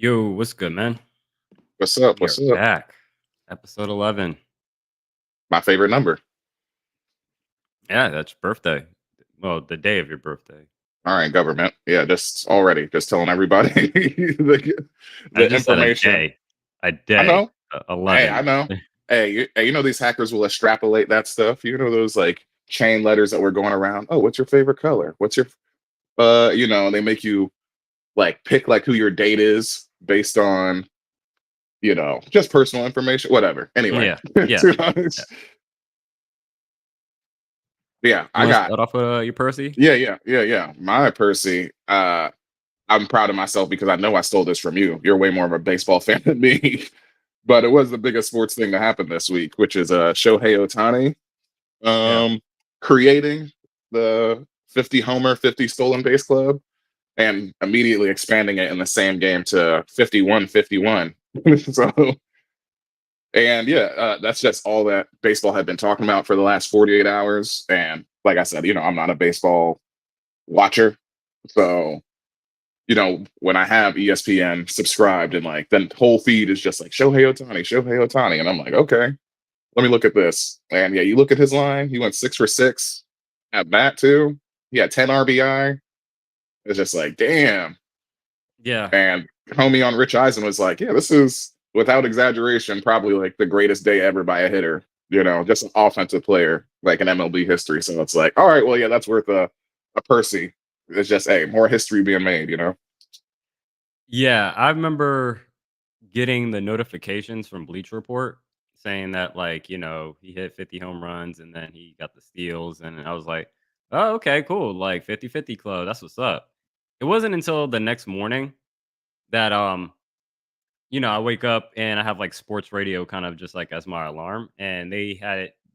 Yo, what's good, man? What's up? We are What's up? back. Episode 11. My favorite number. Yeah, that's your birthday. Well, the day of your birthday. All right, government. Yeah, just telling everybody I the just said a information. day. A I day. know. Hey, I 11. know. Hey, you know these hackers will extrapolate that stuff. You know those like chain letters that were going around. Oh, what's your favorite color? What's your they make you like pick like who your date is based on, just personal information, whatever. Anyway. Yeah. Yeah. Yeah. Yeah, You I want to got start off with your Percy? yeah. My Percy. I'm proud of myself because I know I stole this from you. You're way more of a baseball fan than me. But it was the biggest sports thing to happen this week, which is Shohei Ohtani Yeah. um, creating the 50 homer, 50 stolen base club and immediately expanding it in the same game to 51-51. So, and yeah, that's just all that baseball had been talking about for the last 48 hours. And like I said, I'm not a baseball watcher. So when I have ESPN subscribed and like the whole feed is just like Shohei Ohtani. And I'm like, okay, let me look at this. And yeah, you look at his line, he went 6 for 6 at bat too. He had 10 RBI. It's just like, damn. Yeah. And homie on Rich Eisen was like, yeah, this is without exaggeration, probably like the greatest day ever by a hitter, just an offensive player, like in MLB history. So it's like, all right, well, yeah, that's worth a Percy. It's just, hey, more history being made. Yeah. I remember getting the notifications from Bleach Report saying that, like, he hit 50 home runs and then he got the steals. And I was like, oh, okay, cool. Like 50-50 club. That's what's up. It wasn't until the next morning that I wake up and I have like sports radio kind of just like as my alarm, and they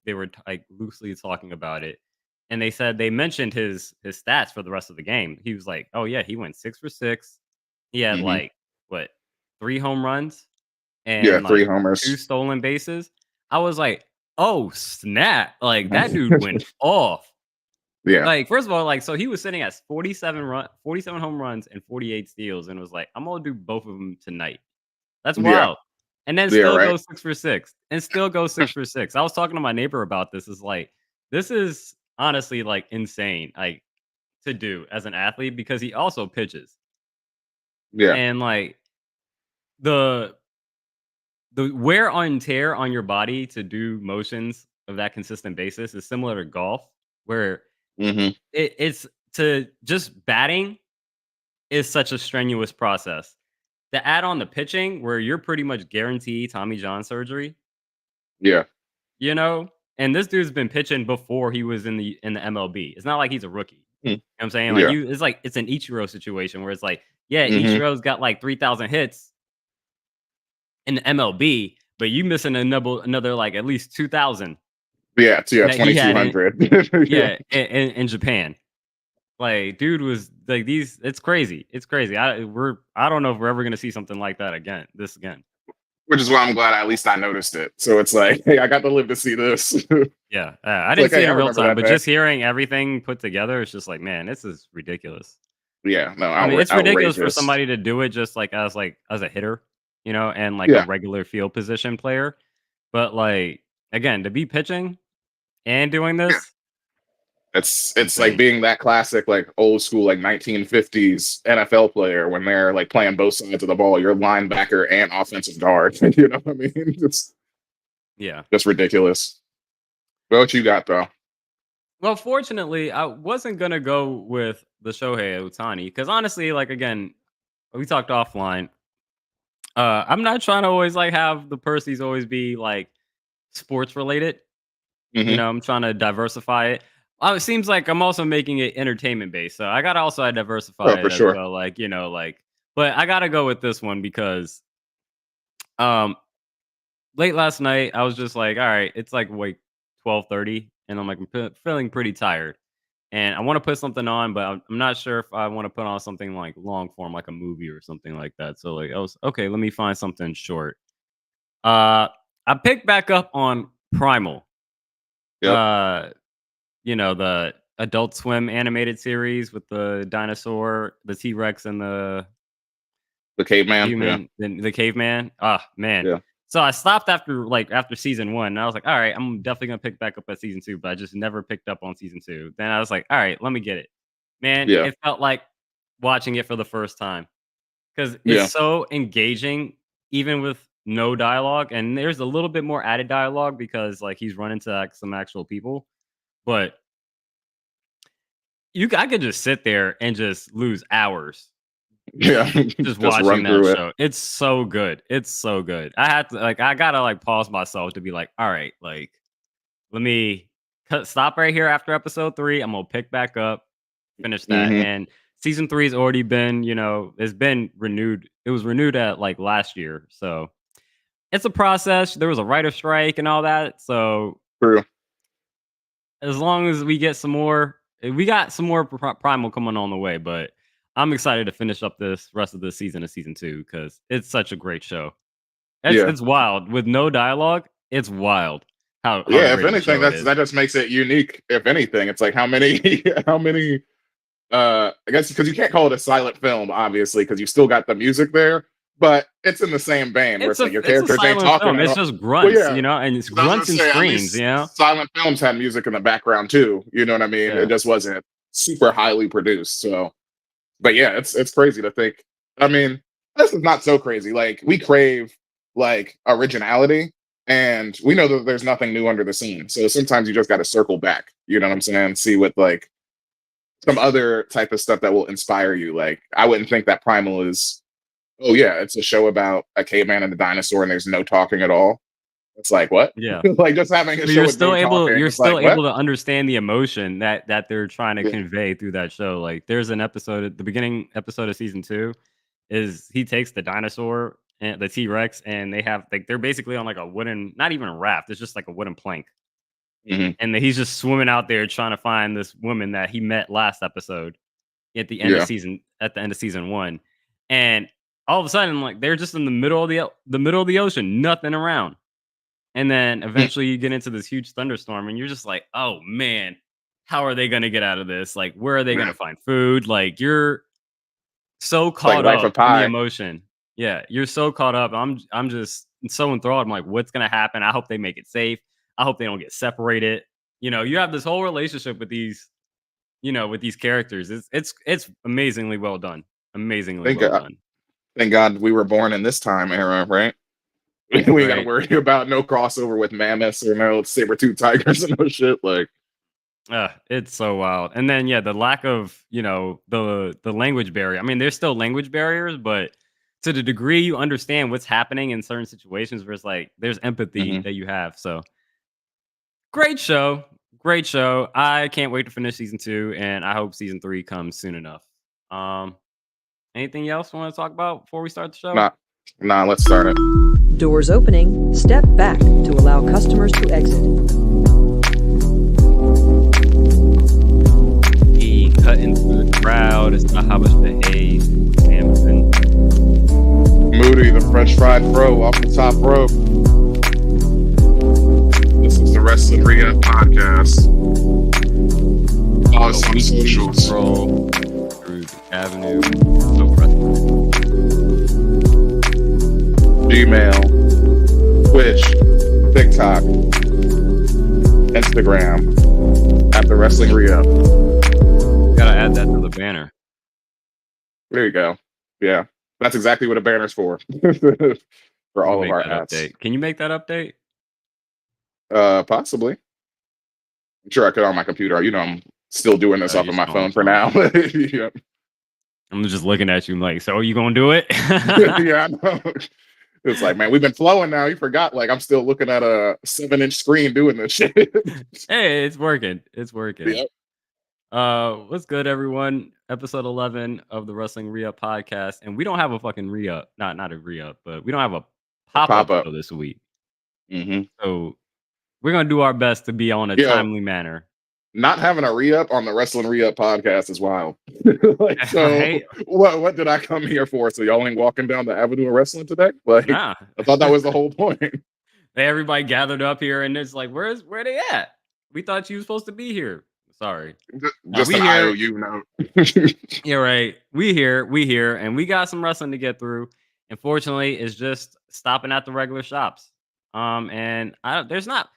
were like loosely talking about it, and they said they mentioned his stats for the rest of the game. He was like, "Oh yeah, he went 6 for 6. He had Hmm. like what 3 home runs Yeah, and three like two homers. stolen bases." I was like, "Oh snap! Like that dude went off." Yeah, Like, first of all, like, so he was sitting at 47 home runs and 48 steals, and was like, "I'm gonna do both of them tonight." That's yeah, wild. And then yeah. still Right. goes 6 for 6, and still goes 6 for 6. I was talking to my neighbor about this. Is like, this is honestly like insane, like to do as an athlete because he also pitches. Yeah. And like the the wear and tear on your body to do motions of that consistent basis is similar to golf, where Hmm. it's to just batting is such a strenuous process. To add on the pitching, where you're pretty much guaranteed Tommy John surgery, Yeah. you know? And this dude's been pitching before he was in the MLB. It's not like he's a rookie. Mm. You know what I'm saying? Yeah. Like it's an Ichiro situation where it's like, yeah, Hmm. Ichiro's got like 3,000 hits in the MLB, but you missing another like at least 2,000 Yeah. So yeah, that he had 2,200. Yeah. in Japan. Like, dude was like these. It's crazy. It's crazy. I don't know if we're ever gonna see something like that again. This again. Which is why I'm glad at least I noticed it. So it's like, hey, I got to live to see this. It's Yeah, I didn't like, see hey, it I in real remember time, that but day. just hearing everything put together, it's just like, man, this is ridiculous. Yeah. No, I mean, it's ridiculous for outrageous. somebody to do it just as a hitter, and like a Yeah. regular field position player. But like again, to be pitching and doing Yeah. this, It's it's it's like insane. being that classic, like old school, like 1950s NFL player when they're like playing both sides of the ball. You're linebacker and offensive guard. You know what I mean? It's Yeah. just ridiculous. What you got though? Well, fortunately, I wasn't gonna go with the Shohei Ohtani because honestly, like again, we talked offline. I'm not trying to always like have the Percy's always be like sports related. Hmm. I'm trying to diversify it. It seems like I'm also making it entertainment based, so I gotta also Oh, diversify for it as sure. well. Like, but I gotta go with this one because um late last night I was just like, all right, it's like 12:30, and I'm like feeling pretty tired, and I want to put something on, but I'm not sure if I want to put on something like long form, like a movie or something like that. So like I was okay, let me find something short. Uh, I picked back up on Primal. Yep. Uh, the Adult Swim animated series with the dinosaur, the T-Rex, and The caveman. Yeah. The caveman. Ah, man. Yeah. So I stopped after season 1, and I was like, "All right, I'm definitely gonna pick back up at season 2," but I just never picked up on season 2. Then I was like, "All right, let me get it." Man, Yeah. it felt like watching it for the first time because it's Yeah. so engaging, even with no dialogue, and there's a little bit more added dialogue because, like, he's running to, like, some actual people, but I could just sit there and just lose hours Yeah. just Just watching run that through it. show. It's so good. It's so good. I gotta, like, pause myself to be like, "Alright, like, let me stop right here after episode 3. I'm gonna pick back up, finish that." Hmm. And season 3's already been, it's been renewed. It was renewed at, like, last year, so it's a process. There was a writer strike and all that, so True. as long as we got some more Primal coming on the way, but I'm excited to finish up this rest of the season of season 2 because it's such a great show. Yeah. It's wild. With no dialogue, it's wild how Yeah. If great the anything, show it that's is. that just makes it unique. If anything, it's like how many how many I guess because you can't call it a silent film, obviously, because you still got the music there, but it's in the same vein where it's like your It's a characters ain't silent talking film. at It's all. just Well, grunts, yeah. and it's 'Cause I was gonna grunts and say at screams, least silent films had music in the background too. You know what I mean? It Yeah. just wasn't super highly produced. So, but yeah, it's crazy to think. I mean, this is not so crazy. Like we crave like originality, and we know that there's nothing new under the scene. So sometimes you just got to circle back. You know what I'm saying? See what like some other type of stuff that will inspire you. Like I wouldn't think that Primal is. Oh yeah, it's a show about a caveman and a dinosaur, and there's no talking at all. It's like what? Yeah. Like just having a But show with no talking. you're It's like still what? able to understand the emotion that they're trying to Yeah. convey through that show. Like there's an episode at the beginning episode of season 2 is he takes the dinosaur and the T-Rex and they have like they're basically on like a wooden, not even a raft, it's just like a wooden plank. Hmm. And he's just swimming out there trying to find this woman that he met last episode Yeah. at the end of season 1. And all of a sudden like they're just in the middle of the middle of the ocean, nothing around. And then Mm. eventually you get into this huge thunderstorm and you're just like, "Oh man, how are they going to get out of this? Like where are they going Yeah. to find food?" Like you're so It's like caught Life of up in the Pi. emotion. Yeah, you're so caught up. I'm just so enthralled. I'm like, what's gonna happen? I hope they make it safe. I hope they don't get separated. You have this whole relationship with with these characters. It's amazingly well done. Amazingly Thank well God, done. thank God we were born in this time era, right? We ain't got to Right. worry about no crossover with mammoths or no saber-tooth tigers and no shit. Like, It's so wild. And then yeah, the lack of, the language barrier. I mean, there's still language barriers, but to the degree you understand what's happening in certain situations where it's like there's empathy mhm. that you have. So great show. Great show. I can't wait to finish season 2 and I hope season 3 comes soon enough. Um Anything else you want to talk about before we start the show? Nah, nah. Let's start it. Doors opening. Step back to allow customers to exit. He cut into the crowd. It's not how much behave. Samson. Moody, the French fried bro, off the top rope. This is the Wrestling Rehab podcast. Follow us on socials. Scroll through the avenue. So wrestling. Gmail, Twitch, TikTok, Instagram, at the Wrestling Rehab. Gotta add that to the banner. There you go. Yeah, that's exactly what a banner's for. For You all of make our that ads. update. Can you make that update? Possibly. I'm sure I could on my computer. You know, I'm still doing this off You're of my still on phone the for phone. now. Yeah. I'm just looking at you like, so are you gonna do it? Yeah, I know. It's like, man, we've been flowing now. You forgot, like, I'm still looking at a 7-inch screen doing this shit. Hey, it's working. It's working. Yep. What's good, everyone? Episode 11 of the Wrestling Re-Up podcast, and we don't have a fucking re-up, not a re-up, but we don't have a A pop-up pop up. show this week. Hmm. So we're gonna do our best to be on a Yo, timely manner. not having a re up on the Wrestling Re Up podcast is wild. Like, so Right? what did I come here for? So y'all ain't walking down the avenue of wrestling today? Like, Nah. I thought that was the whole point. Everybody gathered up here, and it's like, where they at? We thought you was supposed to be here. Sorry. Now Just we an here. IOU note. You're right. We here, and we got some wrestling to get through. Unfortunately, it's just stopping at the regular shops. And there's not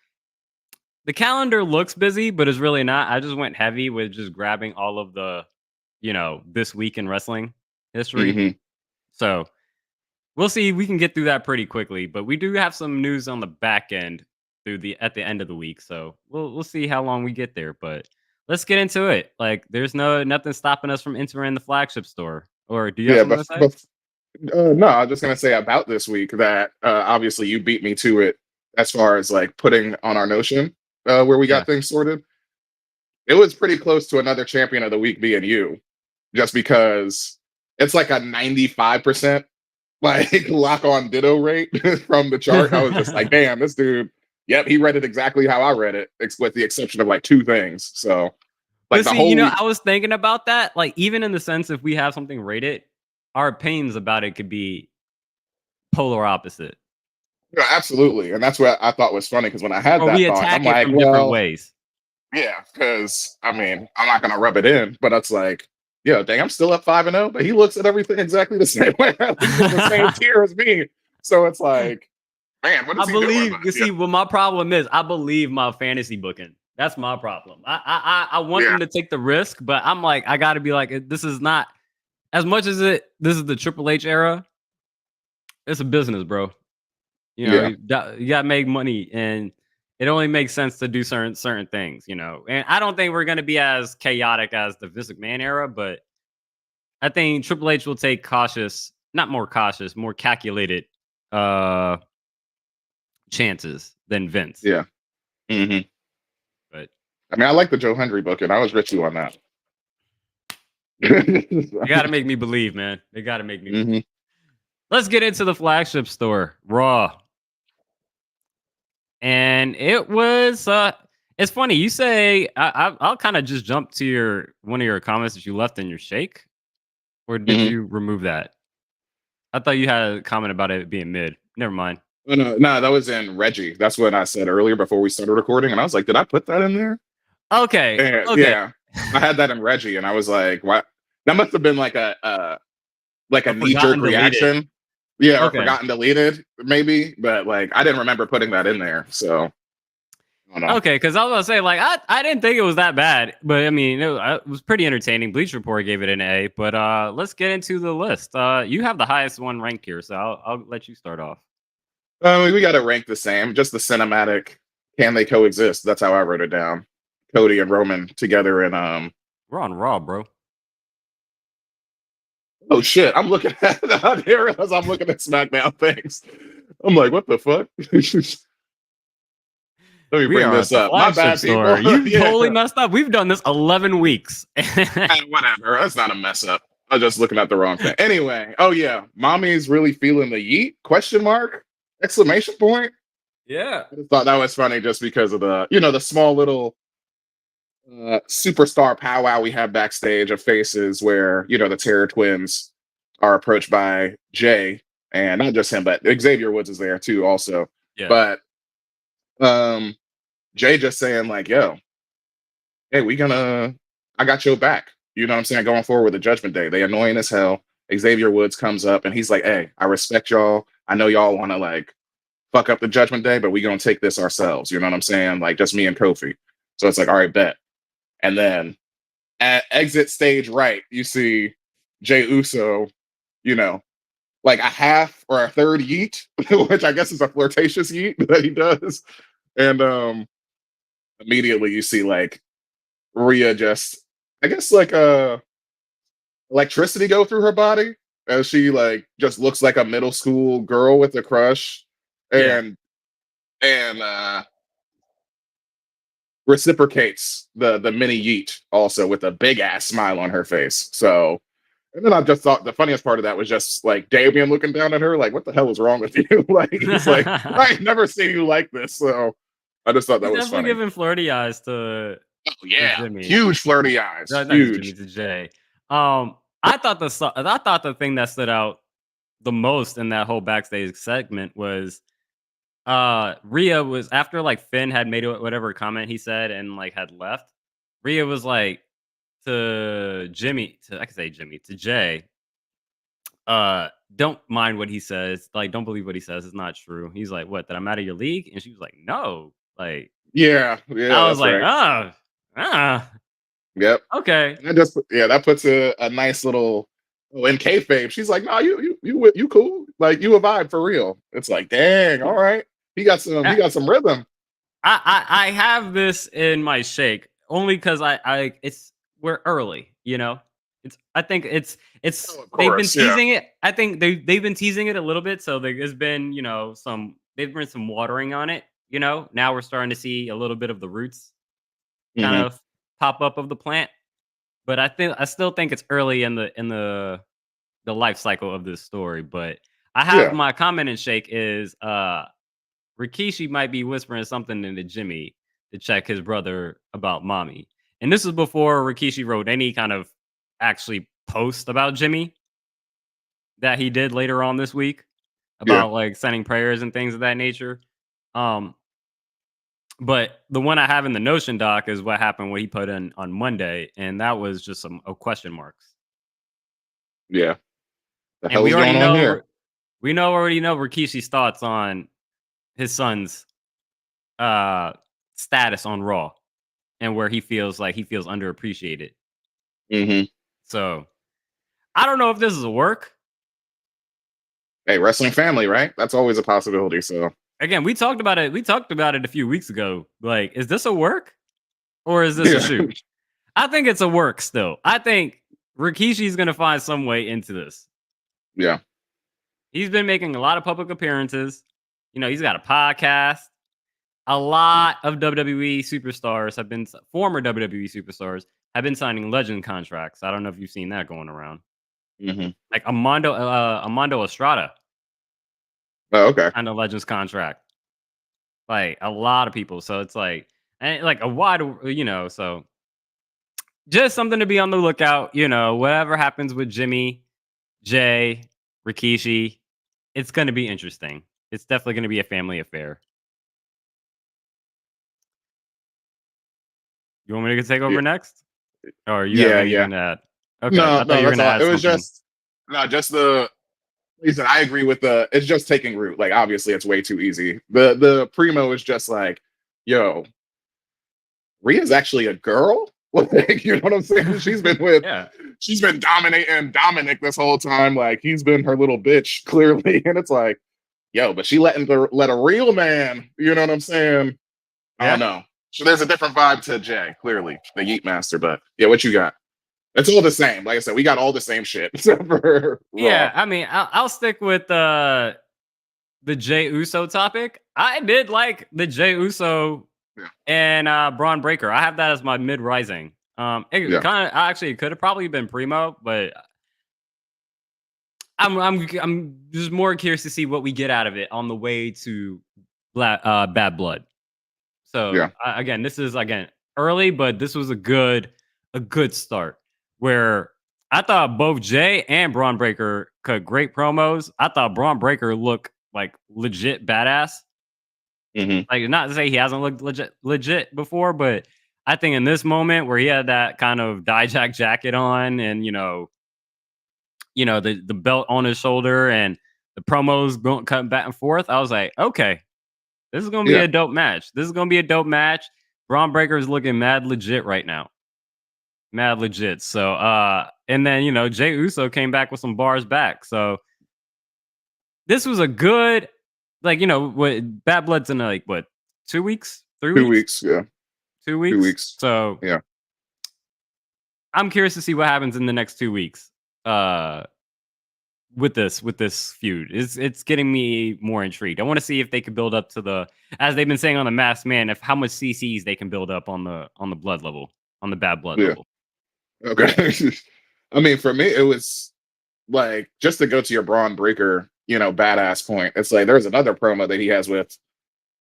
the calendar looks busy, but it's really not. I just went heavy with just grabbing all of the, this week in wrestling history. Hmm. So we'll see. We can get through that pretty quickly, but we do have some news on the back end at the end of the week. So we'll see how long we get there. But let's get into it. Like, there's nothing stopping us from entering the flagship store. Or do you have Yeah, something to say? no, I was just gonna say about this week that obviously you beat me to it as far as like putting on our notion where we Yeah. got things sorted. It was pretty close to another champion of the week being you, just because it's like a 95% like lock on ditto rate from the chart. I was just like, damn, this dude. Yep, he read it exactly how I read it, with the exception of like two things. So like But the see, whole week. I was thinking about that. Like, even in the sense, if we have something rated, our opinions about it could be polar opposite, Yeah, absolutely. And that's what I thought was funny because when I had or that we thought, I'm attack it like, from different well, ways. yeah, because I mean, I'm not gonna rub it in, but it's like, yeah, dang, I'm still up 5-0, but he looks at everything exactly the same way. He's in the same tier as me. So it's like, man, what I is he doing? believe. But You see, what my problem is, I believe my fantasy booking. That's my problem. I want yeah, them to take the risk, but I'm like, I got to be like, this is not as much as it. This is the Triple H era. It's a business, bro. yeah, You got to make money, and it only makes sense to do certain things. And I don't think we're gonna be as chaotic as the Vince McMahon era, but I think Triple H will take not more cautious, more calculated uh chances than Vince. yeah. Hmm. But I mean, I like the Joe Hendry book, and I was with you on that. they got to make me believe, man. They got to make me Hmm. believe. Let's get into the flagship store, Raw. And it was it's funny. You say I'll kind of just jump to one of your comments that you left in your shake, or did Hmm. you remove that? I thought you had a comment about it being mid. Never mind. Oh, no, no, that was in Reggie. That's what I said earlier before we started recording, and I was like, did I put that in there? Okay. And Okay. yeah, I had that in Reggie, and I was like, what? That must have been like a I knee forgotten jerk deleted. reaction. Yeah, or Okay. forgotten deleted, maybe. But like I didn't remember putting that in there. So I don't know. Okay, because I was gonna say, like, I didn't think it was that bad, but I mean, it was pretty entertaining. Bleach Report gave it an A, but let's get into the list. You have the highest one ranked here, so I'll let you start off. We got to rank the same. Just the cinematic. Can they coexist? That's how I wrote it down. Cody and Roman together in We're on Raw, bro. Oh shit! I'm looking at I didn't realize I'm looking at SmackDown things. I'm like, what the fuck? Let me We bring are at this the up. My flagship bad, people. store. You Yeah, totally messed up. We've done this 11 weeks. whatever. That's not a mess up. I was just looking at the wrong thing. Anyway, oh yeah, mommy's really feeling the yeet? Question mark? Exclamation point. Yeah. I just thought that was funny just because of the small little superstar powwow we have backstage of faces where the Terror Twins are approached by Jay, and not just him, but Xavier Woods is there too, also. Yeah. But um, Jay just saying like, "Yo, hey, I got your back." You know what I'm saying? Going forward with the Judgment Day, they annoying as hell. Xavier Woods comes up and he's like, "Hey, I respect y'all. I know y'all want to like fuck up the Judgment Day, but we gonna take this ourselves." You know what I'm saying? Like just me and Kofi. So it's like, all right, bet. And then at exit stage right, you see Jay Uso, you know, like a half or a third yeet, which I guess is a flirtatious yeet that he does. And immediately you see like Rhea just, I guess like electricity go through her body as she like just looks like a middle school girl with a crush. Yeah. And reciprocates the mini yeet also with a big ass smile on her face. So, and then I just thought the funniest part of that was just like Damien looking down at her, like, "What the hell is wrong with you?" Like he's like, "I ain't never seen you like this." So I just thought that He's was definitely funny. giving flirty eyes to Oh yeah, Jimmy. huge flirty eyes, Not to Jimmy, huge. to Jay. I thought the thing that stood out the most in that whole backstage segment was Rhea was after like Finn had made whatever comment he said and like had left. Rhea was like to Jimmy, to I can say Jimmy, to Jay, don't mind what he says. Like, don't believe what he says. It's not true. He's like, what, that I'm out of your league? And she was like, no. Like, Yeah, yeah, I was that's like, right. Yep. okay. And that puts a nice little in kayfabe. She's like, no, you cool. Like you a vibe for real. It's like, dang, all right. He I, got some rhythm. I have this in my shake only because it's we're early, you know. I think it's Oh, of they've been course, yeah. teasing it. I think they've been teasing it a little bit, so there's been they've been some watering on it. You know, now we're starting to see a little bit of the roots kind Hmm. of pop up of the plant. But I still think it's early in the life cycle of this story. But I have Yeah. my comment and shake is Rikishi might be whispering something into Jimmy to check his brother about mommy. And this was before Rikishi wrote any kind of actually post about Jimmy that he did later on this week Yeah. about like sending prayers and things of that nature. Um, but the one I have in the Notion doc is what happened when he put in on Monday, and that was just some question marks. Yeah. The And we hell's already going on know here? already know Rikishi's thoughts on his son's uh status on Raw and where he feels like he feels underappreciated. Hmm. So I don't know if this is a work. Hey, wrestling family, right? That's always a possibility. So Again, we talked about it. We talked about it a few weeks ago. Like, is this a work or is this a yeah. shoot? I think it's a work still. I think Rikishi's gonna find some way into this. Yeah. He's been making a lot of public appearances. You know, he's got a podcast. A lot of WWE superstars have been former WWE superstars have been signing legend contracts. I don't know if you've seen that going around. Hmm. Like Armando Estrada Oh, okay. signed a legends contract. Like a lot of people. So it's like and like a wide, so just something to be on the lookout. You know, whatever happens with Jimmy, Jay, Rikishi, it's going to be interesting. It's definitely going to be a family affair. You want me to take Yeah. over next? Or you have Yeah. Yeah. anything to add? Okay. No, I thought no, you were that's going to all. add It was something. just no, just the reason I agree with the it's just taking root. Like obviously it's way too easy. The primo is just like, yo, Rhea's actually a girl. Like, you know what I'm saying? Yeah. She's been dominating Dominic this whole time. Like he's been her little bitch, clearly. And it's like, yo, but she let a real man, you know what I'm saying? I don't Yeah. know. So there's a different vibe to Jay, clearly, the Yeet Master. But yeah, what you got? It's all the same. Like I said, we got all the same shit except for Raw. Yeah. I mean, I'll stick with the Jay Uso topic. I did like the Jay Uso Yeah. and Braun Breaker. I have that as my mid rising. It Yeah. kind of actually it could have probably been primo, but I'm just more curious to see what we get out of it on the way to Bad Blood. So Yeah. again, this is again early, but this was a good start. Where I thought both Jay and Braun Breaker cut great promos. I thought Braun Breaker looked like legit badass. Hmm. Like not to say he hasn't looked legit before, but I think in this moment where he had that kind of Dijak jacket on and the belt on his shoulder and the promos going cutting back and forth, I was like, okay, this is gonna be Yeah. a dope match. This is gonna be a dope match. Braun Breaker is looking mad legit right now. Mad legit. So and then Jay Uso came back with some bars back. So this was a good what Bad Blood's in like what 2 weeks? 3 weeks? 2 weeks. Yeah. 2 weeks. 2 weeks. So Yeah. I'm curious to see what happens in the next 2 weeks. With this feud. It's getting me more intrigued. I want to see if they can build up to the as they've been saying on the Masked Man, if how much CCs they can build up on the blood level, on the bad blood Yeah. level. Okay. I mean, for me, it was like just to go to your Braun Breaker, badass point. It's like there's another promo that he has with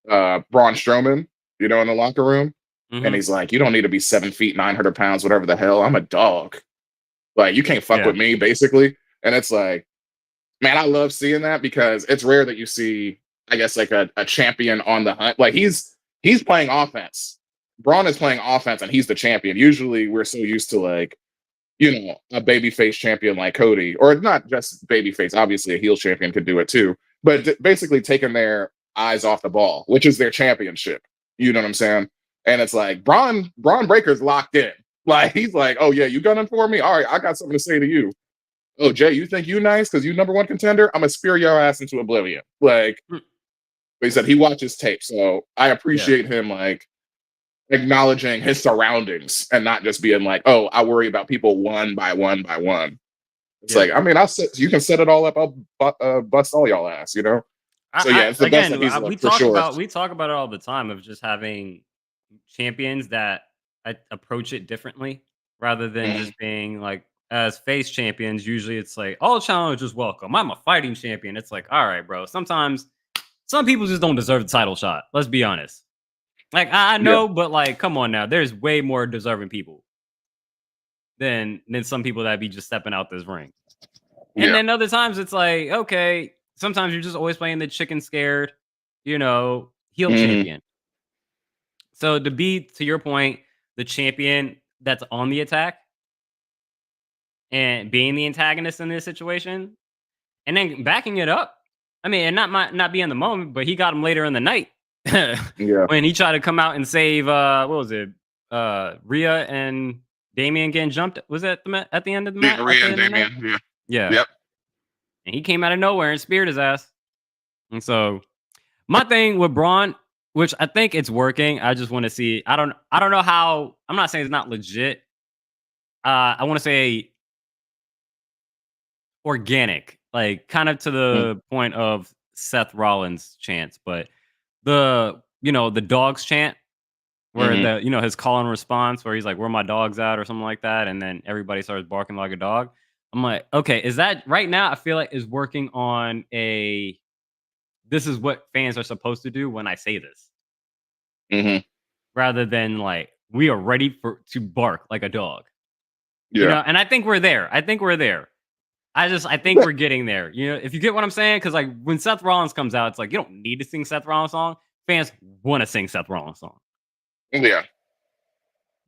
Braun Strowman, in the locker room. And Hmm. he's like, you don't need to be 7 feet, 900 pounds, whatever the hell. I'm a dog. Like, you can't fuck Yeah. with me, basically. And it's like, man, I love seeing that because it's rare that you see, I guess, like a champion on the hunt. Like he's playing offense Braun is playing offense and he's the champion. Usually we're so used to like, a babyface champion like Cody, or not just babyface, obviously a heel champion could do it too, but basically taking their eyes off the ball, which is their championship. You know what I'm saying? And it's like Braun Breaker's locked in. Like he's like, oh yeah, you gunning for me? All right, I got something to say to you. Oh Jay, you think you nice because you number one contender? I'm gonna spear your ass into oblivion. Like Hmm. he said, he watches tape, so I Yeah, appreciate him like acknowledging his surroundings and not just being like, oh, I worry about people one by one by one. It's yeah. like, I mean, you can set it all up. I'll bust all y'all ass. So yeah, it's I the best that again, he's we looked for talk sure. about it all the time of just having champions that approach it differently rather than Mhm. just being like as face champions. Usually, it's like all challengers welcome. I'm a fighting champion. It's like, all right, bro. Sometimes some people just don't deserve the title shot. Let's be honest. Like I Yeah, know, but like, come on now. There's way more deserving people than some people that be just stepping out this ring. And yeah. then other times it's like, okay, sometimes you're just always playing the chicken scared, heel Hmm. champion. So to be, to your point, the champion that's on the attack and being the antagonist in this situation, and then backing it up. I mean, and not being the moment, but he got him later in the night Yeah. when he tried to come out and save what was it? Rhea and Damian getting jumped. Was that at the end of the Yeah, match? At Rhea the and end of the night? Damien. Yeah. Yeah. Yep. And he came out of nowhere and speared his ass. And so my thing with Braun, which I think it's working. I just want to see. I don't know how. I'm not saying it's not legit. I want to say organic, like kind of to Mm. the point of Seth Rollins chants, but the dogs chant where Hmm. his call and response where he's like, "Where my dogs at?" or something like that, and then everybody starts barking like a dog. I'm like, okay, is that right now? I feel like is working on a. This is what fans are supposed to do when I say this, Hmm. rather than like we are ready to bark like a dog. Yeah. And I think we're there. I think Yeah. we're getting there. If you get what I'm saying, because like when Seth Rollins comes out, it's like you don't need to sing Seth Rollins song. Fans want to sing Seth Rollins song, Yeah. I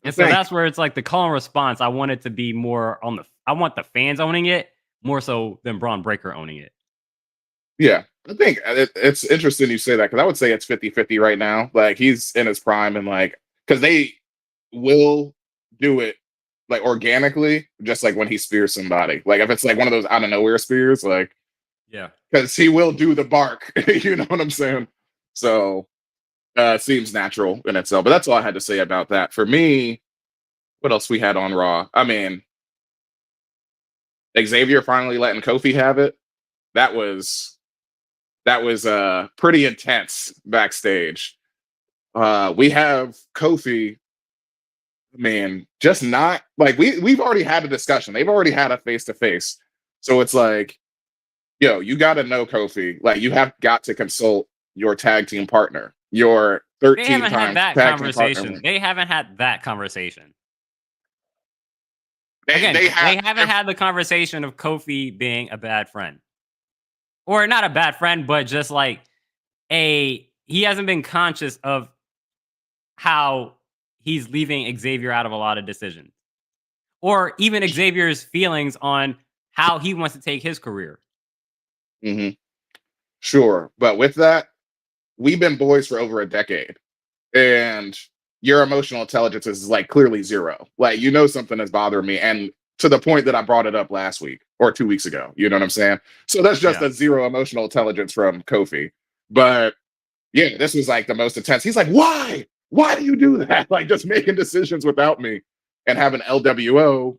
and so think. that's where it's like the call and response. I want it to be more on the. I want the fans owning it more so than Braun Breaker owning it. Yeah. I think it's interesting you say that because I would say it's 50-50 right now. Like he's in his prime and like because they will do it like organically, just like when he spears somebody. Like if it's like one of those out of nowhere spears, like Yeah. because he will do the bark. You know what I'm saying? So it seems natural in itself. But that's all I had to say about that. For me, what else we had on Raw? I mean, Xavier finally letting Kofi have it. That was pretty intense backstage. We have Kofi, man, just not like we've already had a discussion. They've already had a face to face. So it's like, yo, you got to know Kofi. Like you have got to consult your tag team partner, your They 13 haven't had times that tag team partner. conversation. They haven't had that conversation. They Again, they have they haven't had the conversation of Kofi being a bad friend. Or not a bad friend, but just like he hasn't been conscious of how he's leaving Xavier out of a lot of decisions. Or even Xavier's feelings on how he wants to take his career. Mhm. Sure, but with that, we've been boys for over a decade, and your emotional intelligence is like clearly zero. Like something is bothering me, and to the point that I brought it up last week or 2 weeks ago. You know what I'm saying? So that's just Yeah. a zero emotional intelligence from Kofi. But yeah, this was like the most intense. He's like, why? Why do you do that? Like just making decisions without me, and having LWO,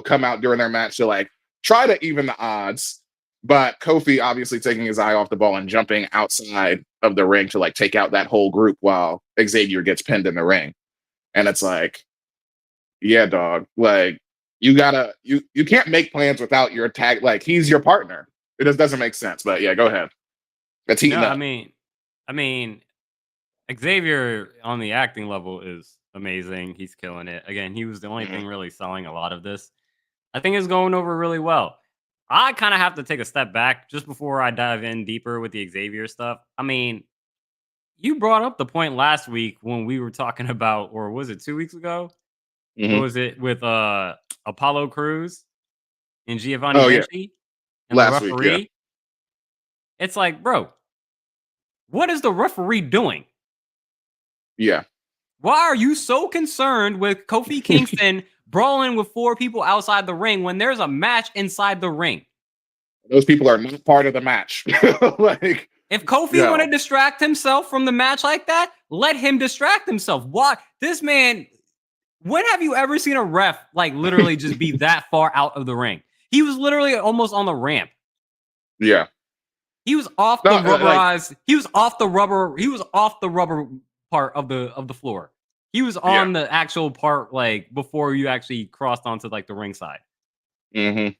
come out during their match to like try to even the odds. But Kofi obviously taking his eye off the ball and jumping outside of the ring to like take out that whole group while Xavier gets pinned in the ring. And it's like, yeah, dog, like you can't make plans without your tag. Like he's your partner. It just doesn't make sense. But yeah, go ahead. It's No, heating up. I mean, Xavier on the acting level is amazing. He's killing it. Again, he was the only Mhm. thing really selling a lot of this. I think it's going over really well. I kind of have to take a step back just before I dive in deeper with the Xavier stuff. I mean, you brought up the point last week when we were talking about, or was it 2 weeks ago? What Mhm. was it with Apollo Cruz and Giovanni Oh yeah, Vinci and the last week. Yeah, referee? It's like, bro, what is the referee doing? yeah. Why are you so concerned with Kofi Kingston brawling with 4 people outside the ring when there's a match inside the ring? Those people are not part of the match. Like, If Kofi want no. to distract himself from the match like that, let him distract himself. Why? This man, when have you ever seen a ref like literally just be that far out of the ring? He was literally almost on the ramp. Yeah. He was off No, the like, rubberized. He was off the rubber. He was off the rubber part of the floor. He was yeah. on the actual part like before you actually crossed onto like the ringside. Mhm.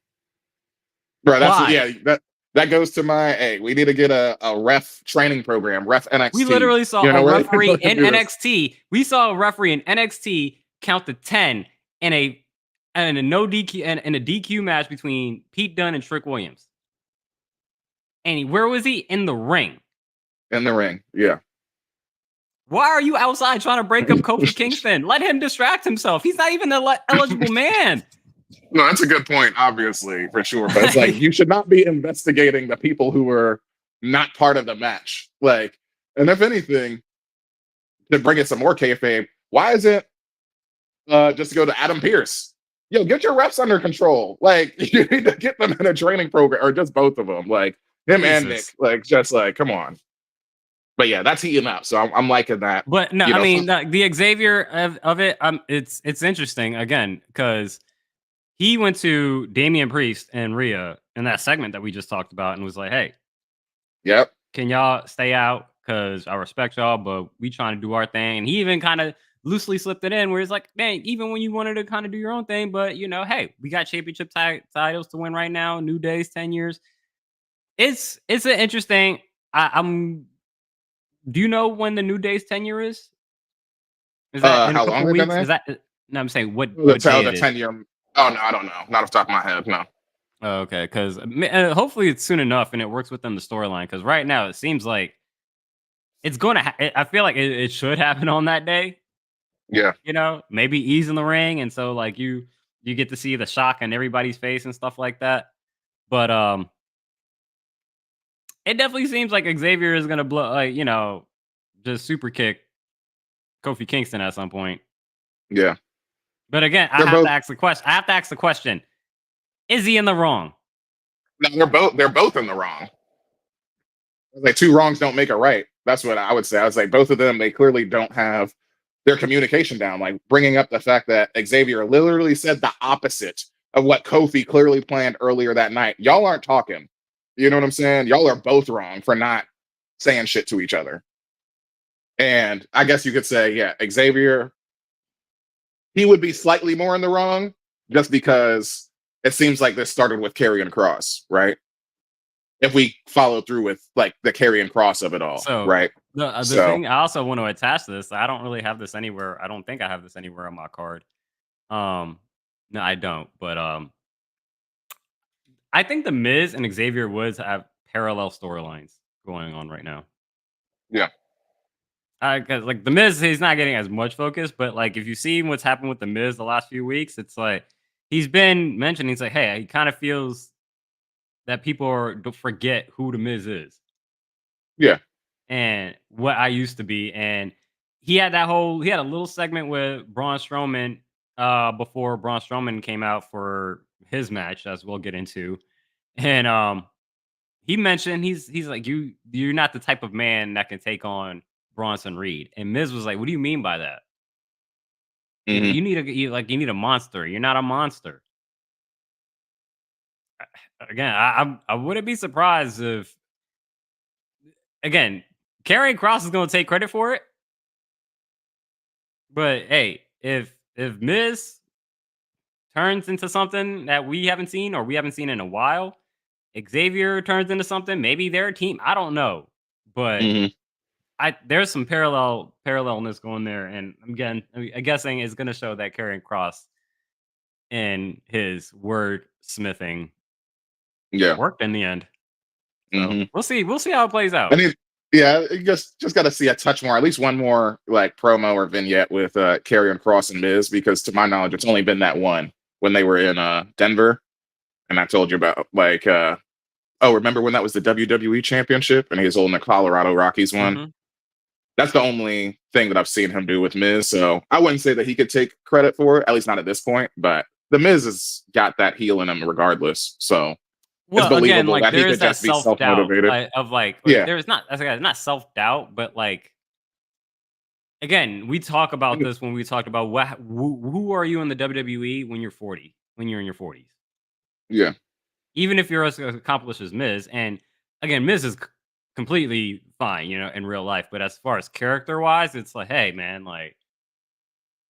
Bro, that's Why? yeah, that goes to my hey, we need to get a ref training program, ref We NXT. literally saw You a know, where they referee can in do this. NXT. We saw a referee in NXT count to 10 in a no DQ and in a DQ match between Pete Dunne and Trick Williams. Where was he? In the ring. In the ring. Yeah. Why are you outside trying to break up Kofi Kingston? Let him distract himself. He's not even an eligible man. No, that's a good point, obviously, for sure. But it's like Like, you should not be investigating the people who were not part of the match. Like, and if anything, to bring it some more kayfabe, why is it just to go to Adam Pierce? Yo, get your refs under control. Like, you need to get them in a training program, or just both of them. Like him and Nick. Jesus. Like, just like, come on. But yeah, that's heating up. So I'm liking that. But no, You I know, mean the Xavier of it. It's interesting again because he went to Damian Priest and Rhea in that segment that we just talked about and was like, "Hey, yep, can y'all stay out? Because I respect y'all, but we trying to do our thing." And he even kind of loosely slipped it in where he's like, "Dang, even when you wanted to kind of do your own thing, but hey, we got championship titles to win right now. New Days, 10 years. It's an interesting. I'm. Do you know when the New Days tenure is? Is that in a how long couple they've been weeks? Is there? that no, I'm saying what The day the it is. 10 year. Oh no, I don't know. Not off the top of my head. No. Oh, okay, because hopefully it's soon enough and it works within the storyline. Because right now it seems like it's going to. I feel like it should happen on that day. Yeah. Maybe ease in the ring, and so like you get to see the shock on everybody's face and stuff like that. But it definitely seems like Xavier is gonna blow, like just super kick Kofi Kingston at some point. Yeah. But again, I They're have to both. ask the question. I have to ask the question: is he in the wrong? No, they're both in the wrong. Like two wrongs don't make a right. That's what I would say. I was like, both of them, they clearly don't have their communication down. Like bringing up the fact that Xavier literally said the opposite of what Kofi clearly planned earlier that night. Y'all aren't talking. You know what I'm saying? Y'all are both wrong for not saying shit to each other. And I guess you could say, yeah, Xavier, he would be slightly more in the wrong just because it seems like this started with Karrion Cross, right? If we follow through with like the Karrion Cross of it all, So right? the So thing I also want to attach to this, I don't really have this anywhere. I don't think I have this anywhere on my card. Um, no, I don't. But I think the Miz and Xavier Woods have parallel storylines going on right now. yeah, Because like the Miz, he's not getting as much focus, but like if you see what's happened with the Miz the last few weeks, it's like he's been mentioning. He's like, hey, he kind of feels that don't forget who the Miz is yeah, and what I used to be. And he had a little segment with Braun Strowman before Braun Strowman came out for his match, as we'll get into. And he mentioned he's like, you're not the type of man that can take on Bronson Reed. And Miz was like, what do you mean by that? He's like, hmm you need a monster. You're not a monster. Again, I wouldn't be surprised if again, Karrion Cross is gonna take credit for it. But hey, if Miz turns into something that we haven't seen or we haven't seen in a while, Xavier turns into something, maybe they're a team. I don't know. But hmm there's some parallelness going there, and again, I'm guessing is going to show that Karrion Cross and his word smithing yeah, worked in the end. So hmm we'll see. We'll see how it plays out. and he's Yeah, you just got to see a touch more, at least one more like promo or vignette with Karrion Kross and Miz, because to my knowledge, it's only been that one when they were in Denver, and I told you about like remember when that was the WWE Championship and he was holding the Colorado Rockies one? Mm-hmm. That's the only thing that I've seen him do with Miz. So I wouldn't say that he could take credit for it, at least not at this point. But the Miz has got that heel in him regardless. So it's Well, again, believable like that he there is could that just be self doubt self-motivated. of like Yeah. there's not not self doubt, but like again, we talk about this when we talked about who are you in the WWE when you're 40, when you're in your 40s, Yeah. even if you're as accomplished as Miz. And again, Miz is completely fine, you know, in real life. But as far as character wise, it's like, hey, man, like,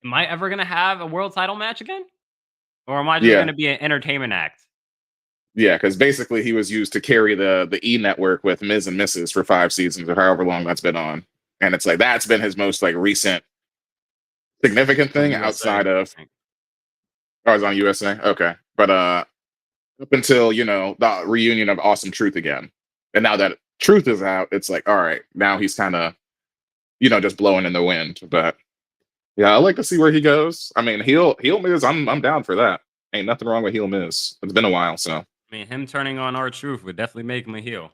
am I ever gonna have a world title match again, or am I just Yeah. gonna be an entertainment act? Yeah, because basically he was used to carry the E network with Miz and Mrs. for 5 seasons or however long that's been on. And it's like that's been his most like recent significant On thing USA, outside of I think. I was on USA. Okay. But up until, the reunion of Awesome Truth again. And now that Truth is out, it's like, all right, now he's kind of, just blowing in the wind. But yeah, I like to see where he goes. I mean, heel Miz, I'm down for that. Ain't nothing wrong with heel Miz. It's been a while, so I mean, him turning on our truth would definitely make him a heel.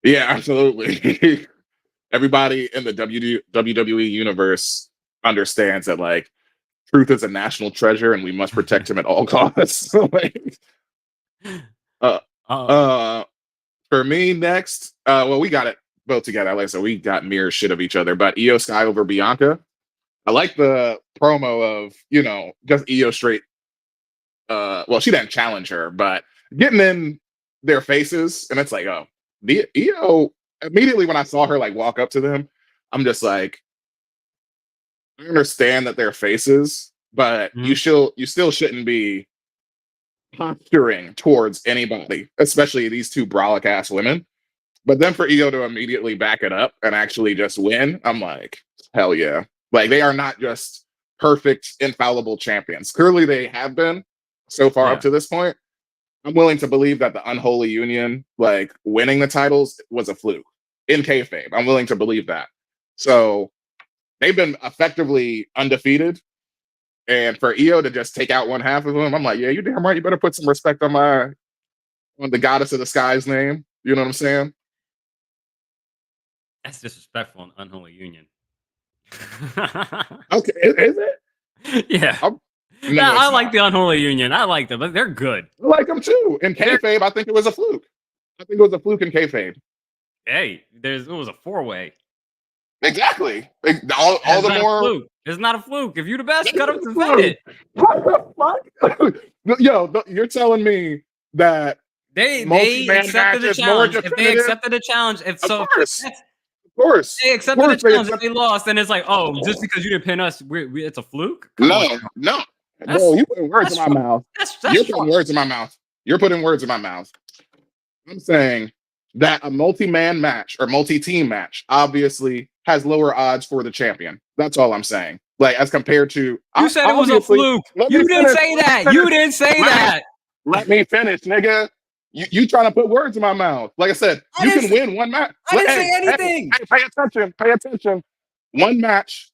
yeah, absolutely. Everybody in the WWE universe understands that like Truth is a national treasure and we must protect him at all costs. Like, uh, Oh, uh, for me next, well, we got it both together. Like I said, we got mirror shit of each other. But Io Sky over Bianca. I like the promo of just Io straight. Well, she didn't challenge her, but getting in their faces, and it's like, oh, the Io. Immediately when I saw her like walk up to them, I'm just like, I understand that they're faces, but mhm. you still shouldn't be posturing towards anybody, especially these two brolic ass women. But then for Io to immediately back it up and actually just win, I'm like, hell yeah. Like they are not just perfect, infallible champions. Clearly they have been so far up Yeah. to this point. I'm willing to believe that the unholy union, like winning the titles, was a fluke in kayfabe. I'm willing to believe that. So they've been effectively undefeated. And for Io to just take out one half of them, I'm like, yeah, you damn right. You better put some respect on the goddess of the sky's name. You know what I'm saying? That's disrespectful in unholy union. Okay, is it? Yeah. I'm, no, Nah, I it's like not. the unholy union. I like them, but they're good. I like them too. In They're, kayfabe, I think it was a fluke. I think it was a fluke in kayfabe. hey, it was a 4-way. Exactly. All It's the not a more. fluke. It's not a fluke. If you're the best, cut up It's a defend fluke. it. What the fuck? Yo, you're telling me that They multi-man accepted match the is more challenge. If they definitive? accepted the challenge, if Of so, course. that's, Of course. they Of accepted the course they challenge. If accept. they lost, then it's like, oh, just because you didn't pin us, it's a fluke. Come on, No, no. Bro, that's you putting words in that's my mouth. that's You're putting strong. words in my mouth. You're putting words in my mouth. I'm saying that a multi-man match or multi-team match obviously has lower odds for the champion. That's all I'm saying. Like as compared to You said it was a obviously. fluke. Let me You didn't finish. say Let me that. finish. You didn't say Let me that. let me finish, nigga. You trying to put words in my mouth? Like I said, I you didn't can say, win one match. I didn't say Hey, hey, anything. hey, pay attention. Pay attention. One match.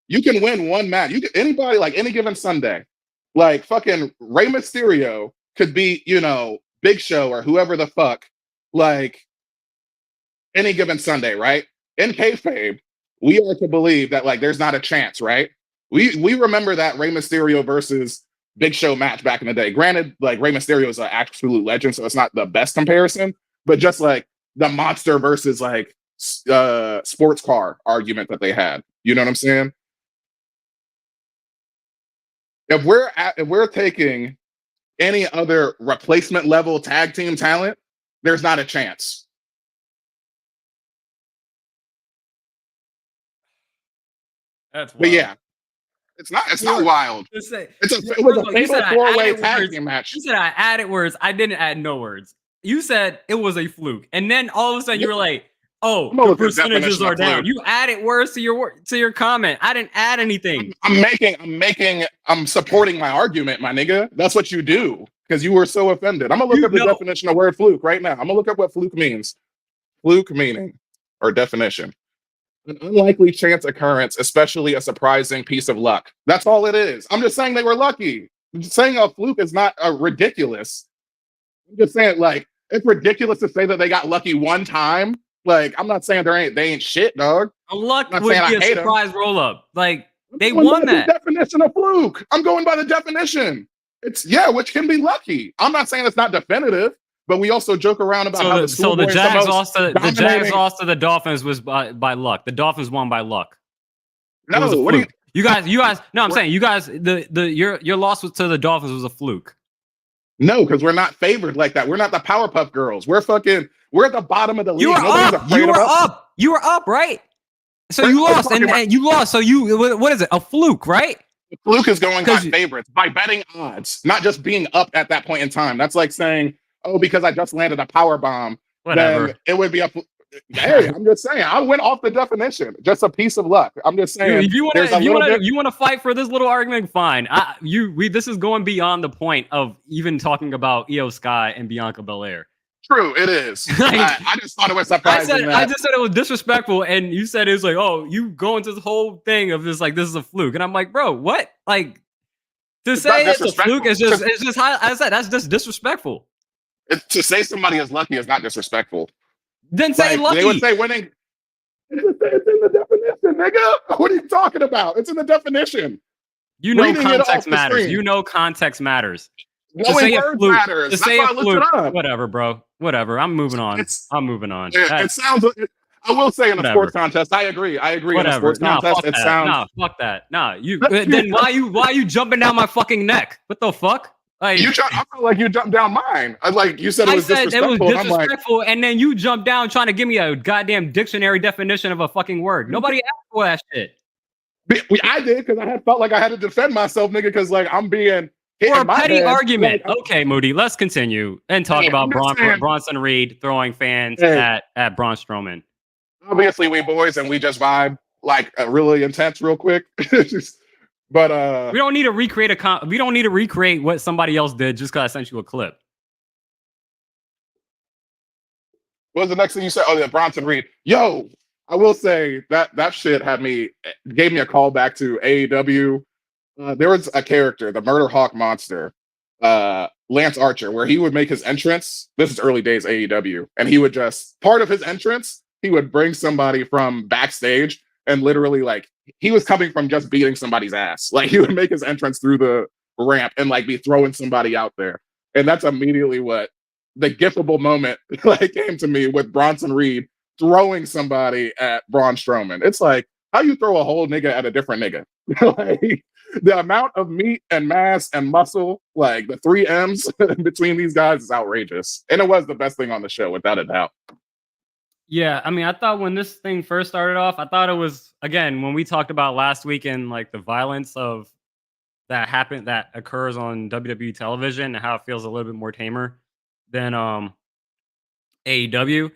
You can win one match. You can anybody like any given Sunday. Like fucking Rey Mysterio could beat, Big Show or whoever the fuck, like any given Sunday, right? In kayfabe, we are to believe that like there's not a chance, right? We remember that Rey Mysterio versus Big Show match back in the day. Granted, like Rey Mysterio is an absolute legend, so it's not the best comparison, but just like the monster versus like sports car argument that they had. You know what I'm saying? If we're taking any other replacement level tag team talent, there's not a chance. That's But wild. yeah, it's not wild. It was First of a all, you said fatal I four-way added tag words. team match. You said I added words. I didn't add no words. You said it was a fluke, and then all of a sudden you were like, "Oh, I'm gonna the look at the percentages definition are of down." fluke. You added words to your comment. I didn't add anything. I'm supporting my argument, my nigga. That's what you do because you were so offended. I'm gonna look You up the know, definition of word fluke right now. I'm gonna look up what fluke means. Fluke meaning. or definition. An unlikely chance occurrence, especially a surprising piece of luck. That's all it is. I'm just saying they were lucky. Saying a fluke is not ridiculous. I'm just saying, like, it's ridiculous to say that they got lucky one time. Like, I'm not saying they ain't shit, dog. A I'm luck not saying would I be a hate them. surprise roll up. Like I'm they going won by the that. definition of fluke. I'm going by the definition. It's which can be lucky. I'm not saying it's not definitive, but we also joke around about how the So the schoolboy is the Jags most lost to dominating. the Dolphins was by luck. The Dolphins won by luck. It was a No, what do you? fluke. You guys. No, I'm saying you guys. Your loss was to the Dolphins was a fluke. No, because we're not favored like that. We're not the Powerpuff Girls. We're at the bottom of the league. You were Nobody's up. afraid You of were us. up. You were up, right? So We're you always lost, talking about and you lost. So what is it? A fluke, right? the fluke is going by 'Cause you- favorites, by betting odds, not just being up at that point in time. That's like saying, oh, because I just landed a power bomb, then Whatever. it would be a. Hey, I'm just saying. I went off the definition. Just a piece of luck. I'm just saying. If you want There's a little bit. to fight for this little argument, fine. This is going beyond the point of even talking about Io Sky and Bianca Belair. True, it is. Like, I just thought it was surprising. I just said it was disrespectful, and you said it was like, oh, you go into this whole thing of this like this is a fluke, and I'm like, bro, what? Like to It's say not it's a fluke is disrespectful. it's just how I said that's just disrespectful. To say somebody is lucky is not disrespectful. Then say Like, they would lucky. say winning. It's in the definition, nigga. What are you talking about? It's in the definition. You know Reading it off context the matters. screen. You know context matters. To Knowing say a words fluke, matters. to That's say why a I looked it fluke, up. whatever, bro. Whatever. I'm moving on. I'm moving on. It sounds. I will say in a Whatever. sports contest, I agree. In a sports contest, it sounds. Nah, fuck that. Nah, then why you jumping down my fucking neck? What the fuck? Like I felt like you jumped down mine. You said it was disrespectful. it was disrespectful, and then you jumped down trying to give me a goddamn dictionary definition of a fucking word. Nobody asked for that shit. I did because I had felt like I had to defend myself, nigga. Because like I'm being hit For in a my petty head. argument. Like, Okay, Moody, let's continue and talk about Bronson Reed throwing fans at Braun Strowman. Obviously, we boys and we just vibe like really intense, real quick. But we don't need to recreate what somebody else did just because I sent you a clip. What was the next thing you said? Oh, yeah, Bronson Reed. Yo, I will say that shit gave me a call back to AEW. There was a character, the Murder Hawk Monster, Lance Archer, where he would make his entrance. This is early days AEW, and he would just part of his entrance, he would bring somebody from backstage and literally like he was coming from just beating somebody's ass. Like he would make his entrance through the ramp and like be throwing somebody out there. And that's immediately what the gifable moment like came to me with Bronson Reed throwing somebody at Braun Strowman. It's like how you throw a whole nigga at a different nigga. Like the amount of meat and mass and muscle, like the 3 M's between these guys is outrageous. And it was the best thing on the show, without a doubt. Yeah, I mean, I thought when this thing first started off, I thought it was again when we talked about last week and like the violence of that occurs on WWE television and how it feels a little bit more tamer than AEW.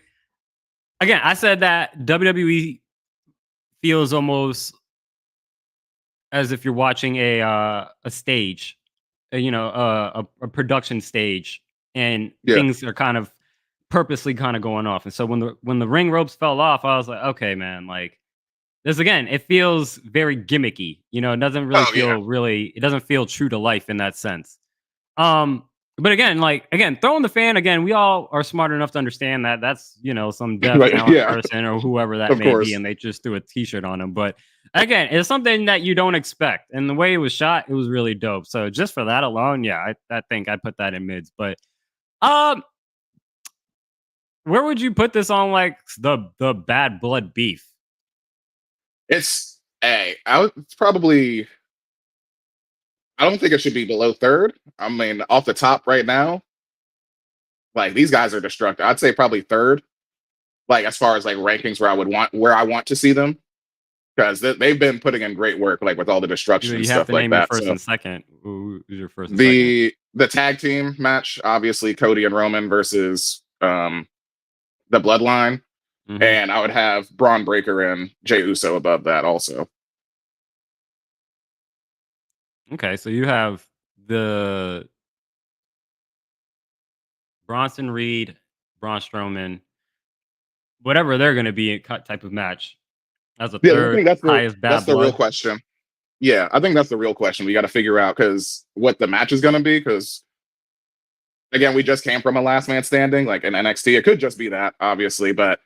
Again, I said that WWE feels almost as if you're watching a stage, a production stage, and things are kind of purposely kind of going off. And so when the ring ropes fell off, I was like, okay, man, like this again, it feels very gimmicky. You know, it doesn't really it doesn't feel true to life in that sense. But again, throwing the fan again, we all are smart enough to understand that that's some deaf person or whoever that may be, and they just threw a t-shirt on him. But again, it's something that you don't expect, and the way it was shot, it was really dope. So just for that alone, yeah, I think I put that in mids. But where would you put this on like the bad blood beef? It's probably. I don't think it should be below third. I mean, off the top right now, like these guys are destructive. I'd say probably third. Like as far as like rankings where I want to see them, because they've been putting in great work, like with all the destruction and stuff like that. You have to name your first and second. Who's your first and second? The tag team match, obviously Cody and Roman versus the Bloodline, and I would have Braun Breaker and Jey Uso above that also. Okay, so you have the Bronson Reed, Braun Strowman, whatever they're going to be type of match as a Yeah, I third think that's the highest that's bad the real blood. question. Yeah, I think that's the real question. We got to figure out because what the match is going to be. Because again, we just came from a last man standing, like in NXT. It could just be that, obviously, but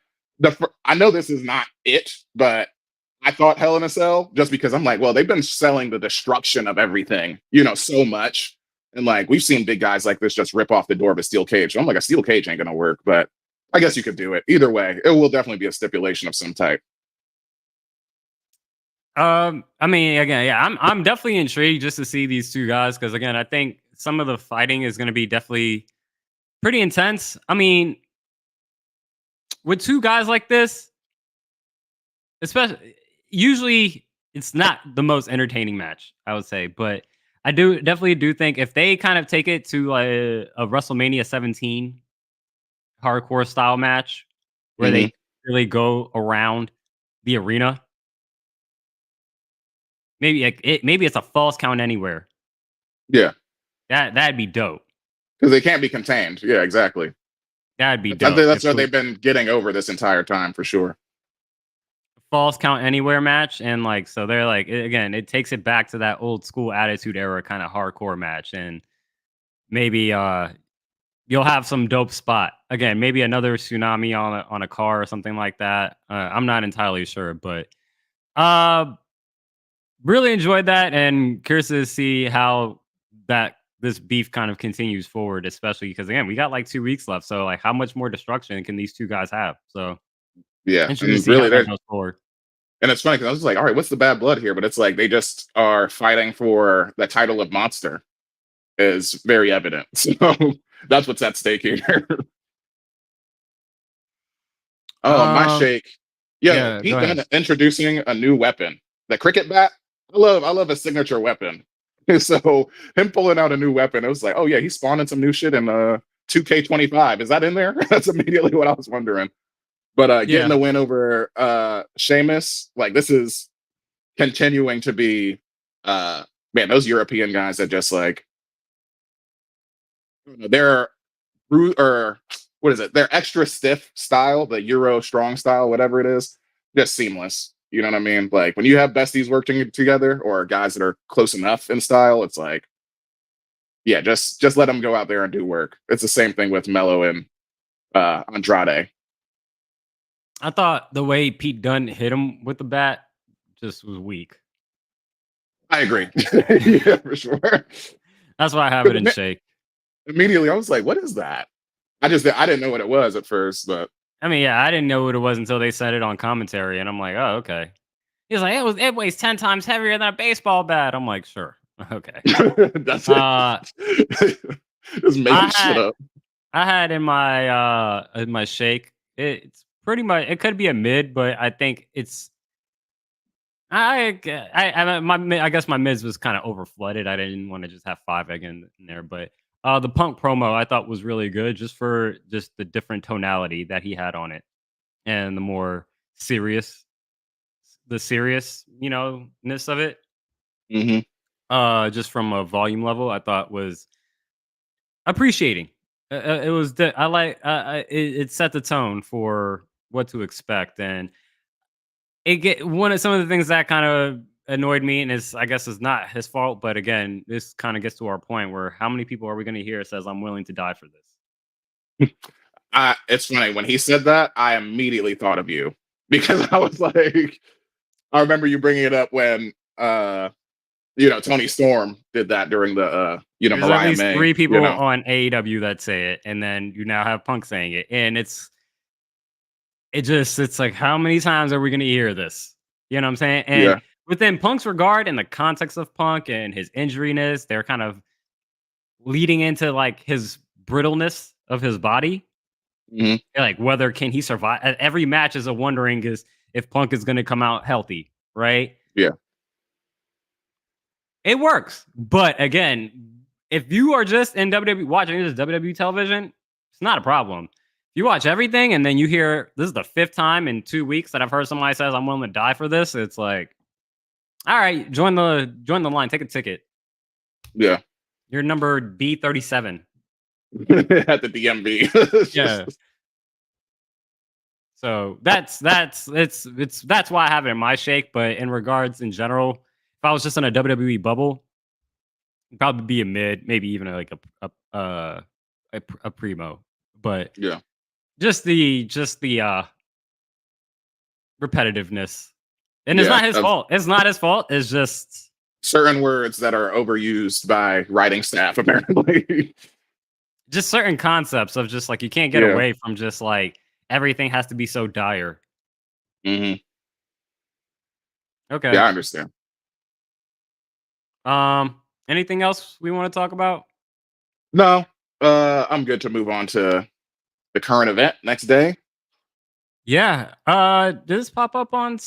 I know this is not it, but I thought Hell in a Cell just because I'm like, well, they've been selling the destruction of everything, so much, and like we've seen big guys like this just rip off the door of a steel cage. So I'm like, a steel cage ain't gonna work, but I guess you could do it. Either way, it will definitely be a stipulation of some type. I mean, again, yeah, I'm definitely intrigued just to see these two guys because again, I think some of the fighting is going to be definitely pretty intense. I mean, with two guys like this, especially usually it's not the most entertaining match, I would say, but I do definitely do think if they kind of take it to a WrestleMania 17 hardcore style match where they Hmm. really go around the arena, maybe it's a false count anywhere. Yeah, That'd be dope. because they can't be contained. Yeah, exactly. That'd be I think dope that's if it what was they've been getting over this entire time for sure. a false count anywhere match, and like so they're like again, it takes it back to that old school attitude era kind of hardcore match, and maybe you'll have some dope spot again, maybe another tsunami on a car or something like that. I'm not entirely sure, but uh, really enjoyed that, and curious to see how that this beef kind of continues forward, especially because again we got like 2 weeks left, so like how much more destruction can these two guys have? So Yeah, interested to and see how really, that goes forward. and it's funny because I was just like, all right, what's the bad blood here? But it's like they just are fighting for the title of monster is very evident. So that's what's at stake here. Oh, my Um, shake. Yo, yeah, go Pete ahead. Dunne introducing a new weapon. The cricket bat. I love a signature weapon. So him pulling out a new weapon, it was like, oh yeah, he's spawning some new shit in 2K25. Is that in there? That's immediately what I was wondering. But getting Yeah, the win over Sheamus, like this is continuing to be man, those European guys that just like they're or what is it? Their extra stiff style, the Euro strong style, whatever it is, just seamless. You know what I mean? Like when you have besties working together or guys that are close enough in style, it's like, yeah, just let them go out there and do work. It's the same thing with Mello and Andrade. I thought the way Pete Dunne hit him with the bat just was weak. I agree. Yeah, for sure. That's why I have it 'Cause in shake. immediately I was like, what is that? I didn't know what it was at first, but I mean, yeah, I didn't know what it was until they said it on commentary, and I'm like, oh, okay. He's like, it weighs 10 times heavier than a baseball bat. I'm like, sure, okay. that's it. Uh, Just making I shit had up. I had in my shake. It's pretty much it could be a mid, but I think it's I guess my mids was kind of over flooded. I didn't want to just have five egg in there, but the punk promo I thought was really good, just for just the different tonality that he had on it and the more serious, the serious ness of it. Hmm. Just from a volume level, I thought was appreciating. It was I like it set the tone for what to expect, and it get one of some of the things that kind of annoyed me, and is I guess is not his fault, but again, this kind of gets to our point where how many people are we going to hear says I'm willing to die for this? It's funny when he said that, I immediately thought of you because I was like, I remember you bringing it up when Tony Storm did that during the There's at Mariah least May. three people on AEW that say it, and then you now have Punk saying it, and it's like how many times are we going to hear this? You know what I'm saying? And Yeah. within Punk's regard, in the context of Punk and his injuriness, they're kind of leading into like his brittleness of his body. Hmm. Like whether can he survive? Every match is a wondering is if Punk is going to come out healthy, right? Yeah. It works, but again, if you are just in WWE watching this WWE television, it's not a problem. If you watch everything and then you hear this is the fifth time in 2 weeks that I've heard somebody says I'm willing to die for this, it's like, all right, join the line, take a ticket. Yeah. You're number B37. At the DMV. It's Yeah. just- So that's why I have it in my shake. But in regards in general, if I was just in a WWE bubble, it'd probably be a mid, maybe even like a primo. But Yeah. just the repetitiveness, and it's Yeah. not his Of fault. It's not his fault. It's just certain words that are overused by writing staff, apparently. certain concepts of just like you can't get Yeah. away from just like everything has to be so dire. Hmm. Okay. Yeah, I understand. Anything else we want to talk about? No, I'm good to move on to the current event next day. Yeah. Did this pop up on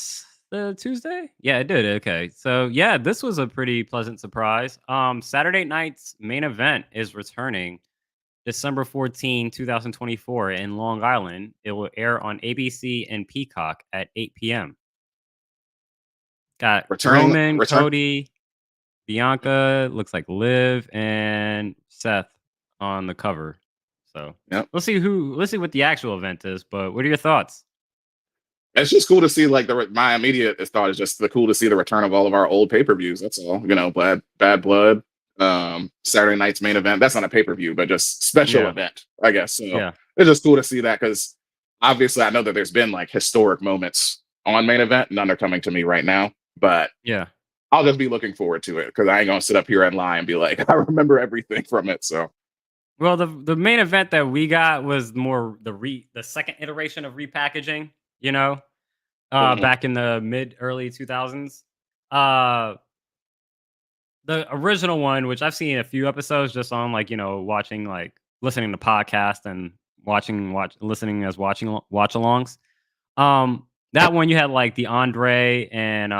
the Tuesday? Yeah, it did. Okay. So yeah, this was a pretty pleasant surprise. Saturday night's main event is returning December 14, 2024 in Long Island. It will air on ABC and Peacock at 8 p.m. Got Returning, Roman, return. Cody, Bianca, looks like Liv, and Seth on the cover. So Yep. let's see what the actual event is. But what are your thoughts? It's just cool to see, like, my immediate thought is just the cool to see the return of all of our old pay-per-views. That's all. Bad Blood, Saturday night's main event. That's not a pay-per-view, but just special Yeah. event, I guess. So Yeah. it's just cool to see that, because obviously I know that there's been like historic moments on main event. None are coming to me right now, but Yeah. I'll just be looking forward to it, because I ain't gonna sit up here and lie and be like, I remember everything from it. So Well, the main event that we got was more the second iteration of repackaging, you know, mhm. back in the mid early 2000s. Uh the original one, which I've seen a few episodes just on like, watching like listening to podcasts and watch listening as watch alongs. That one you had like the Andre and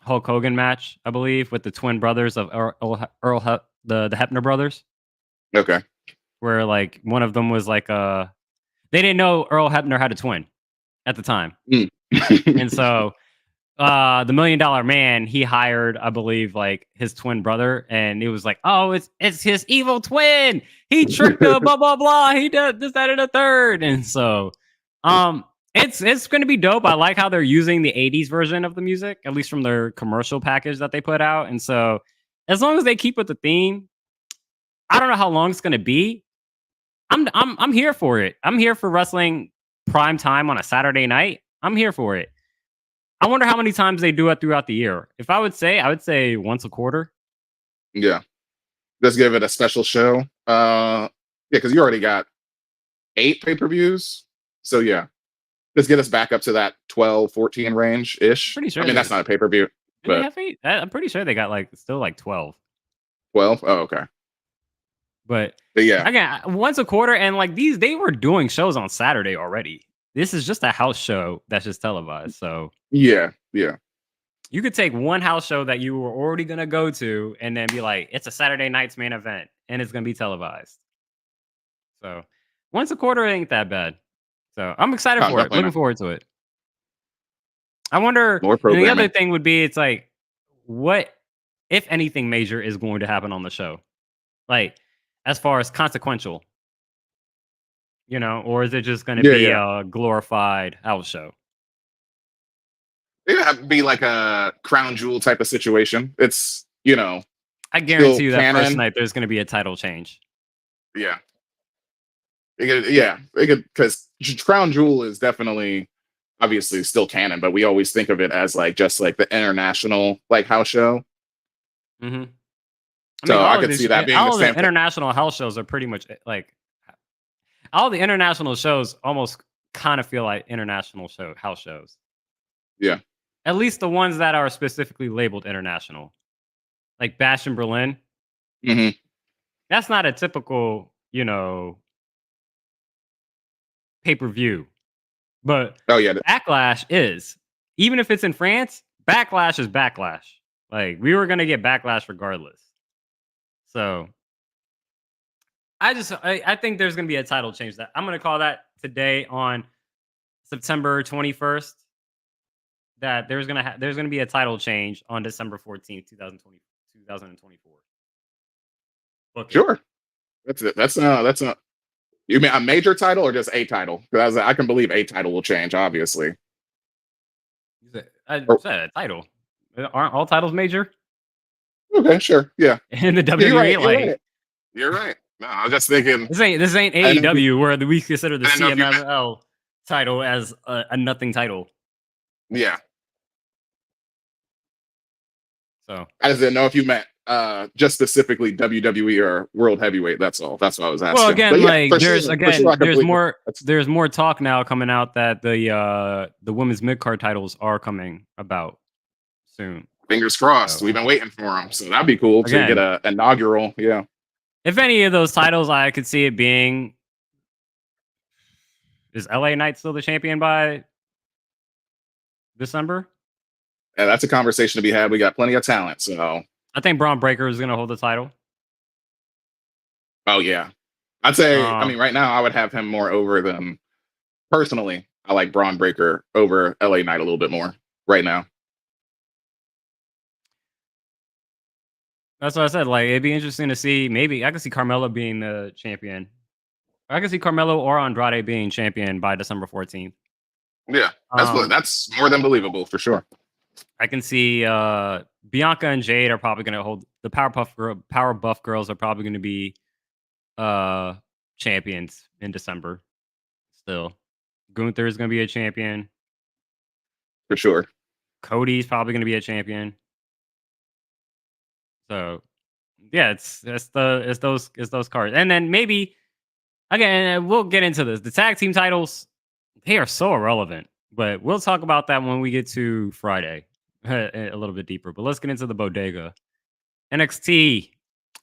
Hulk Hogan match, I believe, with the twin brothers of the Hebner brothers, Okay. where like one of them was like they didn't know Earl Hebner had a twin at the time. Mm. And so the $1 Million Man, he hired, I believe, like his twin brother, and it was like, oh, it's his evil twin. He tricked her, blah blah blah. He did this, that, and a third. And so it's gonna be dope. I like how they're using the 80s version of the music, at least from their commercial package that they put out. And so as long as they keep with the theme, I don't know how long it's gonna be. I'm here for it. I'm here for wrestling prime time on a Saturday night. I'm here for it. I wonder how many times they do it throughout the year. If I would say once a quarter. Yeah. Let's give it a special show. Yeah, because you already got 8 pay-per-views. So yeah, let's get us back up to that 12, 14 range ish. Pretty I sure mean, that's not a pay-per-view, do they but have 8? I'm pretty sure they got like still like 12. 12. Oh, okay. But But yeah, again, once a quarter, and like they were doing shows on Saturday already. This is just a house show that's just televised. So yeah, yeah. you could take one house show that you were already gonna go to and then be like, it's a Saturday night's main event and it's gonna be televised. So once a quarter ain't that bad. So I'm excited No, for it. definitely Looking not. forward to it. I wonder, More the other programming. thing would be it's like, what, if anything major, is going to happen on the show? Like, as far as consequential, or is it just going to Yeah, be yeah. a glorified house show? It'd have to be like a crown jewel type of situation. It's, I still guarantee you that first canon. night there's going to be a title change. Yeah. It could, because crown jewel is definitely obviously still canon, but we always think of it as like just like the international like house show. Hmm. I mean, So I could see that being the all the same thing. international house shows are pretty much like all the international shows almost kind of feel like international house shows. Yeah. At least the ones that are specifically labeled international, like Bash in Berlin. Hmm. That's not a typical, pay-per-view. But Oh yeah. Backlash is. Even if it's in France, Backlash is Backlash. Like we were gonna get Backlash regardless. So I think there's gonna be a title change that I'm gonna call that today on September 21st. That there's gonna be a title change on December 14th, 2024. Book it. Sure. That's it. That's not You mean a major title or just a title? Because I can believe a title will change, obviously. I Or, said a title. Aren't all titles major okay, sure, yeah. in the You're WWE? right. You're Like right. You're right. No, I was just thinking. this ain't I didn't know if you, AEW where we consider the I didn't know if you meant. CMLL title as a nothing title. Yeah, So I just didn't know if you meant just specifically WWE or World Heavyweight. That's all. That's what I was well, asking. But again, yeah, like for sure, I can believe it. That's there's more talk now coming out that the women's mid card titles are coming about soon. fingers crossed. So We've been waiting for them, so that'd be cool to get again, a inaugural. Yeah, if any of those titles, I could see it being is LA Knight still the champion by December? and that's a conversation to be had. We got plenty of talent, so I think Braun Breaker is going to hold the title. oh yeah, I'd say. I Um, mean, right now, I would have him more over than personally. I like Braun Breaker over LA Knight a little bit more right now. that's what I said. Like, it'd be interesting to see. Maybe I could see Carmelo being the champion. I could see Carmelo or Andrade being champion by December 14th. Yeah, Um, that's more than believable for sure. I can see Bianca and Jade are probably going to hold the Powerpuff Girls are probably going to be champions in December. Still, Gunther is going to be a champion. For sure. Cody's probably going to be a champion. So yeah, it's those cards, and then maybe again we'll get into this. The tag team titles, they are so irrelevant, but we'll talk about that when we get to Friday a little bit deeper. But let's get into the bodega. NXT.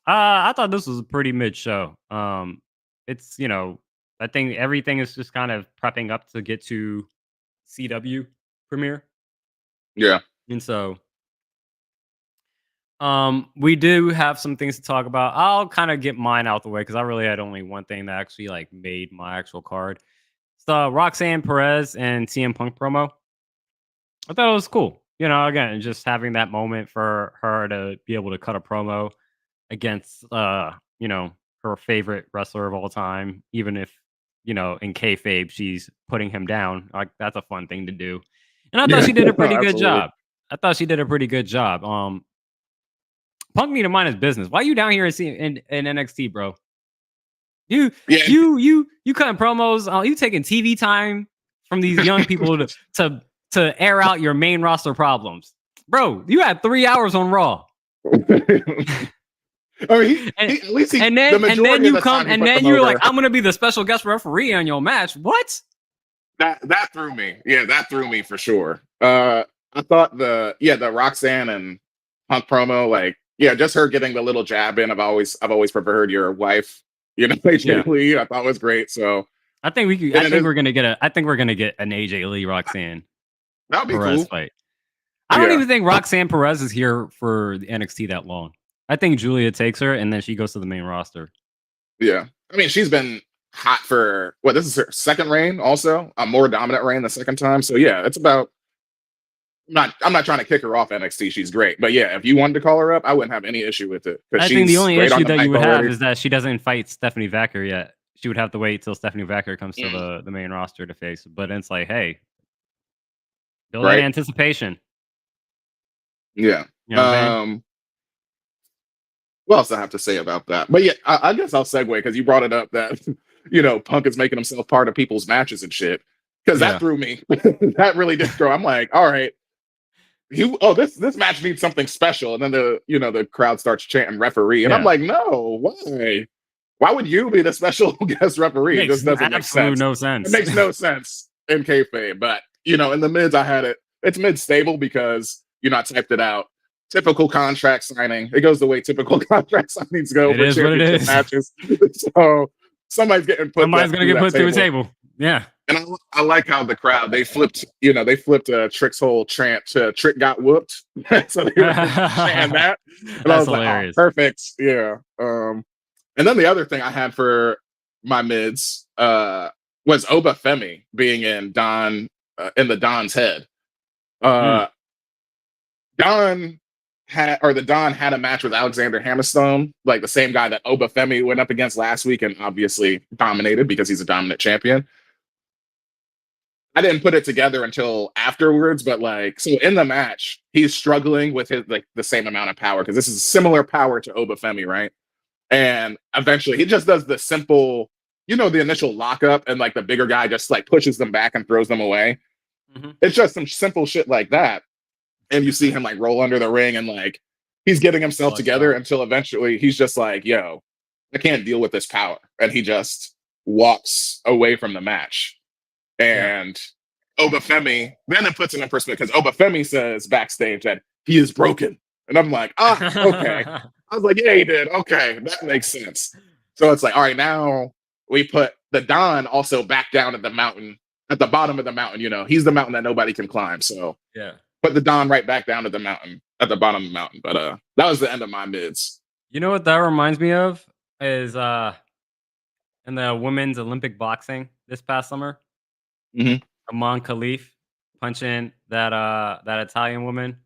I thought this was a pretty mid show. It's I think everything is just kind of prepping up to get to CW premiere, Yeah. and so we do have some things to talk about. I'll kind of get mine out the way because I really had only one thing that actually like made my actual card. It's the Roxanne Perez and CM Punk promo. I thought it was cool. Again, just having that moment for her to be able to cut a promo against her favorite wrestler of all time, even if in kayfabe she's putting him down. Like that's a fun thing to do. And I thought Yeah. she did a No, pretty good absolutely. job. I thought she did a pretty good job. Punk need to mind his business. Why you down here in NXT, bro? You Yeah. you cutting promos. You taking TV time from these young people to air out your main roster problems, bro. You had 3 hours on Raw. I mean, at least the majority of the time he put them you're over. like, I'm gonna be the special guest referee on your match. What? That threw me. Yeah, that threw me for sure. I thought the Roxanne and Punk promo, like, yeah, just her getting the little jab in. I've always preferred your wife, AJ Lee. I thought was great. So I think we could. I think we're gonna get an AJ Lee Roxanne that'd be Perez cool. fight. I don't even think Roxanne Perez is here for the NXT that long. I think Julia takes her and then she goes to the main roster. Yeah, I mean, she's been hot for what? This is her second reign, also a more dominant reign the second time. So yeah, it's about. I'm not trying to kick her off NXT. She's great, but yeah, if you wanted to call her up, I wouldn't have any issue with it. I think the only issue that you would have is that she doesn't fight Stephanie Vacker yet. She would have to wait till Stephanie Vacker comes to the main roster to face. But it's like, hey, build that anticipation. Yeah. You know what I'm saying? What else I have to say about that? But yeah, I guess I'll segue because you brought it up that Punk is making himself part of people's matches and shit. Because that threw me. That really did throw. I'm like, all right. This match needs something special, and then the crowd starts chanting referee, and I'm like, no, why? Why would you be the special guest referee? It just doesn't make sense. No sense. It makes no sense in kayfabe. But in the mids, I had it. It's mid stable because I typed it out. Typical contract signing. It goes the way typical contract signings go for championship matches. So somebody's getting put. Somebody's gonna get put through a table. Yeah. And I like how the crowd they flipped Trick's whole chant to Trick got whooped. So they were chanting that. And I was hilarious. Like, oh, perfect. Yeah. And then the other thing I had for my mids was Oba Femi being in the Don's head. Don the Don had a match with Alexander Hammerstone, like the same guy that Obafemi went up against last week and obviously dominated because he's a dominant champion. I didn't put it together until afterwards, but like, so in the match, he's struggling with his like the same amount of power because this is similar power to Obafemi, right? And eventually, he just does the simple, the initial lockup, and like the bigger guy just like pushes them back and throws them away. Mm-hmm. It's just some simple shit like that, and you see him like roll under the ring and like he's getting himself together until eventually he's just like, yo, I can't deal with this power, and he just walks away from the match. And Obafemi, then it puts it in perspective because Obafemi says backstage that he is broken. And I'm like, okay. I was like, yeah, he did. Okay, that makes sense. So it's like, all right, now we put the Don also back down at the mountain, at the bottom of the mountain. He's the mountain that nobody can climb. So put the Don right back down at the mountain, at the bottom of the mountain. But that was the end of my mids. You know what that reminds me of is in the women's Olympic boxing this past summer. Mm-hmm. Amon Khalif punching that Italian woman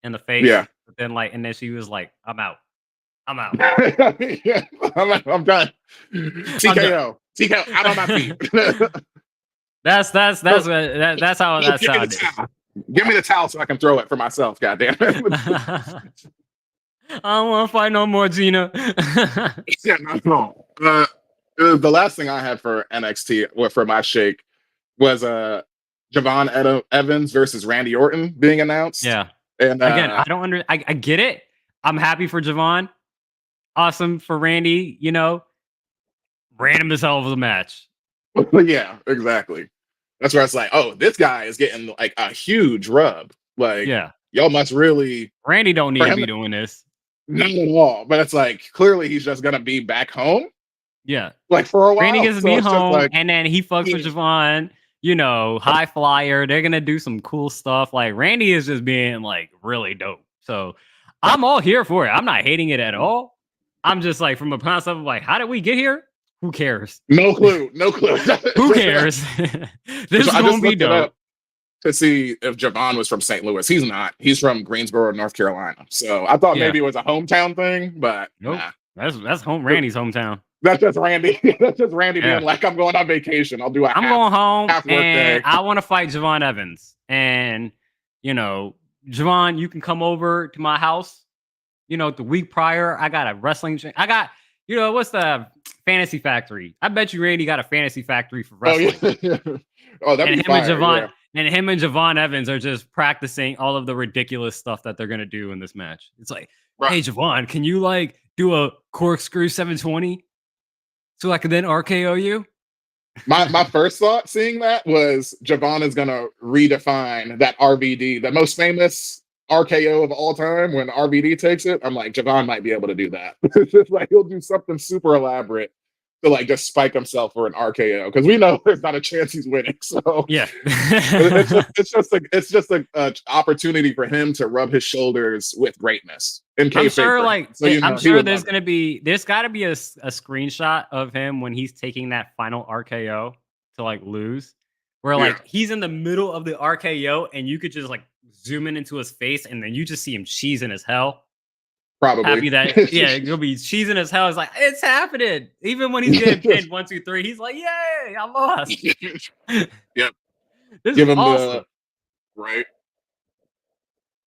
in the face. Yeah. But then she was like, I'm out. Yeah, I'm done. TKO. TKO out on my feet. That's how that sounded. Give me the towel so I can throw it for myself, goddamn it. I don't want to fight no more, Gina. Yeah, no. The last thing I had for NXT or for my shake was Javon Evans versus Randy Orton being announced. Yeah. And again, I get it. I'm happy for Javon. Awesome for Randy, random as hell of a match. Yeah, exactly. That's where it's like, oh, this guy is getting like a huge rub. Like, y'all must really. Randy don't need to be doing this. Not at all. But it's like, clearly he's just going to be back home. Yeah. Like for a while. Randy gets to be home and then he fucks with Javon, high flyer. They're going to do some cool stuff. Like Randy is just being like really dope. So I'm all here for it. I'm not hating it at all. I'm just like, from a concept of like, how did we get here? Who cares? No clue. Who cares? This is going to be dope. To see if Javon was from St. Louis. He's not. He's from Greensboro, North Carolina. So I thought maybe it was a hometown thing, but nope. Nah. That's Randy's hometown. That's just Randy. That's just Randy being like, I'm going on vacation. I'll do I'm going home half work and day. I want to fight Javon Evans. And, Javon, you can come over to my house. The week prior, I got a wrestling. I got, what's the Fantasy Factory? I bet you Randy got a Fantasy Factory for wrestling. That'd be fire. And him and Javon Evans are just practicing all of the ridiculous stuff that they're going to do in this match. It's like, hey, Javon, can you do a corkscrew 720 so I can then RKO you? My first thought seeing that was Javon is going to redefine that RVD, the most famous RKO of all time. When RVD takes it, I'm like, Javon might be able to do that. It's just like he'll do something super elaborate to just spike himself for an RKO because we know there's not a chance he's winning. So it's just an opportunity for him to rub his shoulders with greatness. I'm sure, there's got to be a screenshot of him when he's taking that final RKO to lose, where he's in the middle of the RKO and you could just zoom in into his face and then you just see him cheesing as hell. Probably happy that he'll be cheesing as hell. It's like, it's happening. Even when he's getting pinned 1, 2, 3, he's like, yay, I lost. Yep. This is awesome. Right.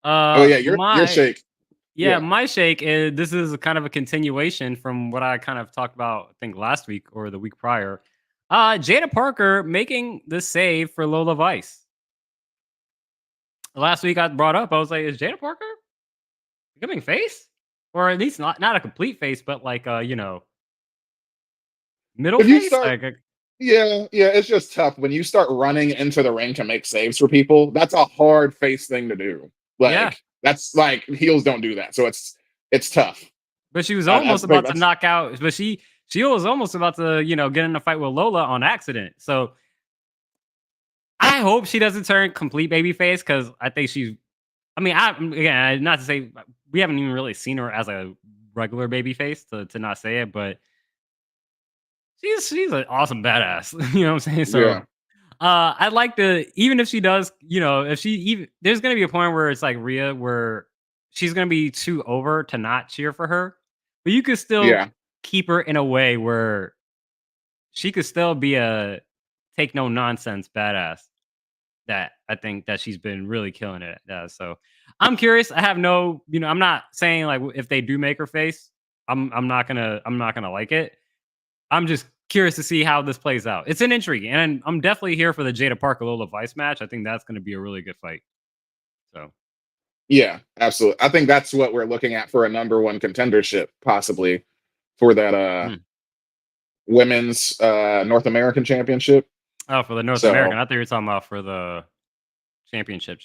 Your shake. Yeah, my shake is this is kind of a continuation from what I kind of talked about, I think last week or the week prior. Jada Parker making the save for Lola Vice. Last week I brought up, I was like, is Jada Parker becoming face? Or at least not a complete face, but middle face. It's just tough when you start running into the ring to make saves for people. That's a hard face thing to do. That's heels don't do that, so it's tough. But she was almost about to knock out. But she was almost about to get in a fight with Lola on accident. So I hope she doesn't turn complete babyface because I think she's. I mean, not to say we haven't even really seen her as a regular babyface to not say it, but she's an awesome badass. You know what I'm saying? So, I'd like to, even if she does, if she even, there's gonna be a point where it's like Rhea, where she's gonna be too over to not cheer for her, but you could still Yeah. keep her in a way where she could still be a take no nonsense badass that I think that she's been really killing it at. So I'm curious. I have no, I'm not saying like if they do make her face, I'm not gonna like it. I'm just curious to see how this plays out. It's an intrigue, and I'm definitely here for the Jada Parker Lola Vice match. I think that's gonna be a really good fight. So Yeah, absolutely. I think that's what we're looking at for a number one contendership, possibly for that mhm. women's North American championship. Oh, for the North So American, I thought you were talking about for the championship.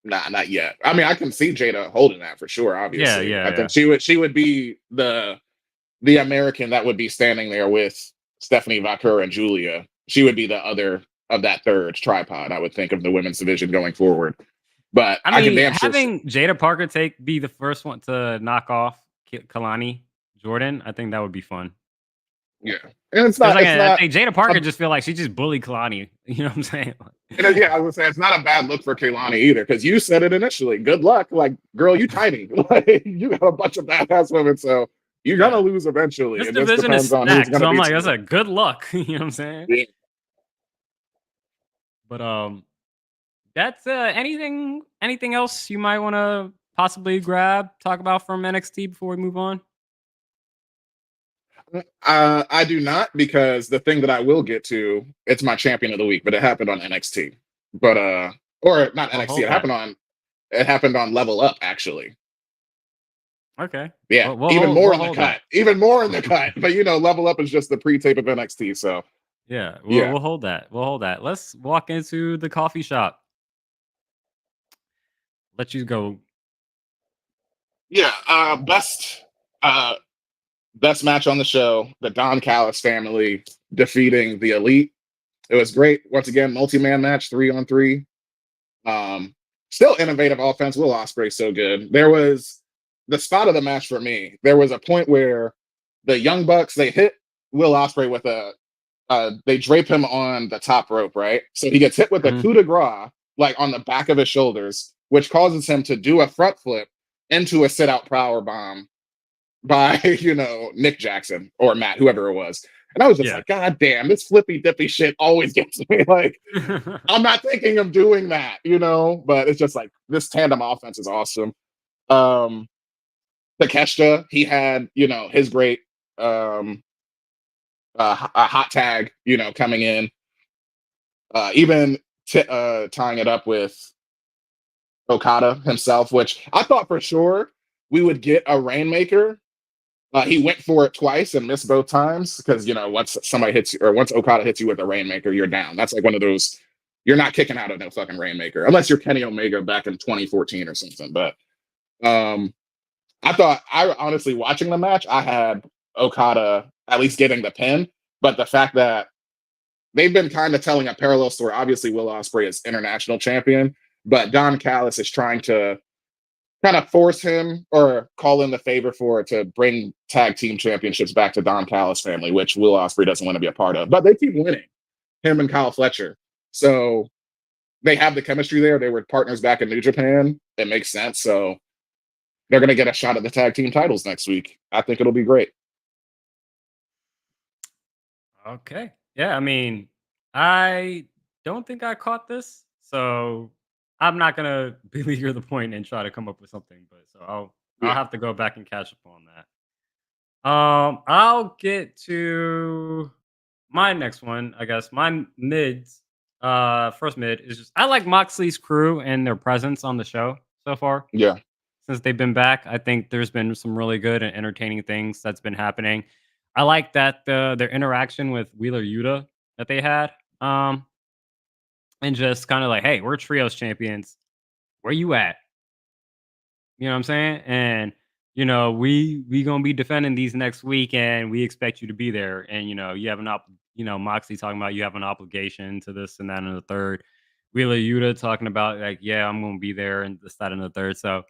nah, not yet. I mean, I can see Jada holding that for sure, Yeah, obviously. yeah, I think yeah. she would be the American that would be standing there with Stephanie Vaquer and Julia. She would be the other of that third tripod, I would think, of the women's division going forward. But I I can mean, damn sure. having Jada Parker be the first one to knock off Kalani Jordan, I think that would be fun. Yeah, and it's Because not. like It's I not. think Jada Parker A, just feel like she just bullied Kalani. You know what I'm saying? yeah, I would say it's not a bad look for Kaylani either, because you said it initially. Good luck, like girl, you tiny, like you got a bunch of badass women, so you're gonna Yeah. lose eventually. This It just division is depends on who's stacked. gonna So I'm beat like, that's you. a good luck. You know what I'm saying? Yeah. But that's anything else you might want to possibly talk about from NXT before we move on? I do not, because the thing that I will get to, it's my champion of the week, but it happened on NXT. But or not We'll NXT, hold that. it happened on Level Up actually. Okay. Yeah, Well, we'll even hold more we'll in the hold that. cut. Even more in the cut. But Level Up is just the pre-tape of NXT, so Yeah, we'll yeah. we'll hold that. We'll hold that. Let's walk into the coffee shop. Let you go. Yeah, uh best match on the show, the Don Callis family defeating the Elite. It was great. Once again, multi-man match, 3-on-3. Um, Still innovative offense. Will Ospreay so good. There was the spot of the match for me. There was a point where the Young Bucks they hit Will Ospreay with they drape him on the top rope, right? So he gets hit with a Mhm. coup de grace, like on the back of his shoulders, which causes him to do a front flip into a sit out power bomb by Nick Jackson or Matt, whoever it was. And I was just Yeah. like, God damn, this flippy dippy shit always gets me. Like, I'm not thinking of doing that, but it's just like this tandem offense is awesome. Takeshita, he had, his great um a hot tag, coming in. Even tying it up with Okada himself, which I thought for sure we would get a Rainmaker. He went for it twice and missed both times because once somebody hits you, or once Okada hits you with a Rainmaker, you're down. That's like one of those you're not kicking out of no fucking Rainmaker unless you're Kenny Omega back in 2014 or something. But um, I honestly watching the match, I had Okada at least getting the pin, but the fact that they've been kind of telling a parallel story. Obviously, Will Ospreay is international champion, but Don Callis is trying to kind of force him or call in the favor for it to bring tag team championships back to Don Callis family, which Will Ospreay doesn't want to be a part of. But they keep winning, him and Kyle Fletcher. So they have the chemistry there. They were partners back in New Japan. It makes sense. So they're going to get a shot at the tag team titles next week. I think it'll be great. Okay. Yeah, I mean, I don't think I caught this, so I'm not gonna belabor the point and try to come up with something. But so I'll Yeah. have to go back and catch up on that. I'll get to my next one. I guess my mids. First mid is just I like Moxley's crew and their presence on the show so far Yeah. since they've been back. I think there's been some really good and entertaining things that's been happening. I like that their interaction with Wheeler Yuta that they had. And just kind of like, hey, we're trios champions. Where you at? You know what I'm saying? And we gonna be defending these next week, and we expect you to be there. And you have Moxley talking about you have an obligation to this and that and the third. Wheeler Yuta talking about like, yeah, I'm gonna be there and this, that, and the third. So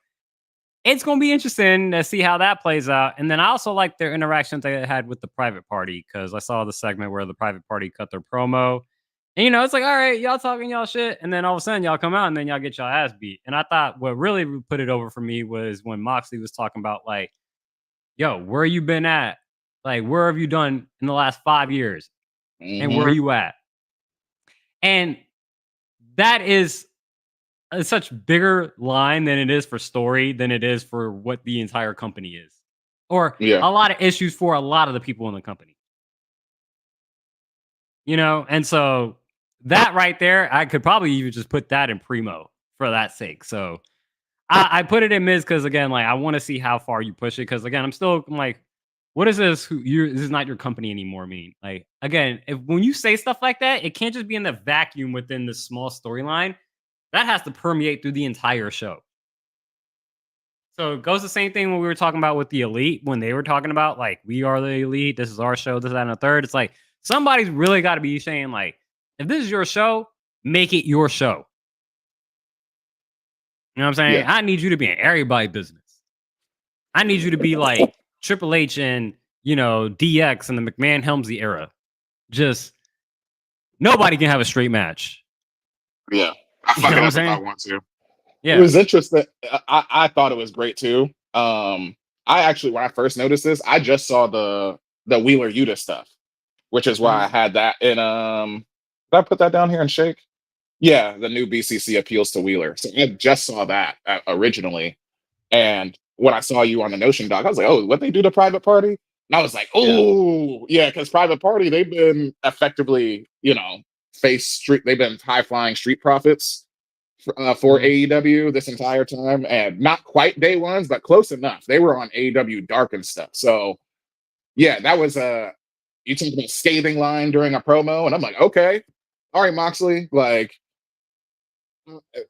it's going to be interesting to see how that plays out. And then I also like their interactions they had with the private party because I saw the segment where the private party cut their promo. And, it's like, all right, y'all talking y'all shit. And then all of a sudden y'all come out and then y'all get y'all ass beat. And I thought what really put it over for me was when Moxley was talking about like, yo, where you been at? Like, where have you done in the last 5 years? And where Hmm. you at? And that is a such bigger line than it is for story than it is for what the entire company is. Or Yeah. a lot of issues for a lot of the people in the company. And so that right there, I could probably even just put that in primo for that sake. So I put it in Miz because again, like I want to see how far you push it. Because again, I'm like, what is this? This is not your company anymore. Mean like again, if when you say stuff like that, it can't just be in the vacuum within this small storyline. That has to permeate through the entire show. So it goes the same thing when we were talking about with the elite when they were talking about like we are the elite. This is our show. This, that, and a third. It's like somebody's really got to be saying like, if this is your show, make it your show. You know what I'm saying? Yeah. I need you to be in everybody's business. I need you to be like Triple H and DX and the McMahon Helmsley era. Just nobody can have a straight match. Yeah. I You fuck know it what I'm up if I saying? want to. It Yeah. was interesting. I thought it was great too. I actually, when I first noticed this, I just saw the Wheeler Yuta stuff, which is why I Mhm. had that in did I put that down here and shake? Yeah, the new BCC appeals to Wheeler. So I just saw that originally. And when I saw you on the Notion doc, I was like, oh, what they do to Private Party? And I was like, Yeah. oh, yeah, because Private Party, they've been effectively, they've been high flying street profits for Mhm. AEW this entire time, and not quite day ones, but close enough. They were on AEW Dark and stuff. So yeah, that was a you talking about scathing line during a promo, and I'm like, okay, all right, Moxley. Like,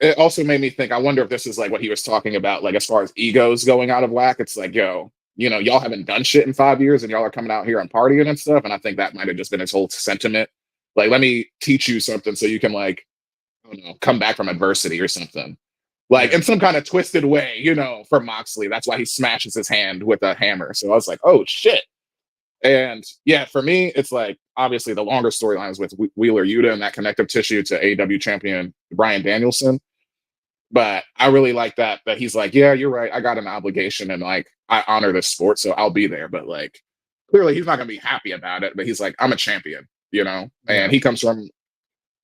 it also made me think. I wonder if this is like what he was talking about, like as far as egos going out of whack. It's like, yo, y'all haven't done shit in 5 years, and y'all are coming out here and partying and stuff. And I think that might have just been his whole sentiment. Like, let me teach you something so you can like I don't know, come back from adversity or something. Like Yeah. in some kind of twisted way, for Moxley. That's why he smashes his hand with a hammer. So I was like, oh shit. And yeah, for me, it's like obviously the longer storylines with Wheeler Yuta and that connective tissue to AEW champion Brian Danielson. But I really like that he's like, yeah, you're right. I got an obligation and like I honor this sport, so I'll be there. But like clearly he's not gonna be happy about it. But he's like, I'm a champion, and Yeah. he comes from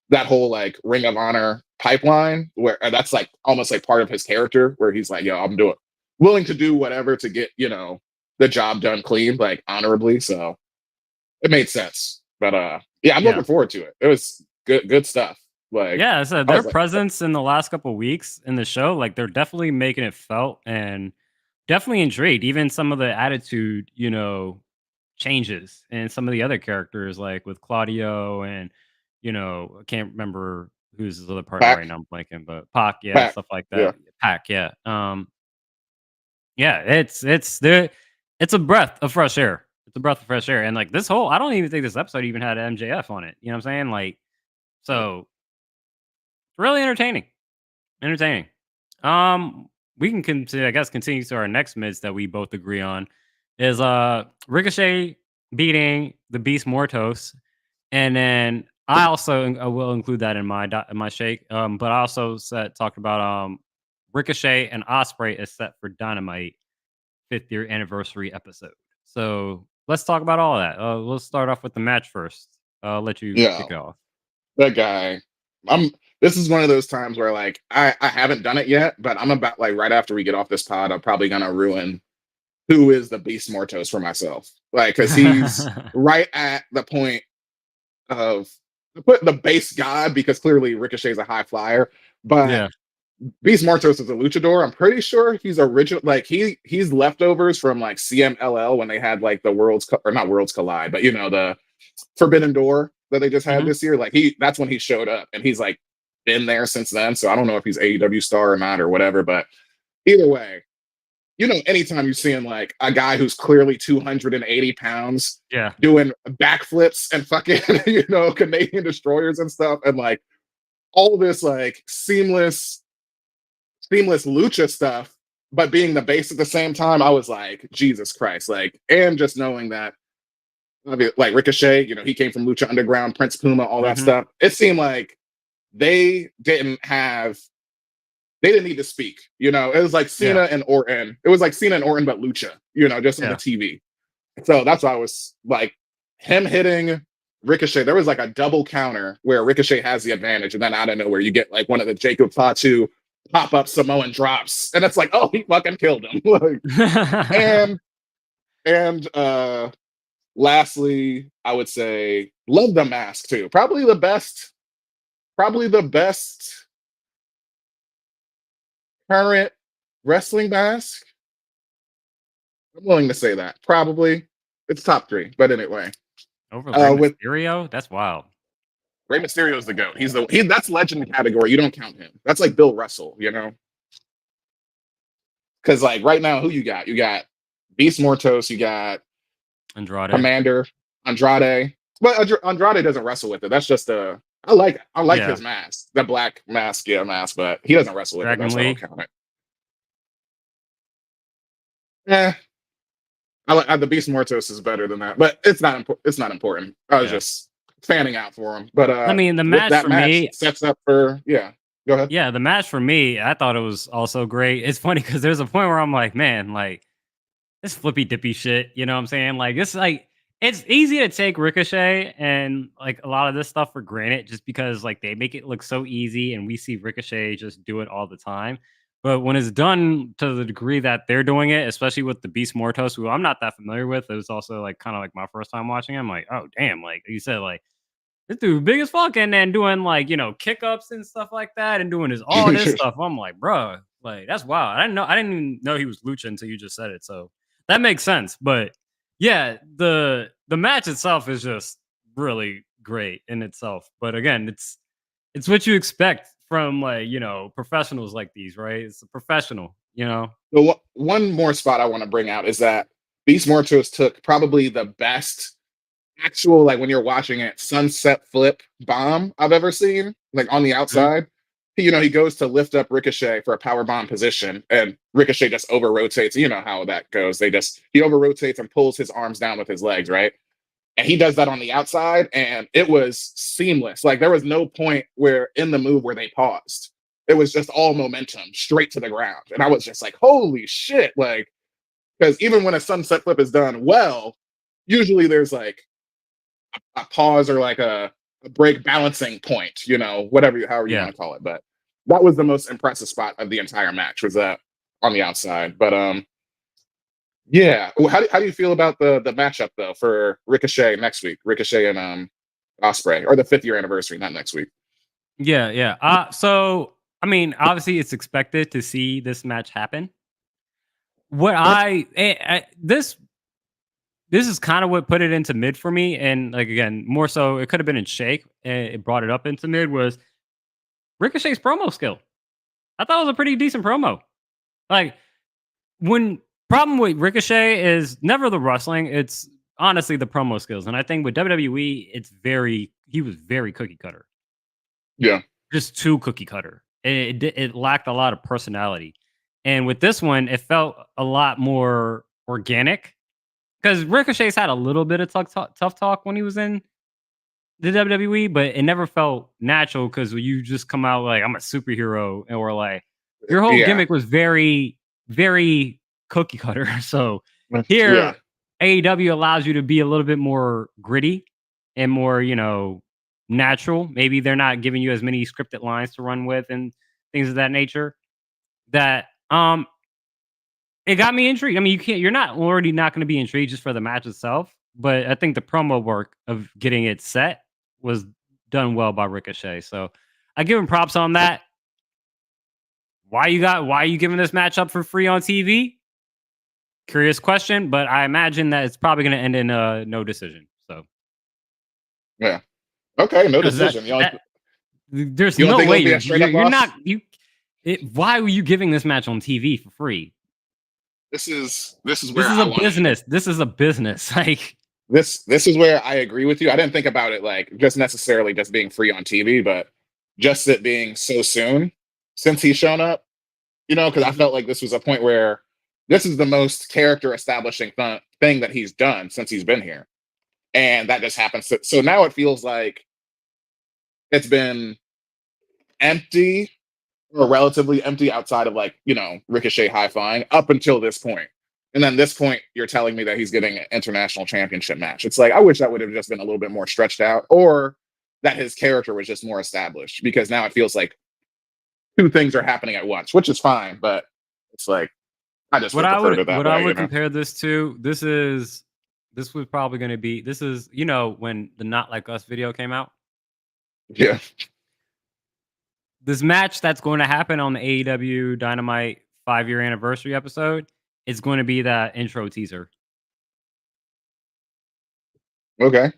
that whole like Ring of Honor pipeline where that's like almost like part of his character where he's like, yo, I'm doing willing to do whatever to get, the job done clean, like honorably. So it made sense. But yeah, I'm Yeah. looking forward to it. It was good stuff. Like Yeah, so I their was like, presence in the last couple weeks in the show, like they're definitely making it felt and definitely intrigued. Even some of the attitude, changes and some of the other characters, like with Claudio and I can't remember who's his other partner right pack, now. I'm blanking, but Pac, yeah, pack. stuff like Yeah. that. Pac, yeah. Yeah, it's a breath of fresh air. It's a breath of fresh air. And like this whole I don't even think this episode even had MJF on it. You know what I'm saying? Like, so really entertaining. Entertaining. Um, we can continue, I guess, continue to our next mids that we both agree on is Ricochet beating the Beast Mortos, and then I also will include that in my shake. But I also talked about Ricochet and Osprey is set for Dynamite 5th year anniversary episode. So let's talk about all of that. Let's start off with the match first. I'll let you Yeah. kick it off. That guy. I'm this is one of those times where like I haven't done it yet, but I'm about like right after we get off this pod, I'm probably gonna ruin who is the Beast Mortos for myself. Like, because he's right at the point of put the base god because clearly Ricochet's a high flyer, but Yeah. Beast Mortos is a luchador. I'm pretty sure he's original. Like he's leftovers from like CMLL when they had like the or not Worlds Collide, but the Forbidden Door that they just had Hmm. this year. Like that's when he showed up, and he's like been there since then. So I don't know if he's AEW star or not or whatever, but either way, anytime you're seeing like a guy who's clearly 280 pounds Yeah. doing backflips and fucking, Canadian destroyers and stuff, and like all this like seamless lucha stuff, but being the base at the same time, I was like, Jesus Christ. Like, and just knowing that like Ricochet, he came from Lucha Underground, Prince Puma, all that Mhm. stuff. It seemed like they didn't have they didn't need to speak. It was like Yeah. Cena and Orton. It was like Cena and Orton, but Lucha. Just on the Yeah. TV. So that's why I was like him hitting Ricochet. There was like a double counter where Ricochet has the advantage, and then out of nowhere you get like one of the Jacob Fatu pop up Samoan drops, and it's like, oh, he fucking killed him. and and lastly, I would say love the mask too. Probably the best current wrestling mask. I'm willing to say that. Probably it's top three. But anyway, Over Rey with Mysterio? That's wild. Rey Mysterio is the goat. That's legend category. You don't count him. That's like Bill Russell, Because like right now, who you got? You got Beast Mortos. You got Andrade. Commander Andrade. But Andrade doesn't wrestle with it. That's just a. I like Yeah. his mask, the black mask, mask, but he doesn't wrestle with it. Dragon That's why I Lee. don't count it. Yeah, I like the Beast Mortos is better than that, but it's not important. It's not important. I was Yeah. just fanning out for him. But I mean, the with match that for match, me, it sets up for Go ahead. yeah, the match for me, I thought it was also great. It's funny because there's a point where I'm like, man, like this flippy dippy shit. You know what I'm saying? Like this, like it's easy to take Ricochet and like a lot of this stuff for granted, just because like they make it look so easy, and we see Ricochet just do it all the time. But when it's done to the degree that they're doing it, especially with the Beast Mortos, who I'm not that familiar with, it was also like kind of like my first time watching him. Like, oh damn, like you said, like this dude big as fuck, and then doing like kick ups and stuff like that, and doing all this stuff. I'm like, bro, like that's wild. I didn't even know he was lucha until you just said it. So that makes sense. But yeah, the match itself is just really great in itself. But again, it's what you expect from like professionals like these, right? It's a professional. The one more spot I want to bring out is that Beast Mortos took probably the best actual, like when you're watching it, sunset flip bomb I've ever seen, like on the Mhm. outside. He goes to lift up Ricochet for a power bomb position, and Ricochet just over rotates. You know how that goes. He over rotates and pulls his arms down with his legs, right? And he does that on the outside, and it was seamless. Like there was no point where in the move where they paused. It was just all momentum straight to the ground. And I was just like, holy shit. Like, because even when a sunset flip is done well, usually there's like a pause or like a break balancing point, however you Yeah. want to call it. But that was the most impressive spot of the entire match, was that on the outside. But yeah. Well, how do you feel about the matchup though for Ricochet next week? Ricochet and Osprey, or the 5th year anniversary, not next week. Yeah, yeah. So I mean, obviously, it's expected to see this match happen. What this is kind of what put it into mid for me, and like again, more so, it could have been in shake, and it brought it up into mid was Ricochet's promo skill. I thought it was a pretty decent promo. Like when problem with Ricochet is never the wrestling, it's honestly the promo skills, and I think with WWE, he was very cookie cutter. Yeah. Just too cookie cutter. It lacked a lot of personality. And with this one, it felt a lot more organic because Ricochet's had a little bit of tough talk when he was in the WWE, but it never felt natural because you just come out like I'm a superhero, and we're like your whole Yeah. gimmick was very, very cookie cutter. So Yeah. here, AEW allows you to be a little bit more gritty and more, natural. Maybe they're not giving you as many scripted lines to run with and things of that nature. That it got me intrigued. I mean, you're not already not going to be intrigued just for the match itself, but I think the promo work of getting it set was done well by Ricochet. So I give him props on that. Why are you giving this match up for free on TV? Curious question, but I imagine that it's probably going to end in a no decision. So Yeah. Okay. No because decision. there's You don't no think way it'll be a straight up you're loss? not you. Why were you giving this match on TV for free? This is This where is I a want to. business. This is a business. Like This is where I agree with you. I didn't think about it like just necessarily just being free on TV, but just it being so soon since he's shown up. Because I Mhm. felt like this was a point where this is the most character establishing thing that he's done since he's been here. and that just happens. So now it feels like it's been empty or relatively empty outside of like Ricochet high-fiving up until this point. And then this point, you're telling me that he's getting an international championship match. It's like I wish that would have just been a little bit more stretched out, or that his character was just more established. Because now it feels like two things are happening at once, which is fine. But it's like I just would prefer it that what way. I would compare this to, this was probably going to be, this is when the Not Like Us video came out. Yeah. This match that's going to happen on the AEW Dynamite 5-year anniversary episode is going to be that intro teaser. Okay.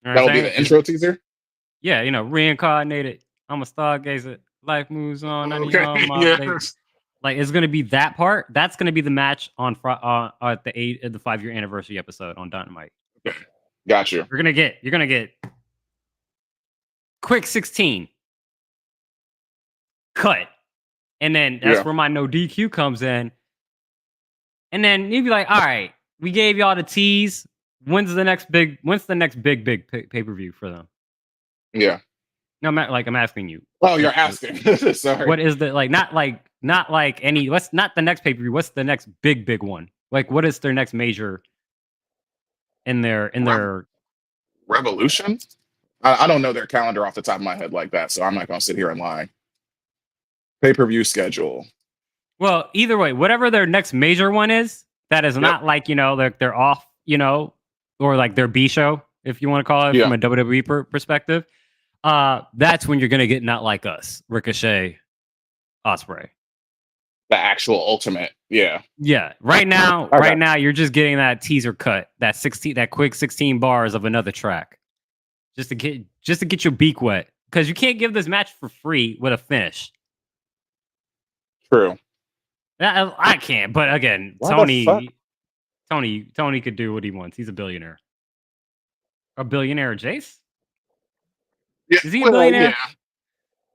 That'll be the intro It's, teaser. yeah, reincarnated. I'm a stargazer. Life moves on. Okay. Yes. Like it's going to be that part. That's going to be the match on at the 5-year anniversary episode on Dynamite. Okay. Got you. You're gonna get quick 16 cut, and then that's where my no DQ comes in. And then you'd be like, all right, we gave y'all the tease. When's the next big pay-per-view for them? Yeah. No, I'm asking you. Oh, you're asking. Sorry. What is the not like any, what's not the next pay-per-view? What's the next big one? Like what is their next major in their Revolution? I don't know their calendar off the top of my head like that, so I'm not gonna sit here and lie. Pay-per-view schedule. Well, either way, whatever their next major one is, that is not like, they're off, or like their B show, if you want to call it from a WWE perspective. That's when you're going to get Not Like Us, Ricochet, Ospreay. The actual ultimate. Yeah. Yeah. Right now, you're just getting that teaser cut, that quick 16 bars of another track. Just to get your beak wet. Because you can't give this match for free with a finish. True. I can't, but again, Tony could do what he wants. He's a billionaire. A billionaire, Jace? Yeah, is he a billionaire? Yeah.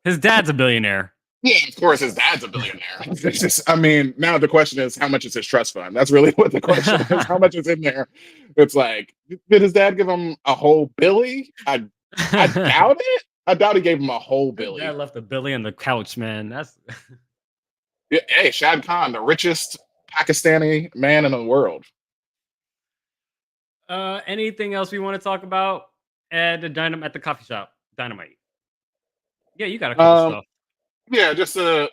His dad's a billionaire. Yeah, of course, his dad's a billionaire. It's just, I mean, now the question is, how much is his trust fund? That's really what the question is. How much is in there? It's like, did his dad give him a whole billy? I doubt it. I doubt he gave him a whole billy. Dad left a billy on the couch, man. That's hey, Shad Khan, the richest Pakistani man in the world. Anything else we want to talk about at the coffee shop? Dynamite. Yeah, you got a couple stuff. Yeah, just a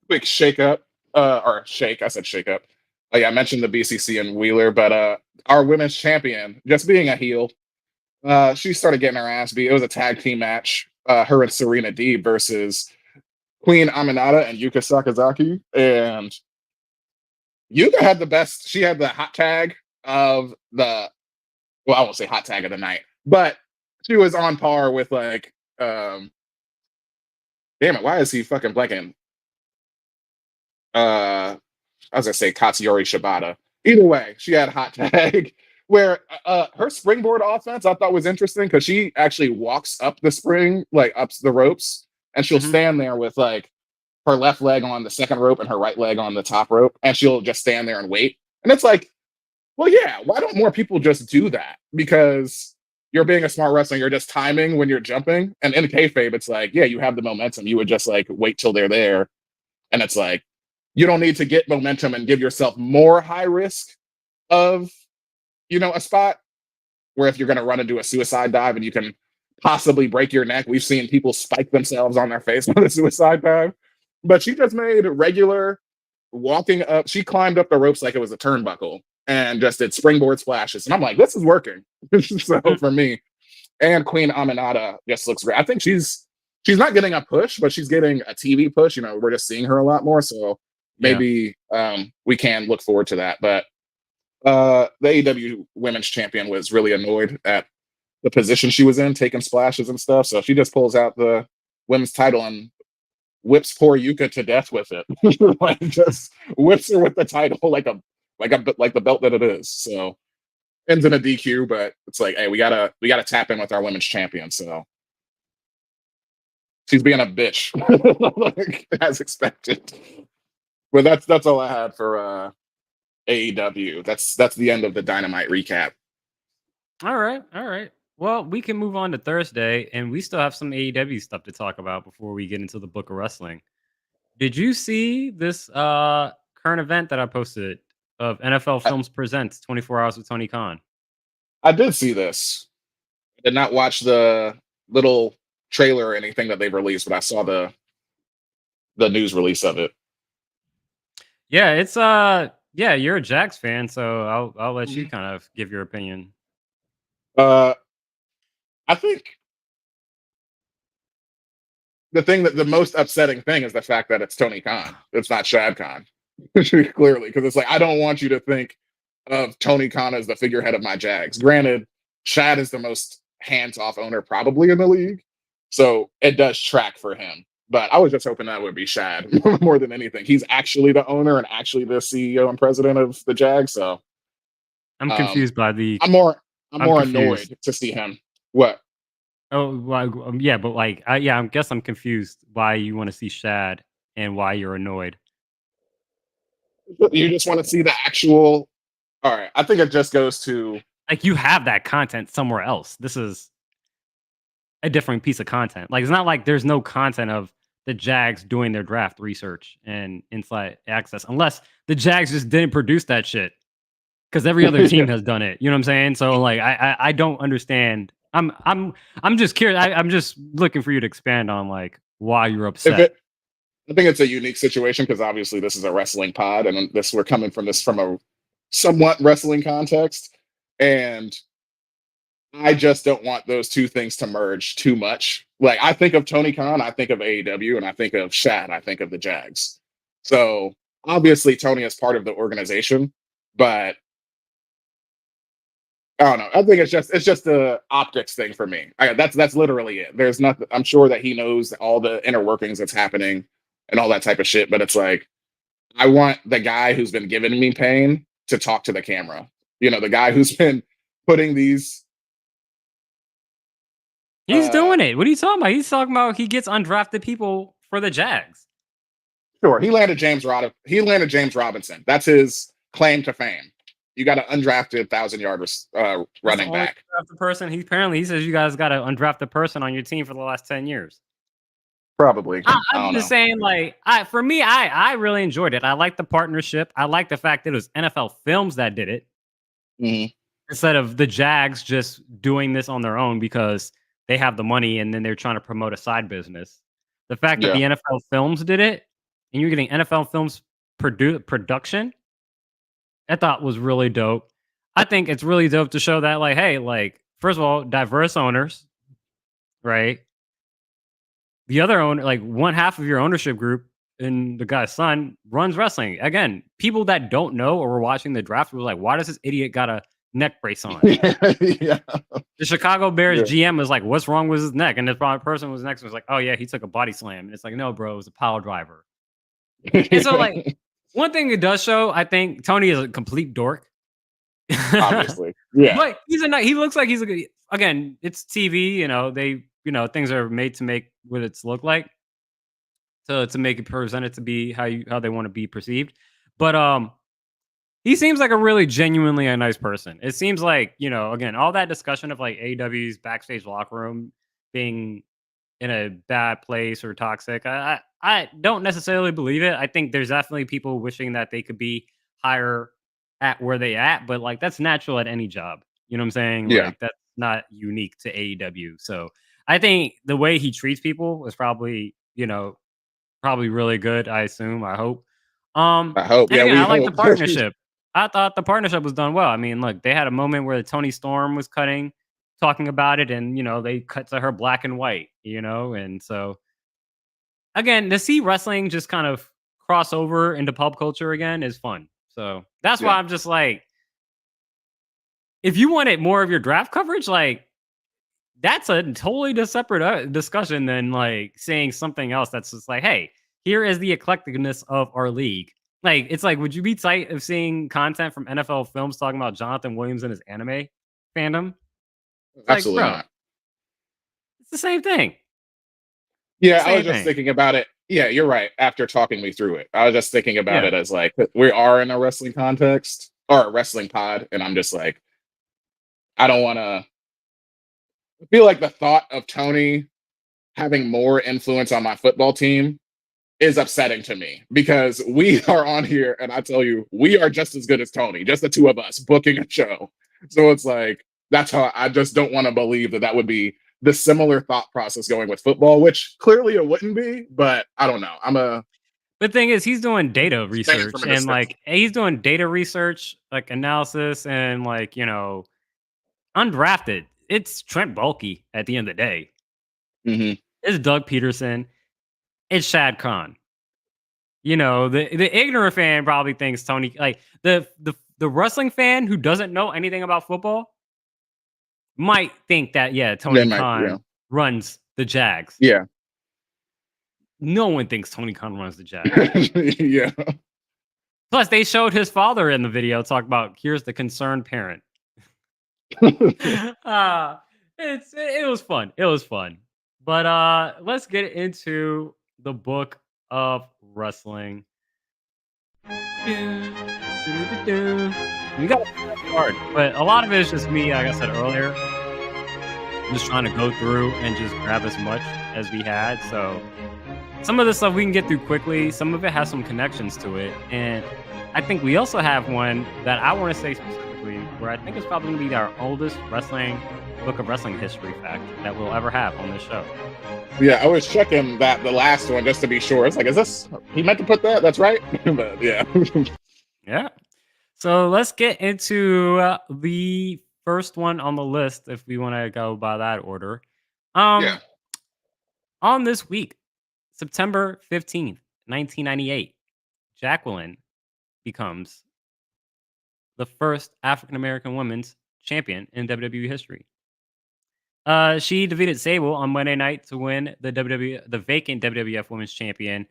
quick shake-up. Or shake. I said shake-up. Oh, yeah, I mentioned the BCC and Wheeler, but our women's champion, just being a heel, she started getting her ass beat. It was a tag team match. Her and Serena Deeb versus Queen Aminata and Yuka Sakazaki. And Yuka had the best. She had the hot tag of the, well, I won't say hot tag of the night, but she was on par with like, damn it, why is he fucking blanking? I was gonna say Katsuyori Shibata. Either way, she had a hot tag where her springboard offense I thought was interesting because she actually walks up the spring, like up the ropes, and she'll stand there with like her left leg on the second rope and her right leg on the top rope, and she'll just stand there and wait. And it's like, well, yeah, why don't more people just do that? Because you're being a smart wrestler, you're just timing when you're jumping. And in kayfabe, it's like, yeah, you have the momentum. You would just like wait till they're there. And it's like, you don't need to get momentum and give yourself more high risk of, a spot where if you're going to run and do a suicide dive and you can possibly break your neck. We've seen people spike themselves on their face on a suicide dive. But she just made regular walking up. She climbed up the ropes like it was a turnbuckle and just did springboard splashes. And I'm like, this is working. So for me, and Queen Aminata just looks great. I think she's not getting a push, but she's getting a TV push. We're just seeing her a lot more. So maybe we can look forward to that. But the AEW Women's Champion was really annoyed at the position she was in, taking splashes and stuff. So she just pulls out the women's title and whips poor Yuka to death with it. Like just whips her with the title like the belt that it is. So ends in a DQ, but it's like, hey, we gotta tap in with our women's champion. So she's being a bitch, like, as expected. But that's all I had for AEW. That's the end of the Dynamite recap. All right, all right. Well, we can move on to Thursday, and we still have some AEW stuff to talk about before we get into the book of wrestling. Did you see this current event that I posted of NFL I, Films Presents 24 Hours with Tony Khan? I did see this. I did not watch the little trailer or anything that they've released, but I saw the news release of it. Yeah, it's yeah, you're a Jags fan, so I'll let you Mhm. kind of give your opinion. Uh, I think the thing that the most upsetting thing is the fact that it's Tony Khan. It's not Shad Khan, clearly, because it's like I don't want you to think of Tony Khan as the figurehead of my Jags. Granted, Shad is the most hands-off owner probably in the league, so it does track for him. But I was just hoping that would be Shad more than anything. He's actually the owner and actually the CEO and president of the Jags. So I'm um, confused by the I'm more I'm I'm more confused. annoyed to see him. What Oh, well, yeah, but like, yeah, I guess I'm confused why you want to see Shad and why you're annoyed. you just want to see the actual? All right, I think it just goes to Like, you have that content somewhere else. This is a different piece of content. Like, it's not like there's no content of the Jags doing their draft research and inside access, unless the Jags just didn't produce that shit because every other yeah. team has done it. You know what I'm saying? So, like, I don't understand. I'm just curious. I'm just looking for you to expand on like why you're If upset. it, I think it's a unique situation because obviously this is a wrestling pod, and this we're coming from this from a somewhat wrestling context, and I just don't want those two things to merge too much. Like I think of Tony Khan, I think of AEW, and I think of Shad, I think of the Jags. So obviously Tony is part of the organization, but I don't know. I think it's just the optics thing for me. That's literally it. There's nothing. I'm sure that he knows all the inner workings that's happening and all that type of shit. But it's like I want the guy who's been giving me pain to talk to the camera. You know, the guy who's been putting these. He's uh doing it. What are you talking about? He's talking about he gets undrafted people for the Jags. Sure, he landed James Robinson. That's his claim to fame. You got an undrafted 1,000 yard That's the running only back. undrafted person. He says you guys got an undrafted person on your team for the last 10 years. Probably. I I'm don't just know. saying, like, for me, I really enjoyed it. I like the partnership. I like the fact that it was NFL Films that did it Mhm. instead of the Jags just doing this on their own because they have the money and then they're trying to promote a side business. The fact that Yeah. the NFL Films did it and you're getting NFL Films production, I thought was really dope. I think it's really dope to show that, like, hey, like, first of all, diverse owners, right? The other owner, like one half of your ownership group and the guy's son runs wrestling. Again, people that don't know or were watching the draft was like, why does this idiot got a neck brace on? Yeah. The Chicago Bears Yeah. GM was like, what's wrong with his neck? And the person was next was like, oh yeah, he took a body slam. And it's like, no, bro, it was a pile driver. And so like one thing it does show, I think Tony is a complete dork. Obviously. Yeah. But he looks like he's a good, again, it's TV, things are made to make what it's look like. To make it present it to be how they want to be perceived. But he seems like a really genuinely a nice person. It seems like, again, all that discussion of like AW's backstage locker room being in a bad place or toxic. I don't necessarily believe it. I think there's definitely people wishing that they could be higher at where they at, but like that's natural at any job. You know what I'm saying? Yeah. Like that's not unique to AEW. So I think the way he treats people is probably really good, I assume, I hope. I hope. And Yeah, again, we I like the hope. partnership. I thought the partnership was done well. I mean, look, they had a moment where Tony Storm was talking about it, and they cut to her black and white, and so again, to see wrestling just kind of cross over into pop culture again is fun. So that's why Yeah. I'm just like, if you wanted more of your draft coverage, like that's a totally separate discussion than like saying something else that's just like, hey, here is the eclecticness of our league. Like, it's like, would you be tight of seeing content from NFL Films talking about Jonathan Williams and his anime fandom? It's like, Absolutely bro, not. it's the same thing. Yeah, I was Same just thing. thinking about it. Yeah, you're right. After talking me through it, I was just thinking about Yeah. it as like we are in a wrestling context or a wrestling pod, and I'm just like, I don't want to feel like the thought of Tony having more influence on my football team is upsetting to me because we are on here and I tell you, we are just as good as Tony, just the two of us booking a show. So it's like, that's how I just don't want to believe that that would be the similar thought process going with football, which clearly it wouldn't be, but I don't know. I'm a The thing is, he's doing data fan from research a and distance. like he's doing data research, like analysis, and like undrafted. It's Trent Baalke at the end of the day. Hmm. It's Doug Peterson. It's Shad Khan. The ignorant fan probably thinks Tony like the wrestling fan who doesn't know anything about football might think that They Tony might, yeah. Khan runs the Jags. Yeah. No one thinks Tony Khan runs the Jags. Yeah. Plus, they showed his father in the video talk about here's the concerned parent. uh, it was fun. It was fun. But let's get into the book of wrestling. We got hard, but a lot of it is just me, like I said earlier, just trying to go through and just grab as much as we had. So some of the stuff we can get through quickly. Some of it has some connections to it, and I think we also have one that I want to say specifically, where I think it's probably going to be our oldest wrestling book of wrestling history fact that we'll ever have on this show. Yeah, I was checking that the last one just to be sure. It's like, is this he meant to put that? That's right. But yeah. Yeah. So let's get into the first one on the list if we want to go by that order. Yeah. On this week, September 15th, 1998, Jacqueline becomes the first African American women's champion in WWE history. She defeated Sable on Monday night to win the vacant WWF Women's Champion,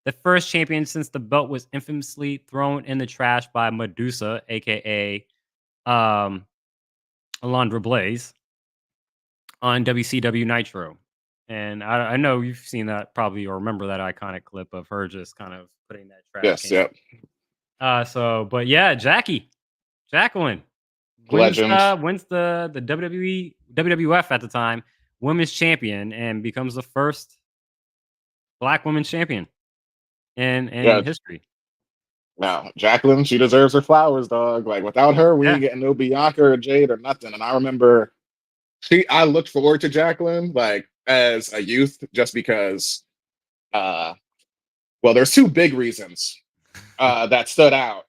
the first champion since the belt was infamously thrown in the trash by Medusa, aka um, Alundra Blaze, on WCW Nitro. And I know you've seen that probably or remember that iconic clip of her just kind of putting that trash Yes. can. Yep. But yeah, Jacqueline wins Legend. wins the WWE WWF at the time women's champion and becomes the first black women's champion in Yeah. history. Now, Jacqueline, she deserves her flowers, dog. Like without her, we Yeah. ain't getting no Bianca or Jade or nothing. And I remember I looked forward to Jacqueline like as a youth just because uh well, there's two big reasons that stood out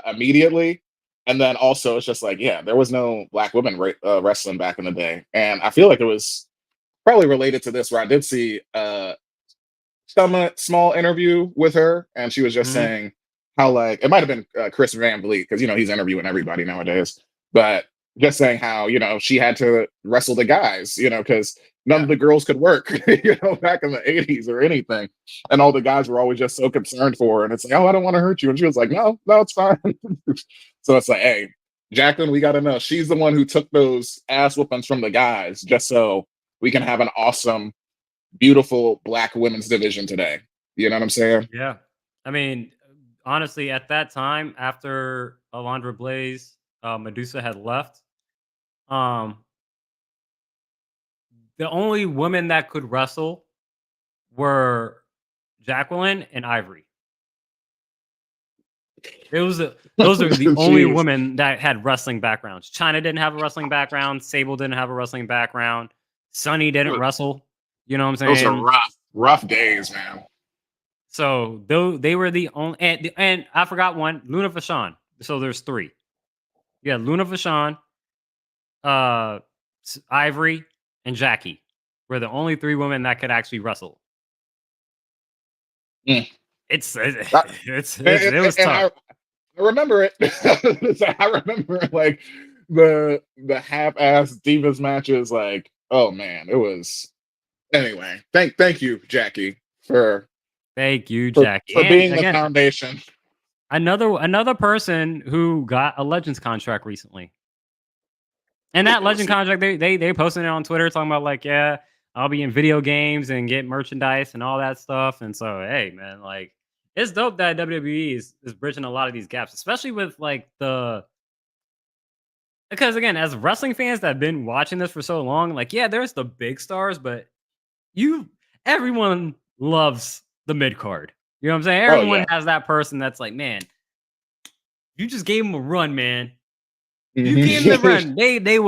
immediately. And then also, it's just like, yeah, there was no black women wrestling back in the day. And I feel like it was probably related to this, where I did see some small interview with her, and she was just Mhm. saying how, like, it might have been Chris Van Vliet, because, he's interviewing everybody nowadays. But just saying how, she had to wrestle the guys, because none Yeah. of the girls could work, back in the 80s or anything. And all the guys were always just so concerned for her. And it's like, oh, I don't want to hurt you. And she was like, no, it's fine. So it's like, hey, Jacqueline, we got to know. She's the one who took those ass whoopings from the guys just so we can have an awesome, beautiful black women's division today. You know what I'm saying? Yeah. I mean, honestly, at that time, after Alundra Blaze, Medusa had left, um, the only women that could wrestle were Jacqueline and Ivory. Those are the only Jeez. women that had wrestling backgrounds. China didn't have a wrestling background. Sable didn't have a wrestling background. Sunny didn't wrestle. You know what I'm Those are saying? rough days, man. So though they were the only, and I forgot one, Luna Vachon. So there's three. Yeah, Luna Vachon, uh, Ivory, and Jackie were the only three women that could actually wrestle. Mm. That- It was and tough. I remember it. I remember like the half-ass divas matches. Like, oh man, it was. Anyway, thank you, Jackie, for Thank you, Jackie. for And being the again, foundation. another person who got a Legends contract recently. And that Legend contract, they posted it on Twitter talking about like, yeah, I'll be in video games and get merchandise and all that stuff. And so, hey, man, like it's dope that WWE is bridging a lot of these gaps, especially with like Because again, as wrestling fans that have been watching this for so long, like, yeah, there's the big stars, but you everyone loves the mid card. You know what I'm saying? Oh Everyone yeah. has that person that's like, man, you just gave them a run, man. You gave them the Mhm. run. They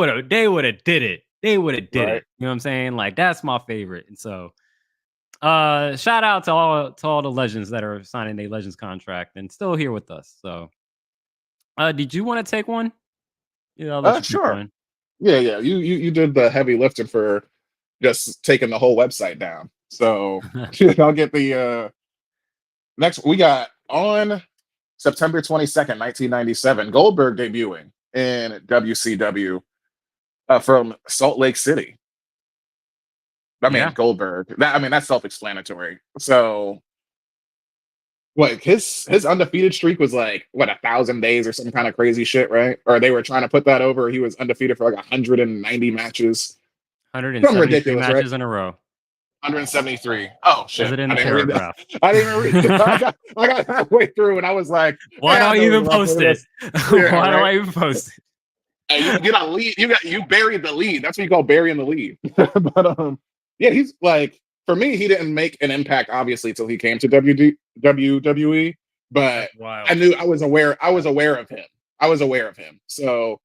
would have did it. They would have did Right. it. You know what I'm saying? Like that's my favorite. And so shout out to all the legends that are signing a legends contract and still here with us. So did you want to take one? Yeah, I'll let you pick Sure. one. Yeah. You did the heavy lifting for just taking the whole website down. So I'll get the next. We got on September 22nd, 1997, Goldberg debuting in WCW from Salt Lake City. I mean Yeah. Goldberg. That's self-explanatory. So what his undefeated streak was like 1,000 days or some kind of crazy shit, right? Or they were trying to put that over. He was undefeated for like 190 matches. Some 173 ridiculous, right? matches in a row. 173. Oh As shit. it in I the didn't read that. paragraph. I didn't even read it. I got halfway through and I was like, Why do I I know even the rest post of it? this. Yeah, Why do right. I even post it? Hey, you get a lead. You buried the lead. That's what you call burying the lead. But yeah, he's like for me, he didn't make an impact obviously till he came to WWE. But That's wild. I knew I was aware of him. I was aware of him. So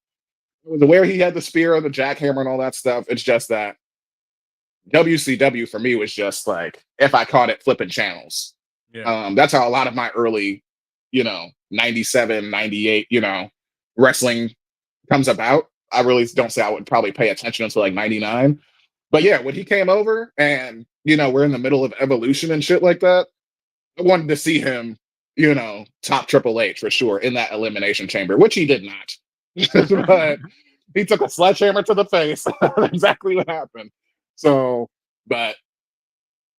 I was aware he had the spear, the jackhammer, and all that stuff. It's just that WCW for me was just like if I caught it flipping channels. Yeah. That's how a lot of my early, 97, 98, wrestling comes about. I really don't say I would probably pay attention until like 99. But yeah, when he came over and, we're in the middle of evolution and shit like that, I wanted to see him, top Triple H for sure in that elimination chamber, which he did not. But he took a sledgehammer to the face. Exactly what happened. So, but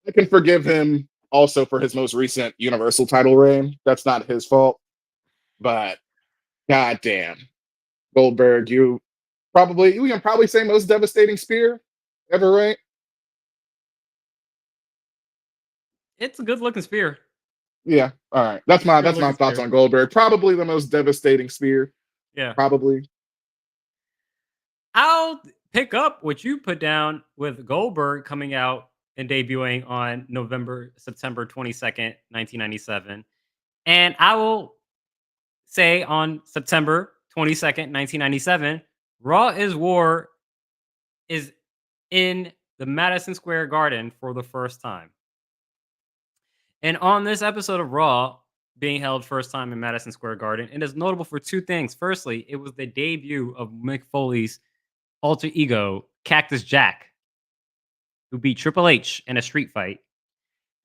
I can forgive him also for his most recent Universal title reign. That's not his fault. But goddamn, Goldberg, you can probably say most devastating spear ever, right? It's a good looking spear. Yeah. All right. It's a good That's my looking thoughts spear. on Goldberg. Probably the most devastating spear. Yeah. Probably. I'll pick up what you put down with Goldberg coming out and debuting on September 22nd, 1997. And I will say on September 22nd, 1997, Raw is War is in the Madison Square Garden for the first time. And on this episode of Raw being held first time in Madison Square Garden, it is notable for two things. Firstly, it was the debut of Mick Foley's alter ego, Cactus Jack, who beat Triple H in a street fight.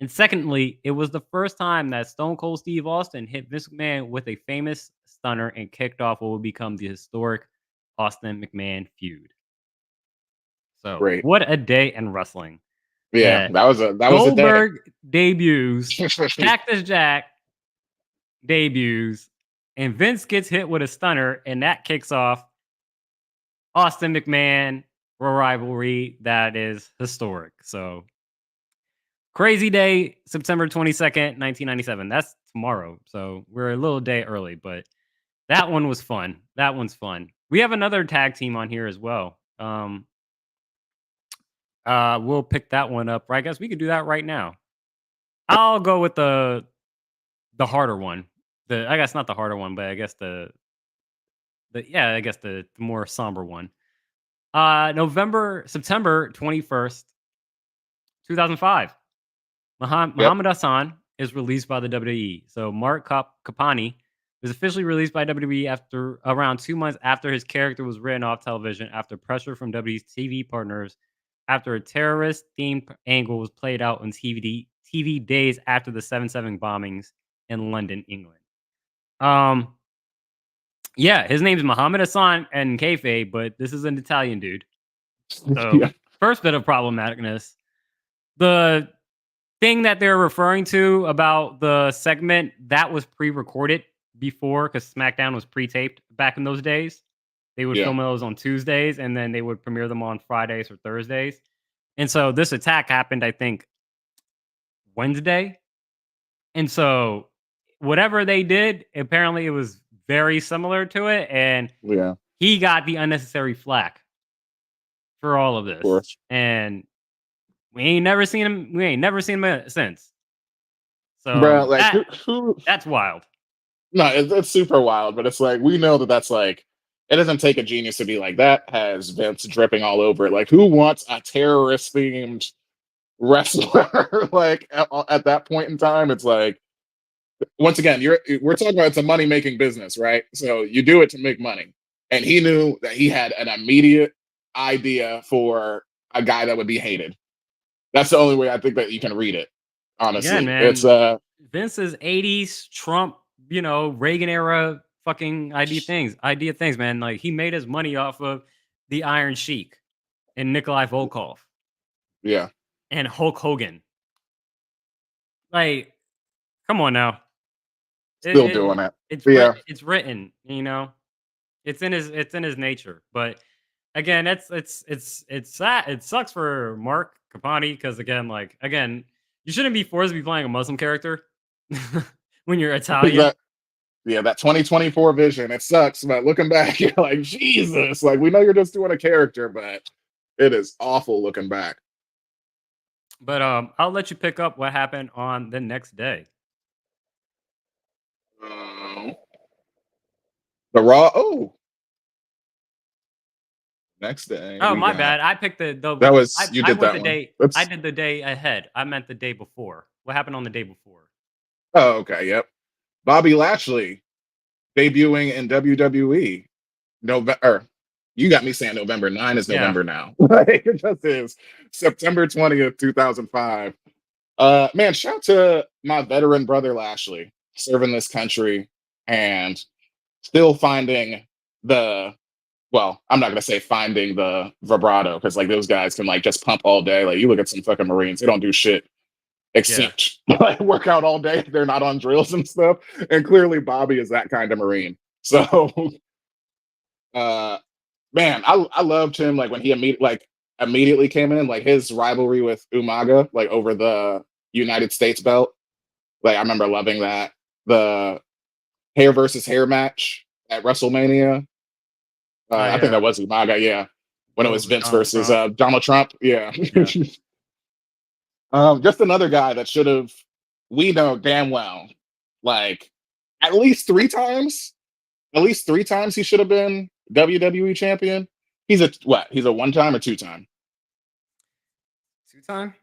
And secondly, it was the first time that Stone Cold Steve Austin hit Vince McMahon with a famous stunner and kicked off what would become the historic Austin McMahon feud. So, Great. what a day in wrestling. Yeah, Yeah. that was a day. Goldberg debuts, Cactus Jack debuts, and Vince gets hit with a stunner, and that kicks off Austin McMahon rivalry that is historic. So crazy day, September 22nd, 1997. That's tomorrow. So we're a little day early, but that one was fun. That one's fun. We have another tag team on here as well. We'll pick that one up. I guess we could do that right now. I'll go with the harder one. I guess not the harder one, but I guess the more somber one. September 21st, 2005. Yep. Muhammad Hassan is released by the WWE. So Mark Kapani was officially released by WWE after around 2 months after his character was written off television after pressure from WWE's TV partners after a terrorist themed angle was played out on TV days after the 7/7 bombings in London, England. Um, yeah, his name's Muhammad Hassan and kayfabe, but this is an Italian dude. So Yeah. first bit of problematicness, the thing that they're referring to about the segment that was pre-recorded before because SmackDown was pre-taped back in those days. They would Yeah. film those on Tuesdays and then they would premiere them on Fridays or Thursdays. And so this attack happened, I think, Wednesday. And so whatever they did, apparently it was very similar to it. And Yeah. he got the unnecessary flack for all of Of this, course. and we ain't never seen him. We ain't never seen him since. Bro, So like who that's wild. no, it's super wild, but it's like we know that that's like it doesn't take a genius to be like that has Vince dripping all over it. Like, who wants a terrorist themed wrestler? Like at that point in time, it's like once again, we're talking about it's a money making business, right? So you do it to make money, and he knew that he had an immediate idea for a guy that would be hated. That's the only way I think that you can read it. Again, Honestly, it's man, Vince's '80s Trump, Reagan era fucking idea things, man. Like he made his money off of the Iron Sheik and Nikolai Volkov yeah, and Hulk Hogan. Like, come on now. still doing it. It's Yeah, it's written, it's in his nature. But again, it's sad. It sucks for Mark Capani because again, you shouldn't be forced to be playing a Muslim character when you're Italian. that yeah, that 2024 vision. It sucks, but looking back, you're like, Jesus. Like, we know you're just doing a character, but it is awful looking back. But I'll let you pick up what happened on the next day. Um, the Raw. Oh, next day Oh, we my got bad. I picked the that was I you I did went that the one. day I Let's. did the day ahead. I meant the day before. What happened on the day before? Oh, okay. Yep. Bobby Lashley debuting in WWE. November. You got me saying November 9 is Yeah. November now. Like, it just is September 20th, 2005. Man, shout out to my veteran brother Lashley serving this country and still finding the I'm not gonna say finding the vibrato because like those guys can like just pump all day. Like you look at some fucking Marines, they don't do shit Yeah. except like work out all day. They're not on drills and stuff. And clearly Bobby is that kind of Marine. So uh man, I loved him like when he immediately came in, like his rivalry with Umaga, like over the United States belt. Like I remember loving that. The hair versus hair match at WrestleMania. Oh I think yeah. that was Umaga, yeah. When it was Over Vince Donald versus Trump. Donald Trump. Yeah. Yeah. Just another guy that should have we know damn well, like at least three times, at least three times he should have been WWE champion. He's a what? He's a one time or two time? Two-time?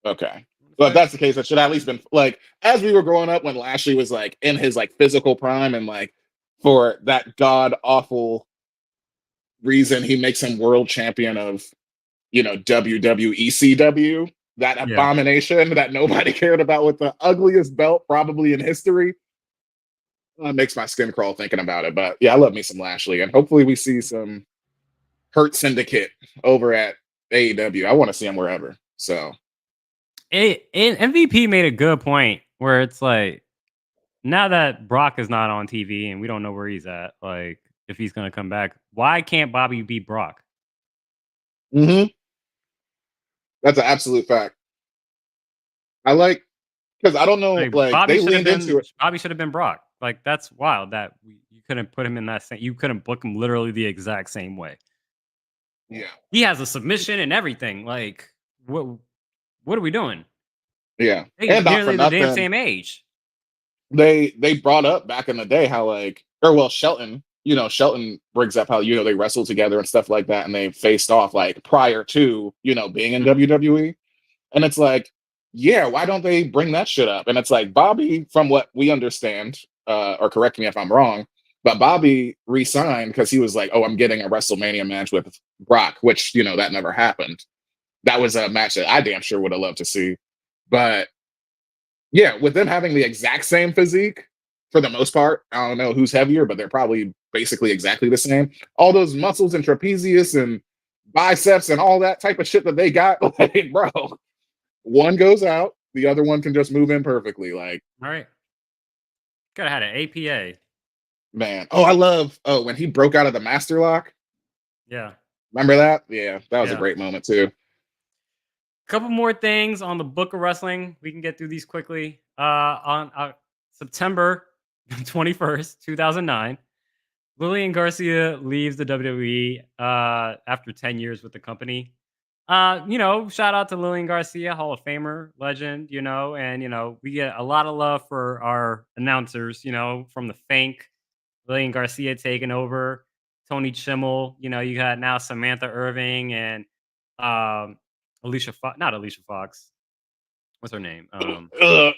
Okay. I wanna Well, if say? that's the case, it should have at least been like as we were growing up when Lashley was like in his like physical prime and like for that god awful reason he makes him world champion of WWECW, that Yeah. abomination that nobody cared about with the ugliest belt probably in history. Makes my skin crawl thinking about it. But yeah, I love me some Lashley, and hopefully we see some Hurt Syndicate over at AEW. I want to see him wherever. So MVP made a good point where it's like now that Brock is not on TV and we don't know where he's at, like if he's gonna come back, why can't Bobby beat Brock? mhm, that's an absolute fact. I like because I don't know, Like like Bobby they should have leaned into been it. Bobby should have been Brock. Like that's wild that you couldn't put him in that same. You couldn't book him literally the exact same way. Yeah, He has a submission and everything. Like what are we doing? yeah, They and not for nearly the damn nothing. same age. They brought up back in the day how like or well Shelton, Shelton brings up how they wrestled together and stuff like that and they faced off like prior to being in Mhm. WWE. And it's like, yeah, why don't they bring that shit up? And it's like Bobby, from what we understand, or correct me if I'm wrong, but Bobby re-signed because he was like, oh, I'm getting a WrestleMania match with Brock, which that never happened. That was a match that I damn sure would have loved to see. But yeah, with them having the exact same physique for the most part, I don't know who's heavier, but they're probably basically exactly the same. All those muscles and trapezius and biceps and all that type of shit that they got, like, bro, one goes out, the other one can just move in perfectly. Like, All right. Could have had an APA. man. Oh, I love when he broke out of the master lock. Yeah. Remember that? Yeah, that was a Yeah. great moment too. Couple more things on the book of wrestling. We can get through these quickly. On September 21st, 2009, Lillian Garcia leaves the WWE after 10 years with the company. Shout out to Lillian Garcia, Hall of Famer, legend, and we get a lot of love for our announcers, from the Fank, Lillian Garcia taking over, Tony Chimmel, you got now Samantha Irving and um not Alicia Fox. What's her name? Ugh,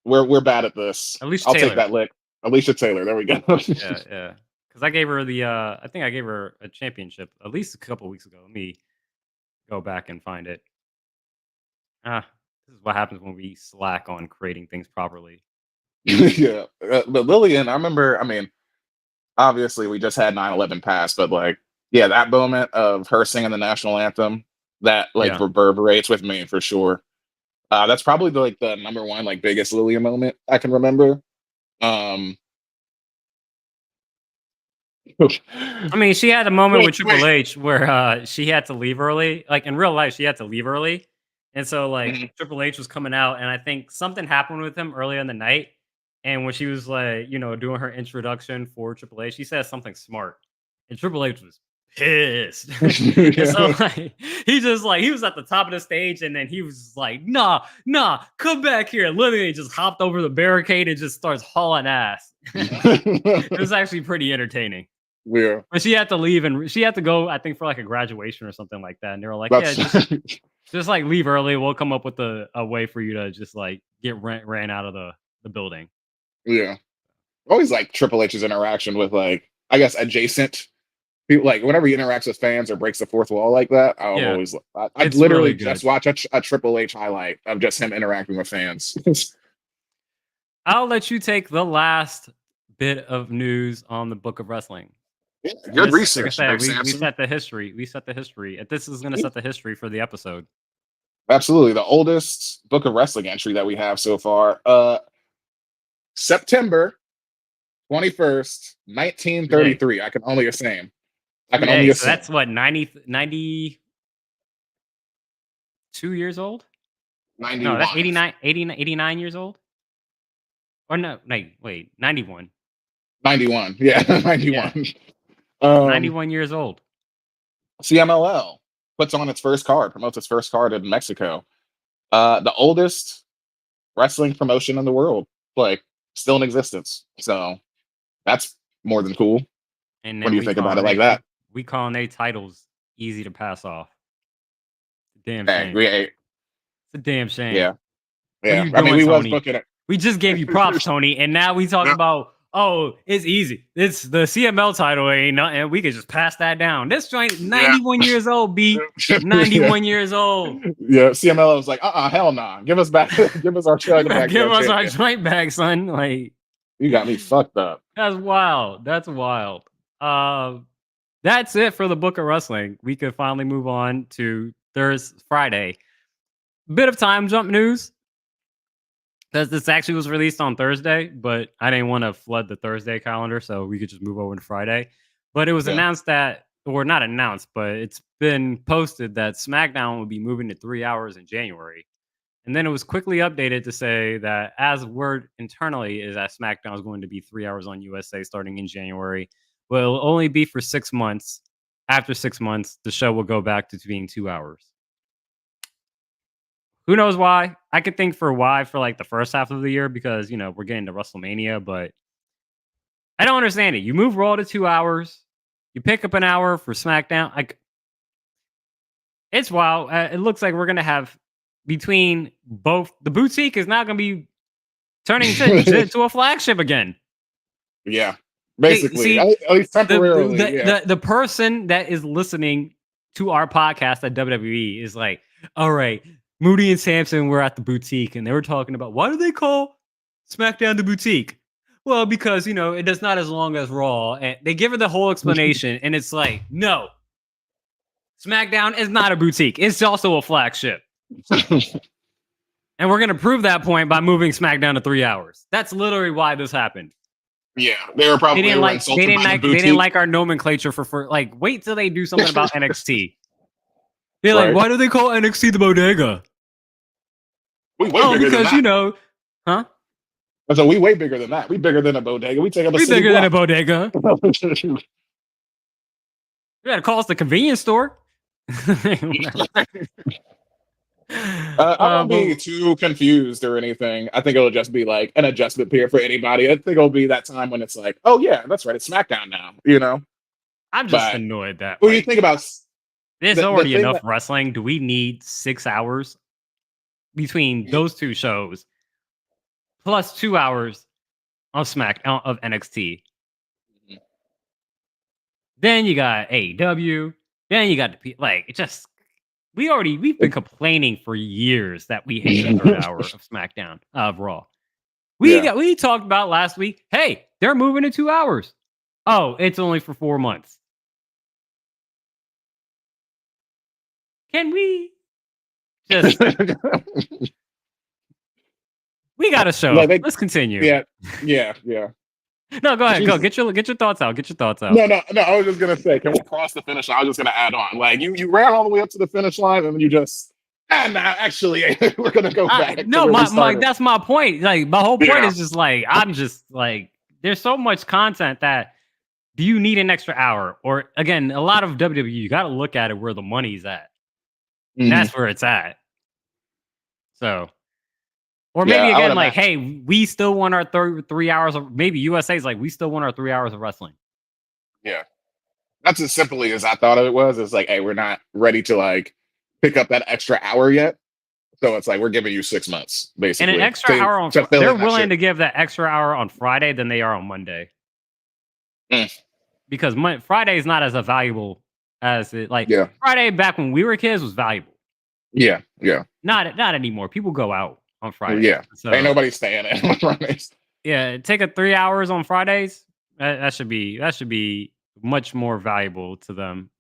we're bad at this. Alicia I'll take Taylor. that lick. Alicia Taylor. There we go. Yeah, yeah. Because I gave her I think I gave her a championship at least a couple weeks ago. Let me go back and find it. This is what happens when we slack on creating things properly. Yeah, but Lillian, I remember. I mean, obviously, we just had 9/11 pass, but like, yeah, that moment of her singing the national anthem that like Yeah. reverberates with me for sure. That's probably the number one like biggest Lillian moment I can remember. Um, I mean, she had a moment with Triple wait. H where she had to leave early. Like in real life, she had to leave early. And so like Mhm. Triple H was coming out, and I think something happened with him earlier in the night. And when she was like, doing her introduction for Triple H, she said something smart. And Triple H was pissed. And so Yeah. like he was at the top of the stage, and then he was like, nah, come back here. And literally just hopped over the barricade and just starts hauling ass. It was actually pretty entertaining. Yeah, But she had to leave, and she had to go, I think, for like a graduation or something like that. And they were like, "Yeah, that's just like leave early. We'll come up with a way for you to just like get ran out of the building." yeah. Always like Triple H's interaction with like I guess adjacent people. Like whenever he interacts with fans or breaks the fourth wall like that, I'm Yeah, always I'd it's really literally good. just watch a Triple H highlight of just him interacting with fans. I'll let you take the last bit of news on the Book of Wrestling. Yeah, good This, like I research, said, Big we Samson. set the history. We set the history. And this is going to set the history for the episode. Absolutely, the oldest Book of Wrestling entry that we have so far. September 21st, Today. 1933. I can only assume. I can only Today. So assume. that's what 92 years old? No, that's 91. 89 years old? Or no, wait, 91. 91. Yeah, Yeah, 91. Um, 91 years old. CMLL puts on its first card, promotes its first card in Mexico. The oldest wrestling promotion in the world, like still in existence. So that's more than cool And when then you think about it like that. we calling they titles easy to pass off. Damn Hey, shame. It's a damn shame. yeah, What are yeah. you I mean, doing, we was Tony? booking it. We just gave you props, Tony, and now we talk Yeah. about, oh, it's easy. It's the CML title ain't nothing. We could just pass that down. This joint, 91 years old, B. Yeah. 91 years old. Yeah, CMLL was like, hell nah. Give us back, give us our You Dragon better Tag give World us our Champion. joint back, son. Like, You got me fucked up. that's wild. That's wild. That's it for the Book of Wrestling. We could finally move on to Thursday, Friday. Bit of time jump news, because this actually was released on Thursday, but I didn't want to flood the Thursday calendar, so we could just move over to Friday. But it was Yeah. announced that, or not announced, but it's been posted that SmackDown will be moving to 3 hours in January. And then it was quickly updated to say that, as word internally, is that SmackDown is going to be 3 hours on USA starting in January. But it'll only be for 6 months. After 6 months, the show will go back to being 2 hours. Who knows why? I could think for why for like the first half of the year, because we're getting to WrestleMania, but I don't understand it. You move Raw to 2 hours, you pick up an hour for SmackDown. Like, it's wild. It looks like we're gonna have, between both, the boutique is now gonna be turning to a flagship again. Yeah, Hey, basically, see, at least temporarily. the person that is listening to our podcast at WWE is like, all right, Moody and Sampson were at the boutique, and they were talking about, why do they call SmackDown the boutique? Well, because it does not as long as Raw, and they give her the whole explanation, and it's like, no, SmackDown is not a boutique; it's also a flagship, and we're gonna prove that point by moving SmackDown to 3 hours. That's literally why this happened. Yeah, they were They didn't like insulted by the they didn't boutique. like our nomenklature for like, wait till they do something about NXT. They're like, Right. why do they call NXT the bodega? We way Oh, bigger than because that. huh? So we way bigger than that. We bigger than a bodega. We take up a We city bigger than a block. bodega. You gotta call us the convenience store. I won't be But too confused or anything. I think it'll just be like an adjustment period for anybody. I think it'll be that time when it's like, oh yeah, that's right, it's SmackDown now, you know. I'm just But annoyed that when you like think about there's the already thing enough that wrestling. Do we need 6 hours between those two shows plus 2 hours of NXT? Then you got AEW. Then you got like it just we've been complaining for years that we hate the third hour of SmackDown of Raw. yeah. We talked about last week. Hey, they're moving to 2 hours. Oh, it's only for 4 months. Can we just we got a show. Like they, Let's continue. yeah, yeah. No, go ahead. Go Jesus. get your thoughts out. Get your thoughts out. No. I was just gonna say, can we cross the finish line? I was just gonna add on. Like you ran all the way up to the finish line, and then you just now actually we're gonna go back to No, where we my started. that's my point. Like my whole point Yeah. is just like I'm just like there's so much content that do you need an extra hour? Or again, a lot of WWE, you got to look at it where the money's at. Mhm. That's where it's at. So, or Yeah, maybe I would again, like, imagine. hey, we still want our 3 hours of maybe USA's like, we still want our 3 hours of wrestling. Yeah, that's as simply as I thought it was. It's like, hey, we're not ready to like pick up that extra hour yet. So it's like we're giving you 6 months And an basically extra hour on, to fill they're in that willing shit. to give that extra hour on Friday than they are on Monday. Mm. Because Friday is not as a valuable as it, like Yeah, Friday back when we were kids was valuable. yeah. Not anymore. People go out on Fridays. Yeah. Ain't So nobody staying in on Fridays. yeah, take a 3 hours on Fridays. That should be much more valuable to them,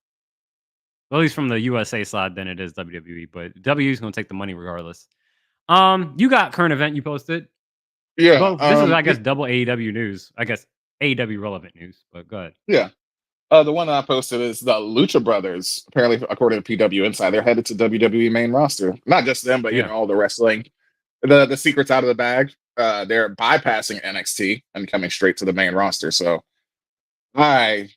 at least from the USA side, than it is WWE. But W is going to take the money regardless. You got current event you posted. Yeah. Both. This is, I guess, double AEW news. I guess AEW relevant news. But go ahead. Yeah. The one that I posted is the Lucha Brothers. Apparently, according to PW Insider, they're headed to WWE main roster. Not just them, but Yeah. all the wrestling. The secrets out of the bag. They're bypassing NXT and coming straight to the main roster. So I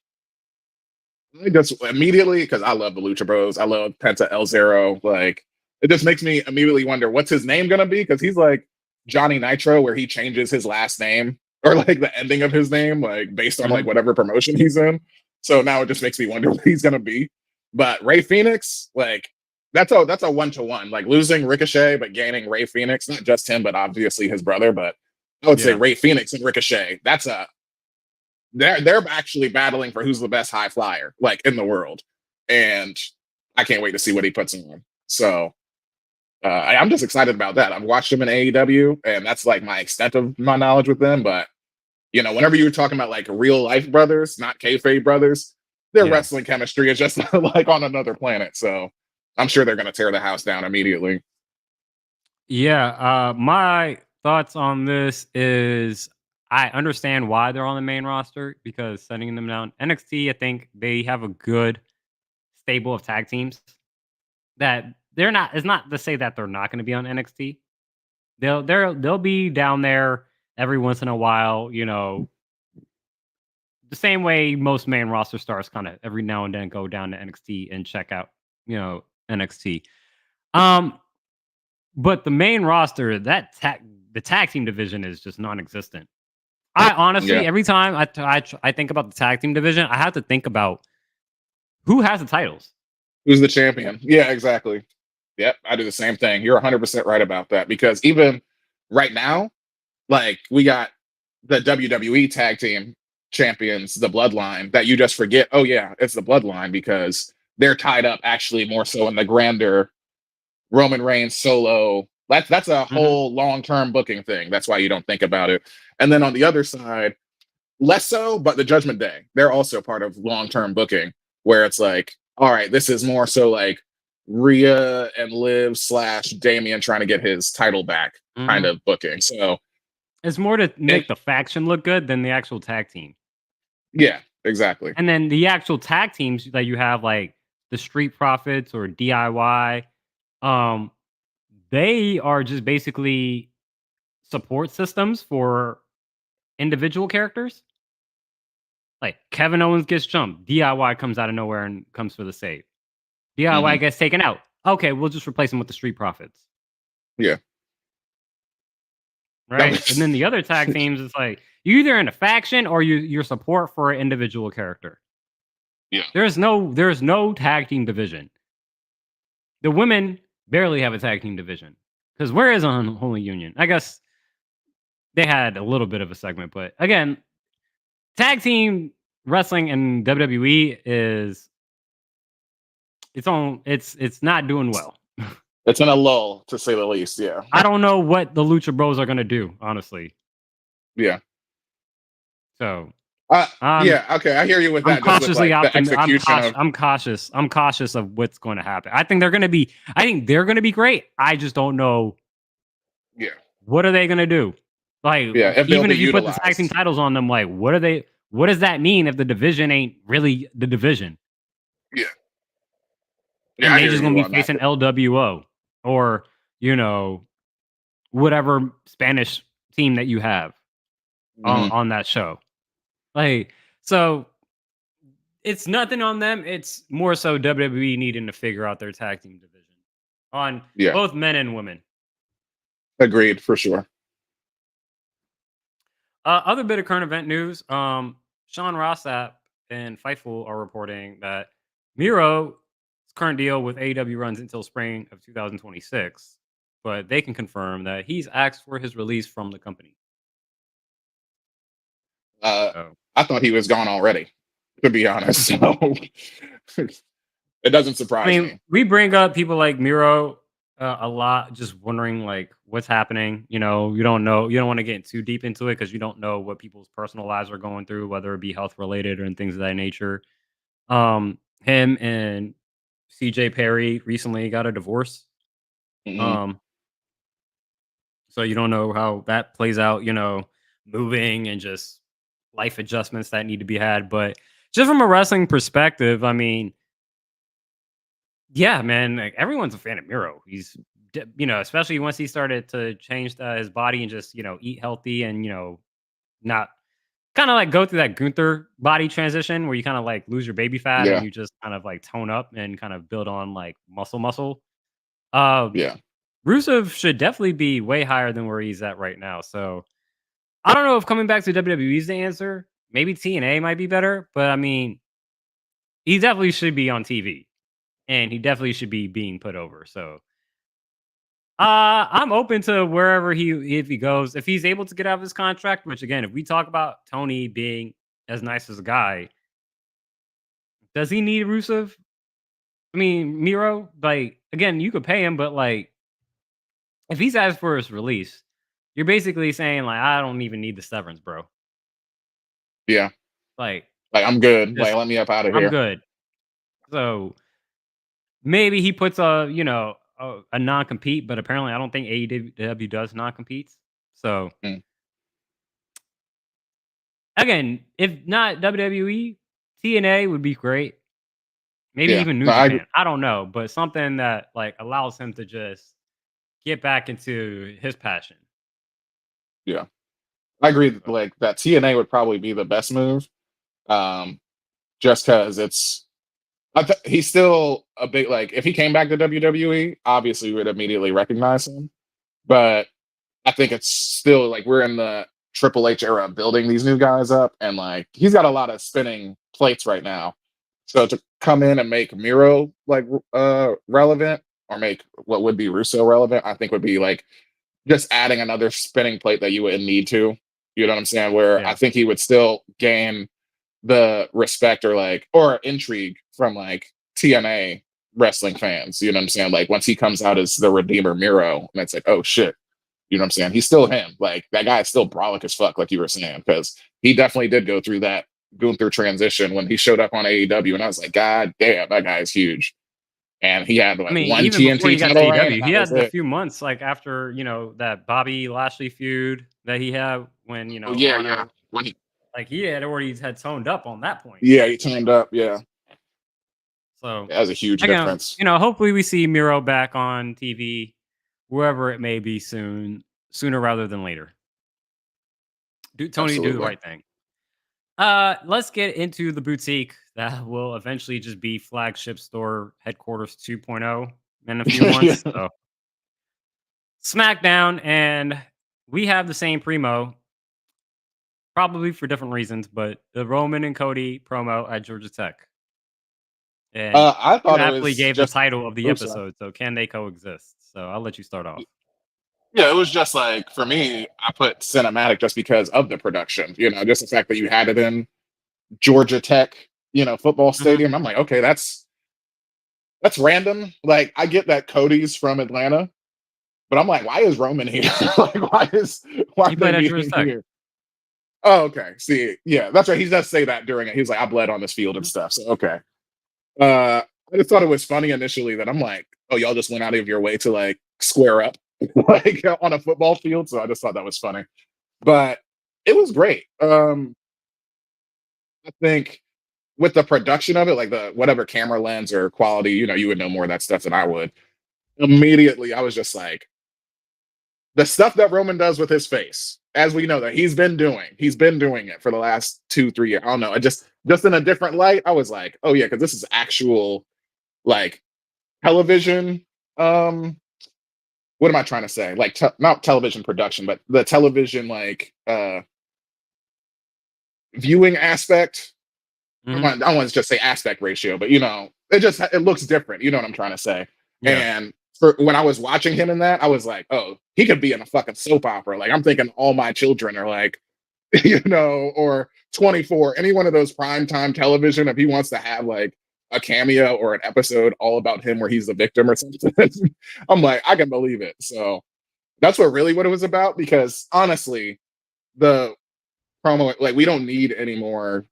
just immediately, because I love the Lucha Bros, I love Penta El Zero. Like it just makes me immediately wonder what's his name gonna be, because he's like Johnny Nitro, where he changes his last name or like the ending of his name, like based on like Mhm. whatever promotion he's in. So now it just makes me wonder what he's gonna be. But Ray Phoenix, like that's a 1-to-1. Like losing Ricochet but gaining Ray Phoenix, not just him, but obviously his brother. But I would say Yeah. Ray Phoenix and Ricochet. They're actually battling for who's the best high flyer like in the world, and I can't wait to see what he puts on. So I'm just excited about that. I've watched him in AEW, and that's like my extent of my knowledge with them. But whenever you were talking about like real life brothers, not kayfabe brothers, their Yeah. wrestling chemistry is just like on another planet. So I'm sure they're going to tear the house down immediately. Yeah. My thoughts on this is I understand why they're on the main roster because sending them down NXT, I think they have a good stable of tag teams that they're not. It's not to say that they're not going to be on NXT. They'll be down there every once in a while. The same way most main roster stars kind of every now and then go down to NXT and check out NXT. But the main roster, the tag team division is just non-existent. I honestly, Yeah. every time I think about the tag team division, I have to think about who has the titles. Who's the champion? Yeah, exactly. Yep, I do the same thing. You're 100% right about that, because even right now, like we got the WWE tag team champions, the Bloodline, that you just forget. Oh yeah, it's the Bloodline, because they're tied up actually more so in the grander Roman Reigns solo. That's a Mhm. whole long-term booking thing. That's why you don't think about it. And then on the other side, less so, but the Judgment Day, they're also part of long-term booking, where it's like, all right, this is more so like Rhea and Liv / Damian trying to get his title back kind Mhm. of booking. So It's more to it, make the faction look good than the actual tag team. yeah, exactly. And then the actual tag teams that you have, like the Street Profits or DIY, um, they are just basically support systems for individual characters. Like Kevin Owens gets jumped, DIY comes out of nowhere and comes for the save. DIY Mhm. gets taken out. Okay, we'll just replace him with the Street Profits, Yeah. That right? And was then the other tag teams, it's like you either in a faction or your support for an individual character. yeah. There's no tag team division. The women barely have a tag team division because where is Unholy Union? I guess they had a little bit of a segment, but again, tag team wrestling in WWE is it's not doing well. It's in a lull, to say the least. Yeah. I don't know what the Lucha Bros are gonna do, honestly. Yeah. So Yeah. Okay. I hear you with I'm that. Just with cautiously like the optimistic. execution of. I'm cautious of what's going to happen. I think they're going to be. I think they're going to be great. I just don't know Yeah. what are they going to do. Like Yeah. If they'll even be if you put the tag team utilized. titles on them, like what are they? What does that mean if the division ain't really the division Yeah. Yeah. and I they hear just going you to be on that. facing LWO or you know whatever Spanish team that you have Mhm. on that show? Like so it's nothing on them. It's more so WWE needing to figure out their tag team division on Yeah. both men and women. Agreed for sure. Other bit of current event news. Sean Rossap and Fightful are reporting that Miro's current deal with AEW runs until spring of 2026, but they can confirm that he's asked for his release from the company. Uh, So I thought he was gone already, to be honest. So it doesn't I surprise mean, me. we bring up people like Miro a lot, just wondering like what's happening. You know, you don't know, you don't want to get too deep into it because you don't know what people's personal lives are going through, whether it be health related or things of that nature. Him and CJ Perry recently got a divorce. Mhm. Um, so you don't know how that plays out. You know, moving and just life adjustments that need to be had. But just from a wrestling perspective, I mean, yeah, man, like, everyone's a fan of Miro. He's you know, especially once he started to change his body and just, you know, eat healthy and, you know, not kinda like go through that Gunther body transition where you kinda like lose your baby fat and Yeah. you just kind of like tone up and kind of build on like muscle. Um, Yeah. Rusev should definitely be way higher than where he's at right now. So I don't know if coming back to WWE is the answer. Maybe TNA might be better, but I mean, he definitely should be on TV and he definitely should be being put over. So I'm open to wherever if he goes. If he's able to get out of his contract, which again, if we talk about Tony being as nice as a guy, does he need Rusev? I mean, Miro, like again, you could pay him, but like if he's asked for his release, you're basically saying like I don't even need the severance, bro. Yeah. Like Like I'm good. Like just let me up out of I'm here. good. So maybe he puts a non compete, but apparently I don't think AEW does non competes. So Mm. again, if not WWE, TNA would be great. Maybe Yeah. even New No, I agree. Japan. I don't know, but something that like allows him to just get back into his passion. Yeah. I agree. So, Like that TNA would probably be the best move. Um, just because he's still a big like if he came back to WWE, obviously we would immediately recognize him. But I think it's still like we're in the Triple H era of building these new guys up, and like he's got a lot of spinning plates right now. So to come in and make Miro like relevant or make what would be Russo relevant, I think would be like just adding another spinning plate that you wouldn't need to. You know what I'm saying? Where I yeah. think he would still gain the respect or intrigue from like TNA wrestling fans. You know what I'm saying? Like once he comes out as the Redeemer Miro, and it's like, oh shit. You know what I'm saying? He's still him. Like that guy is still brolic as fuck, like you were saying, because he definitely did go through that Gunther transition when he showed up on AEW, and I was like, God damn, that guy is huge. And he had I like mean, one even before TNT he got to title reign, and AEW, he that was had the it. few months like after that Bobby Lashley feud that he had when Oh yeah, yeah. Honor like he had already had toned up on that point. Yeah, he turned up. Yeah, So that was a huge again, difference. hopefully we see Miro back on TV, wherever it may be soon. sooner rather than later. Tony, do the Absolutely. right thing. Let's get into the boutique that will eventually just be flagship store headquarters 2.0 in a few Yeah. months. So SmackDown, and we have the same primo, probably for different reasons, but the Roman and Cody promo at Georgia Tech. And I you thought it aptly was gave the just. title of the Oh, sorry. episode, so can they coexist? So I'll let you start off. Yeah, it was just like for me, I put cinematic just because of the production. Just the fact that you had it in Georgia Tech, football Mhm. stadium. I'm like, okay, that's random. Like, I get that Cody's from Atlanta, but I'm like, why is Roman here? Like, why He are they played at Georgia meeting Tech. here? Oh, okay. See, yeah, that's right. He does say that during it. He's like, I bled on this field and Mhm. stuff. So okay. I just thought it was funny initially that I'm like, oh, y'all just went out of your way to like square up like on a football field. So I just thought that was funny. But it was great. I think with the production of it, like the whatever camera lens or quality, you would know more of that stuff than I would. Immediately, I was just like, the stuff that Roman does with his face, as we know that he's been doing it for the last 2, 3 years. I don't know. I just in a different light, I was like, oh yeah, because this is actual like television. What am I trying to say? Like not television production, but the television like viewing aspect. Mhm. I don't want to just say aspect ratio, but it looks different. You know what I'm trying to say? Yeah. And for when I was watching him in that, I was like, oh, he could be in a fucking soap opera. Like I'm thinking All My Children are like, or 24, any one of those primetime television, if he wants to have like a cameo or an episode all about him where he's the victim or something. I'm like, I can believe it. So that's what it was about, because honestly, the promo, like we don't need any more.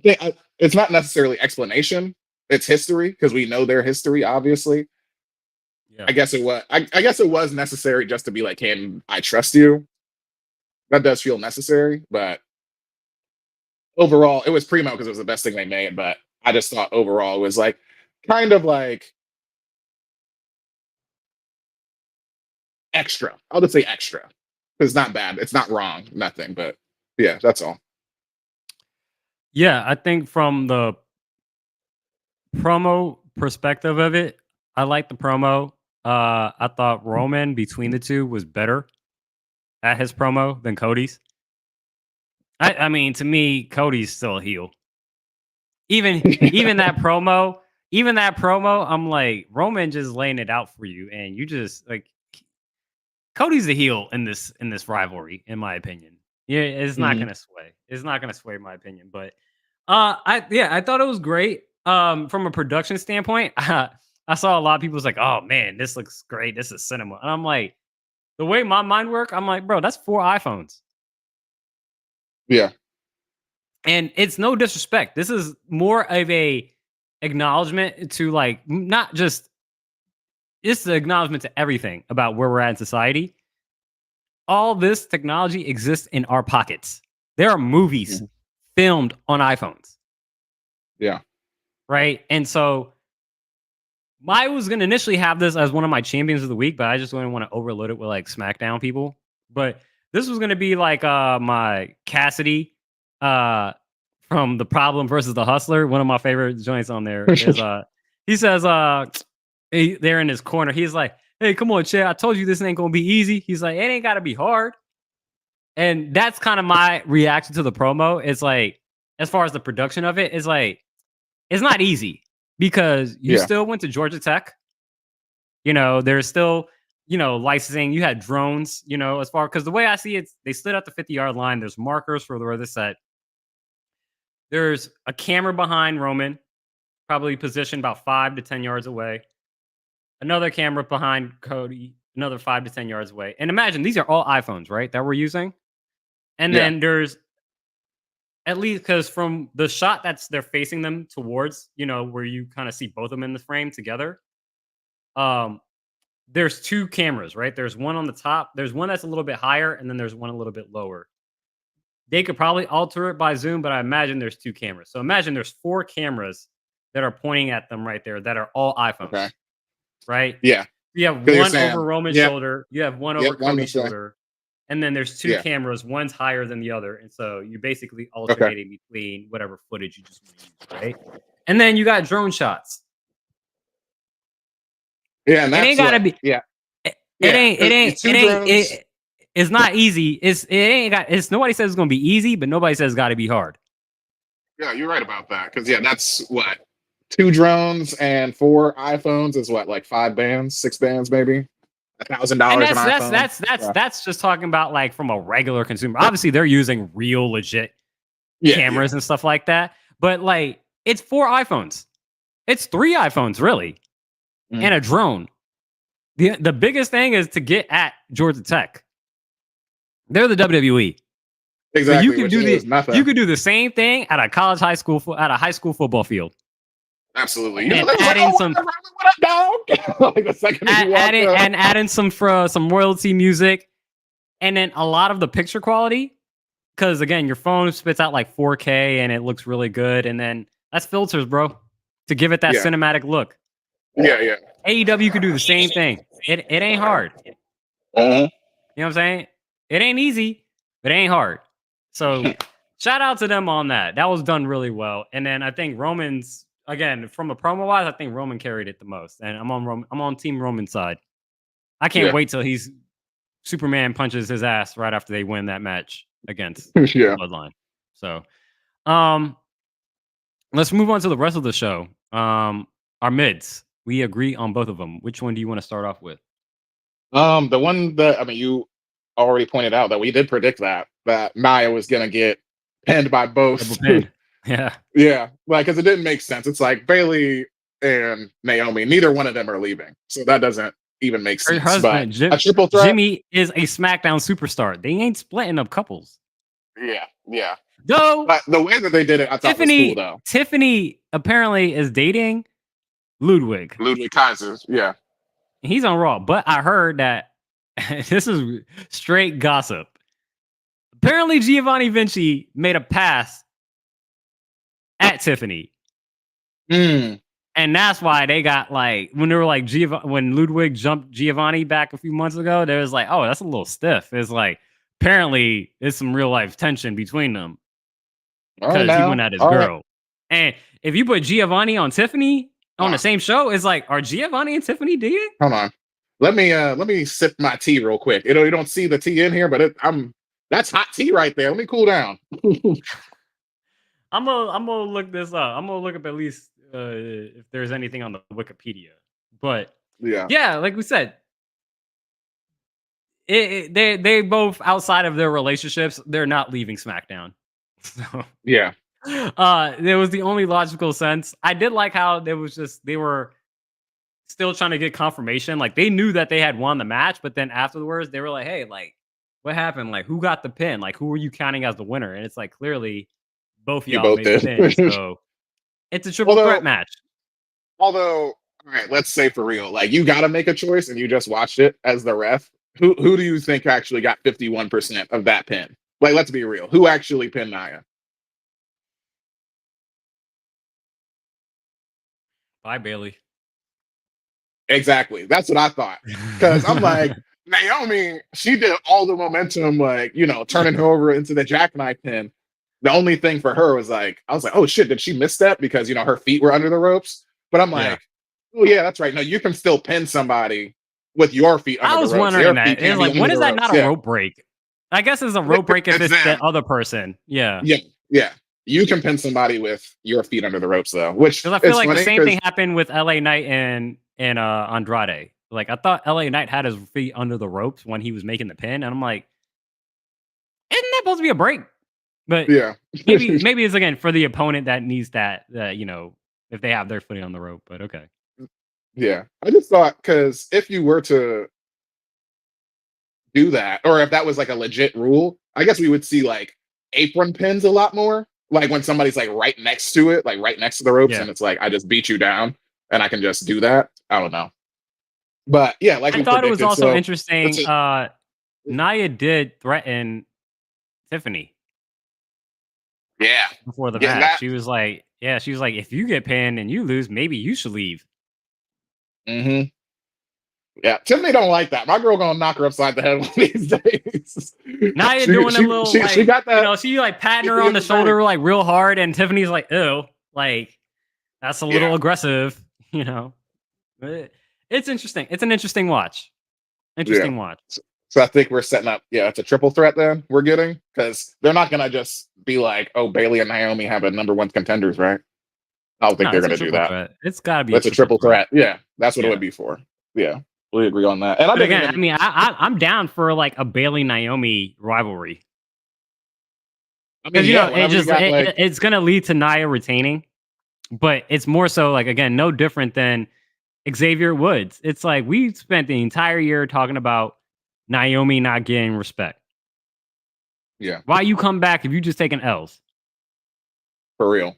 It's not necessarily explanation. It's history because we know their history. Obviously, Yeah. I guess it was. I guess it was necessary just to be like, "Can I trust you?" That does feel necessary, but overall, it was primo because it was the best thing they made. But I just thought overall it was like kind of like extra. I'll just say extra. It's not bad. It's not wrong. Nothing. But yeah, that's all. Yeah, I think from the promo perspective of it, I like the promo. I thought Roman between the two was better at his promo than Cody's. I mean, to me, Cody's still a heel. Even even that promo, I'm like, Roman just laying it out for you, and you just like Cody's the heel in this rivalry, in my opinion. Yeah, it's not Mhm. gonna sway. It's not gonna sway my opinion. But I thought it was great. From a production standpoint, I saw a lot of people was like, oh man, this looks great. This is cinema. And I'm like, the way my mind work, I'm like, bro, that's 4 iPhones. Yeah. And it's no disrespect. This is more of a acknowledgement to like not just it's the acknowledgement to everything about where we're at in society. All this technology exists in our pockets. There are movies Mhm. filmed on iPhones, Yeah. right? And so I was gonna initially have this as one of my champions of the week, but I just didn't want to overload it with like SmackDown people. But this was gonna be like my Cassidy uh from The Problem versus the Hustler. One of my favorite joints on there is he says they're in his corner. He's like, hey, come on, Chad. I told you this ain't gonna be easy. He's like, it ain't gotta be hard. And that's kind of my reaction to the promo. It's like, as far as the production of it, it's like, it's not easy because you Yeah. still went to Georgia Tech. There's still, licensing. You had drones, as far because the way I see it, they stood at the 50-yard line. There's markers for where they're set. There's a camera behind Roman, probably positioned about 5 to 10 yards away. Another camera behind Cody, another 5 to 10 yards away. And imagine these are all iPhones, right? That we're using. And Yeah. then there's at least because from the shot that's they're facing them towards, where you kind of see both of them in the frame together. Um, there's two cameras, right? There's one on the top, there's one that's a little bit higher, and then there's one a little bit lower. They could probably alter it by zoom, but I imagine there's two cameras. So imagine there's four cameras that are pointing at them right there that are all Okay. iPhones, right? Yeah. You have Because you're one saying, over Roman's yep, shoulder. You have one over yep, one Cody's this way. shoulder. And then there's two Yeah. cameras. One's higher than the other. And so you're basically Okay. alternating between whatever footage you just want to use, right? And then you got drone shots. Yeah, and It that's ain't gotta what. be. Yeah, It yeah. ain't. It ain't. Two It ain't. drones. It's not easy. It ain't got. It's nobody says it's gonna be easy, but nobody says it's got to be hard. Yeah, you're right about that. Because yeah, that's what 2 drones and 4 iPhones is what, like 5 bands, 6 bands, maybe And $1,000 an iPhone. Yeah, that's just talking about like from a regular consumer. Obviously, they're using real legit yeah, yeah. cameras and stuff like that. But like, it's 4 iPhones. It's 3 iPhones, really, and Mm. a drone. The biggest thing is to get at Georgia Tech. They're the WWE. So Exactly, which is you nothing. could do the same thing at a high school football field. Absolutely. You know, And they was like, add in "Oh, some what up, dog?" Like the second that you walked up. add in some royalty music, and then a lot of the picture quality. Because again, your phone spits out like 4K and it looks really good, and then that's filters, bro, to give it that Yeah, cinematic look. yeah, yeah. AEW could do the same thing. It ain't hard. Uh-huh. You know what I'm saying? It ain't easy, but it ain't hard. So shout out to them on that. That was done really well. And then I think Roman's again from a promo wise, I think Roman carried it the most. And I'm on Team Roman's side. I can't Yeah, wait till he's Superman punches his ass right after they win that match against the yeah. Bloodline. So um let's move on to the rest of the show. Our mids. We agree on both of them. Which one do you want to start off with? The one that I mean, you already pointed out that we did predict that Nia was gonna get pinned by Double both. pin. Yeah. Yeah, like because it didn't make sense. It's like Bailey and Naomi, neither one of them are leaving, so that doesn't even make Her sense. But husband, a triple threat, Jimmy, is a SmackDown superstar. They ain't splitting up couples. yeah, yeah. Though But the way that they did it, I thought was cool though. Tiffany apparently is dating Ludwig. Ludwig Kaiser, yeah. He's on Raw, but I heard that this is straight gossip. Apparently, Giovanni Vinci made a pass at Tiffany. Mm. And that's why they got like when they were like when Ludwig jumped Giovanni back a few months ago, there was like, oh, that's a little stiff. It's like apparently there's some real life tension between them All right because he went now, at his all right. girl. And if you put Giovanni on Tiffany on the Hold same show, it's like, are Giovanni and Tiffany dating? on. Let me sip my tea real quick. You don't see the tea in here, but that's hot tea right there. Let me cool down. I'm gonna look this up. I'm gonna look up at least if there's anything on the Wikipedia. But Yeah, yeah, like we said, they both outside of their relationships, they're not leaving SmackDown. So yeah. there was the only logical sense. I did like how there was just they were still trying to get confirmation. Like they knew that they had won the match, but then afterwards they were like, "Hey, like what happened? Like who got the pin? Like who were you counting as the winner?" And it's like clearly both You y'all both made the did. pin. So it's a triple threat although, match. although, all right. Let's say for real, like you got to make a choice, and you just watched it as the ref. Who do you think actually got 51% of that pin? Like, let's be real. Who actually pinned Nia? Bye, Bailey. Exactly. That's what I thought. Because I'm like, Naomi, she did all the momentum, like, turning her over into the jackknife pin. The only thing for her was like, I was like, oh shit, did she misstep? Because, her feet were under the ropes. But I'm Yeah. like, oh yeah, that's right. No, you can still pin somebody with your feet under I the was ropes. wondering Their that. feet It's can't be like, under when is the that ropes. not a Yeah. rope break? I guess it's a rope break if it's the them. other person. Yeah. Yeah. Yeah. You can pin somebody with your feet under the ropes though, which Because I feel is like the funny same thing because happened with LA Knight and Andrade. Like I thought LA Knight had his feet under the ropes when he was making the pin, and I'm like, isn't that supposed to be a break? But yeah. maybe it's again for the opponent that needs that if they have their footing on the rope. But okay, Yeah. I just thought because if you were to do that, or if that was like a legit rule, I guess we would see like apron pins a lot more. Like when somebody's like right next to it, like right next to the ropes, yeah. and it's like I just beat you down and I can just do that. I don't know. But yeah, like I we thought it was predicted. also So interesting. that's it. Nia did threaten Tiffany Yeah. before the Getting match. that. She was like, if you get pinned and you lose, maybe you should leave. Hmm. Yeah, Tiffany don't like that. My girl gonna knock her upside the head one of these days. Naya she, doing a she, little she, she like, got that. she like patting She her on in the the bag. shoulder like real hard, and Tiffany's like, ew, like that's a little Yeah, aggressive, you know. It's interesting. It's an interesting watch. yeah. Interesting watch. So I think we're setting up. Yeah, it's a triple threat. Then we're getting because they're not gonna just be like, oh, Bailey and Naomi have a number one contenders, right? I don't think No, they're it's a gonna do triple that. threat. It's got to be a That's a triple triple threat. threat. Yeah, that's what it would Yeah. be for. Yeah, we agree on that. And I But didn't again, I even. mean, I'm down for like a Bailey Naomi rivalry I mean, because yeah. it Whenever you just got like, it's gonna lead to Nia retaining, but it's more so like again, no different than Xavier Woods. It's like we spent the entire year talking about Naomi not getting respect. yeah, Why you come back if you just taking L's? for real.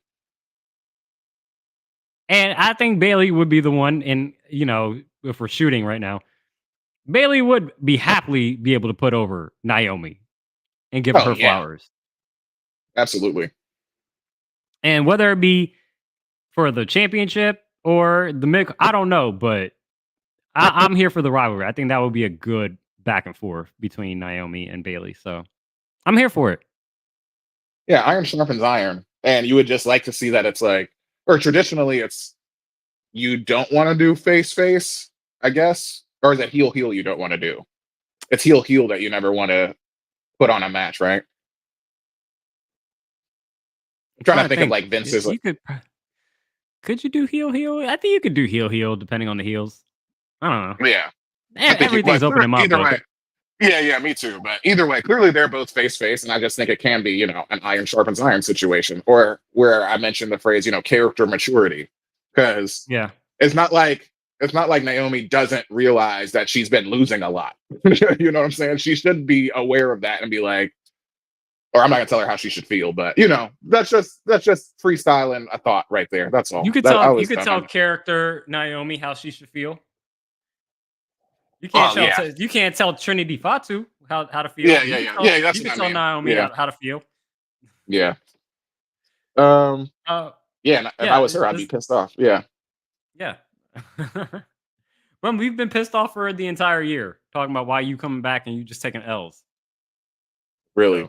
And I think Bailey would be the one. And if we're shooting right now, Bailey would be happily be able to put over Naomi and give Oh her yeah, flowers. absolutely. And whether it be for the championship or the mid, I don't know, but I'm here for the rivalry. I think that would be a good back and forth between Naomi and Bailey. So I'm here for it. Yeah, iron sharpens iron, and you would just like to see that it's like, or traditionally, it's you don't want to do face face, I guess, or is it heel heel you don't want to do? It's heel heel that you never want to put on a match, right? I'm I'm trying trying to to think of think. like Vince's. You could you do heel heel? I think you could do heel heel depending on the heels. I don't know. Yeah, I think it Everything's was open in my either book. way. Yeah, yeah, me too. But either way, clearly they're both face face, and I just think it can be, an iron sharpens iron situation, or where I mentioned the phrase, character maturity, because Yeah. it's not like Naomi doesn't realize that she's been losing a lot. You know what I'm saying? She should be aware of that and be like, or I'm not gonna tell her how she should feel, but that's just freestyling a thought right there. That's all. That I You was could done tell on. character Naomi how she should feel. Oh yeah, You can't tell Trinity Fatu how to feel. yeah, yeah, yeah, yeah. That's You what could I tell mean. Naomi Yeah, how to feel. yeah. Um, Uh yeah. And if I yeah, was her, I'd be pissed off. Yeah, yeah. Well, we've been pissed off for the entire year talking about why you coming back and you just taking L's. really.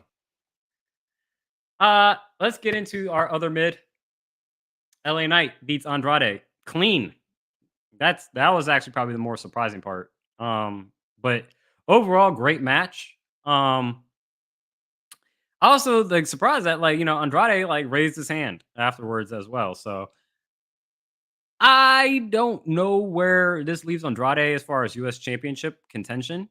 So let's get into our other mid. LA Knight beats Andrade. Clean. That was actually probably the more surprising part. But overall, great match. I also like surprised that Andrade like raised his hand afterwards as well. So I don't know where this leaves Andrade as far as US championship contention.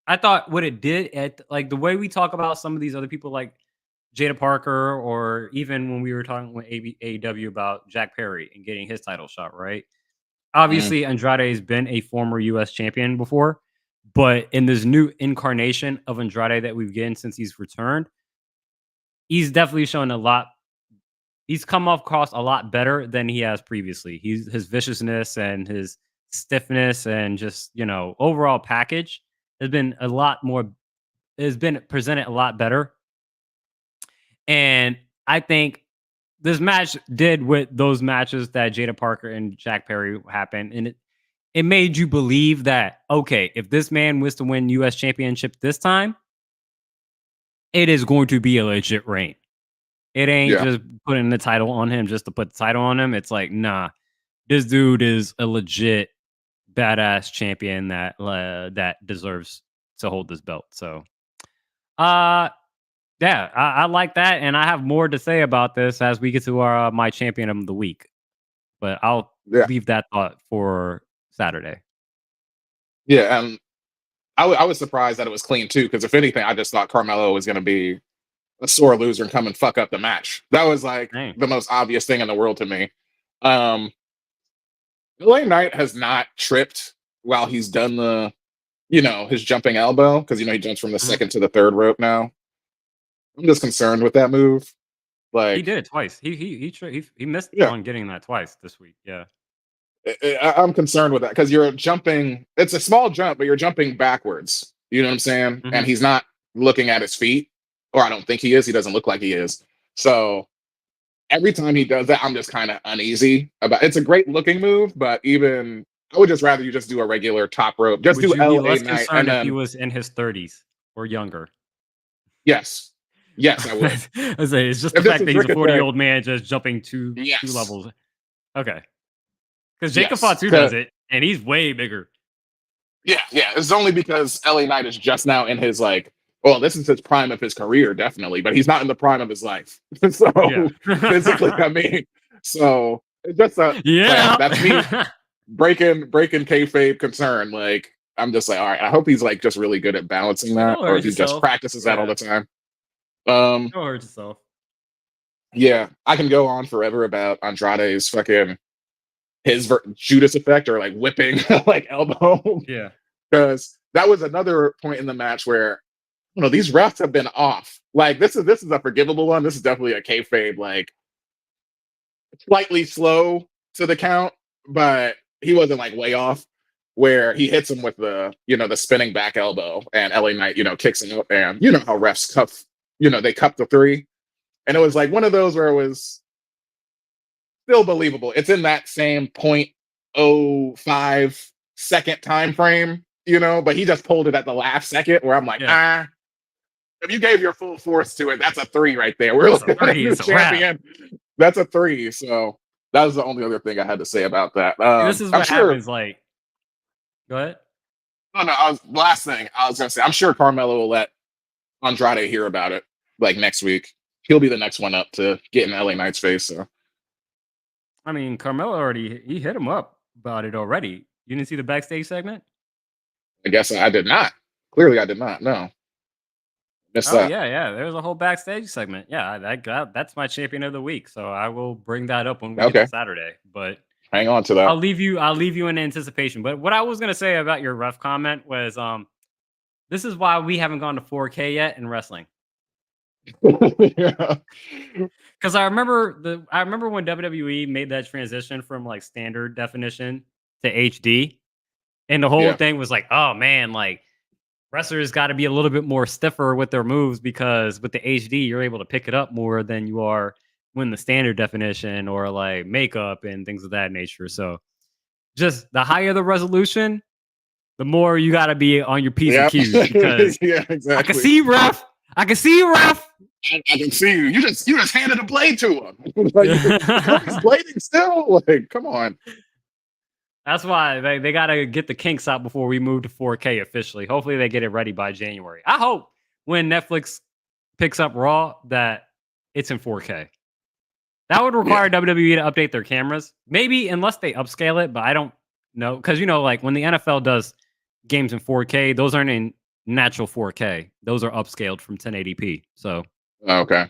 I thought what it did at like the way we talk about some of these other people like Jada Parker, or even when we were talking with AEW about Jack Perry and getting his title shot, right? Mm, Obviously, Andrade has been a former US champion before, but in this new incarnation of Andrade that we've gotten since he's returned, he's definitely shown a lot. He's come off across a lot better than he has previously. His viciousness and his stiffness and just overall package has been a lot more. Has been presented a lot better, and I think this match did with those matches that Jada Parker and Jack Perry happened, and it made you believe that, okay, if this man was to win US championship this time, it is going to be a legit reign. It ain't yeah, just putting the title on him just to put the title on him. It's like, nah, this dude is a legit badass champion that deserves to hold this belt. So, uh, yeah, I like that, and I have more to say about this as we get to our my champion of the week. But I'll yeah, leave that thought for Saturday. yeah. And I was surprised that it was clean too, because if anything, I just thought Carmelo was going to be a sore loser and come and fuck up the match. That was like Dang. the most obvious thing in the world to me. Um, LA Knight has not tripped while he's done his jumping elbow, because he jumps from the Mhm. second to the third rope now. I'm just concerned with that move. He Like, did twice. He missed yeah, on getting that twice this week. Yeah. I'm concerned with that because you're jumping. It's a small jump, but you're jumping backwards. You know what I'm saying? And Mhm. he's not looking at his feet, or I don't think he is. He doesn't look like he is. So every time he does that, I'm just kind of uneasy about. It's a great looking move, but even I would just rather you just do a regular top rope. Just Would do you be LA less Knight, and concerned if he then was in his 30s or younger? yes, yes, I would. I say it's just the If this fact is that he's a Ricochet, 40-year-old man just jumping two yes, levels. Okay, because Jacob yes, Fatu does it, and he's way bigger. yeah. It's only because LA Knight is just now in his like, well, this is his prime of his career, definitely, but he's not in the prime of his life. Yeah. So physically, I mean, so it's just a like that's me Yeah. breaking kayfabe concern. Like I'm just like, all right, I hope he's like just really good at balancing that, Don't or hurt if he just yourself. practices that all Yeah. the time. Um, Don't hurt yourself. yeah, I can go on forever about Andrade's fucking Judas effect or like whipping like elbow Yeah. because that was another point in the match where these refs have been off. Like this is a forgivable one. This is definitely a kayfabe like slightly slow to the count, but he wasn't like way off. Where he hits him with the spinning back elbow, and LA Knight kicks him up, and you know how refs cuff they cup the three, and it was like one of those where it was still believable. It's in that same 0.05 second time frame, but he just pulled it at the last second where I'm like, Yeah. if you gave your full force to it, that's a three right there. We're That's a looking at a three. new It's a wrap. champion. That's a three. So that was the only other thing I had to say about that. This is I'm what sure. happens. Like, go ahead. No, no. Last thing I was gonna say. I'm sure Carmelo will let Andrade hear about it like next week. He'll be the next one up to get in LA Knight's face. So I mean, Carmelo he hit him up about it already. You didn't see the backstage segment? I guess I did not. Clearly, I did not. No, missed Oh that. yeah. There's a whole backstage segment. Yeah, that's my champion of the week. So I will bring that up when we get to Okay, Saturday. But hang on to that. I'll leave you in anticipation. But what I was gonna say about your ref comment was this is why we haven't gone to 4K yet in wrestling. Yeah. Because I remember when WWE made that transition from like standard definition to HD, and the whole Yeah. thing was like, oh man, like wrestlers got to be a little bit more stiffer with their moves because with the HD you're able to pick it up more than you are when the standard definition or like makeup and things of that nature. So just the higher the resolution, the more you got to be on your P's and Yeah. Q's because Yeah, I can exactly. see you, ref. I can see you, ref. I can see you. You just handed a blade to him. Like, he's blading still. Like, come on. That's why they got to get the kinks out before we move to 4K officially. Hopefully, they get it ready by January. I hope when Netflix picks up Raw that it's in 4K. That would require WWE to update their cameras. Maybe unless they upscale it, but I don't know. Because, like when the NFL does games in 4K, those aren't in natural 4K. Those are upscaled from 1080p. So, Okay.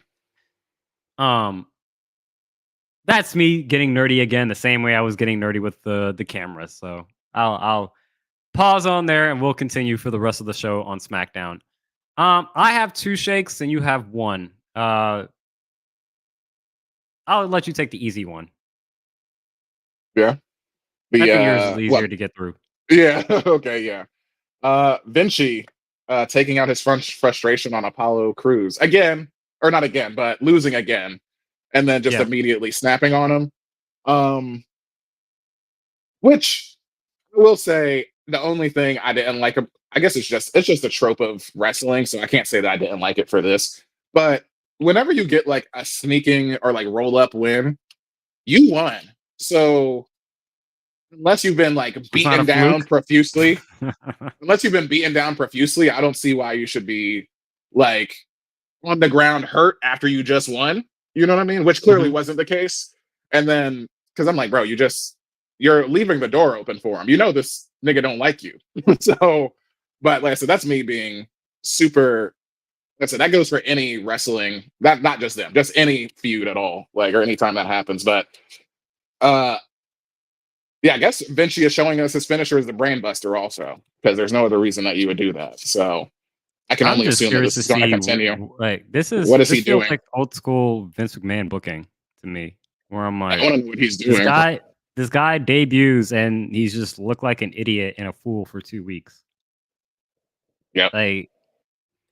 that's me getting nerdy again, the same way I was getting nerdy with the cameras. So I'll pause on there and we'll continue for the rest of the show on SmackDown. I have two shakes and you have one. I'll let you take the easy one. Yeah. I think yours is easier What? to get through. Yeah. Okay. Yeah. Vinci taking out his frustration on Apollo Cruz again, or not again, but losing again, and then just Yeah. immediately snapping on him. Which I will say the only thing I didn't like, I guess it's just a trope of wrestling, so I can't say that I didn't like it for this. But whenever you get like a sneaking or like roll up win, you won. So unless you've been like It's not a beaten down fluke. profusely, I don't see why you should be like on the ground hurt after you just won. You know what I mean? Which clearly Mhm. wasn't the case. And then because I'm like, bro, you're leaving the door open for him. You know this nigga don't like you. So, but like I said, that's me being super. That's it. That goes for any wrestling. That not just them, just any feud at all, like or anytime that happens. But uh yeah, I guess Vinci is showing us his finisher is the brain buster also, because there's no other reason that you would do that. So I can I'm only just assume that curious this to is going to see continue. like What is this he feels doing? like old school Vince McMahon booking to me, where I'm I like, want to know what he's this doing. guy this guy debuts and he's just looked like an idiot and a fool for 2 weeks. Yep. Like,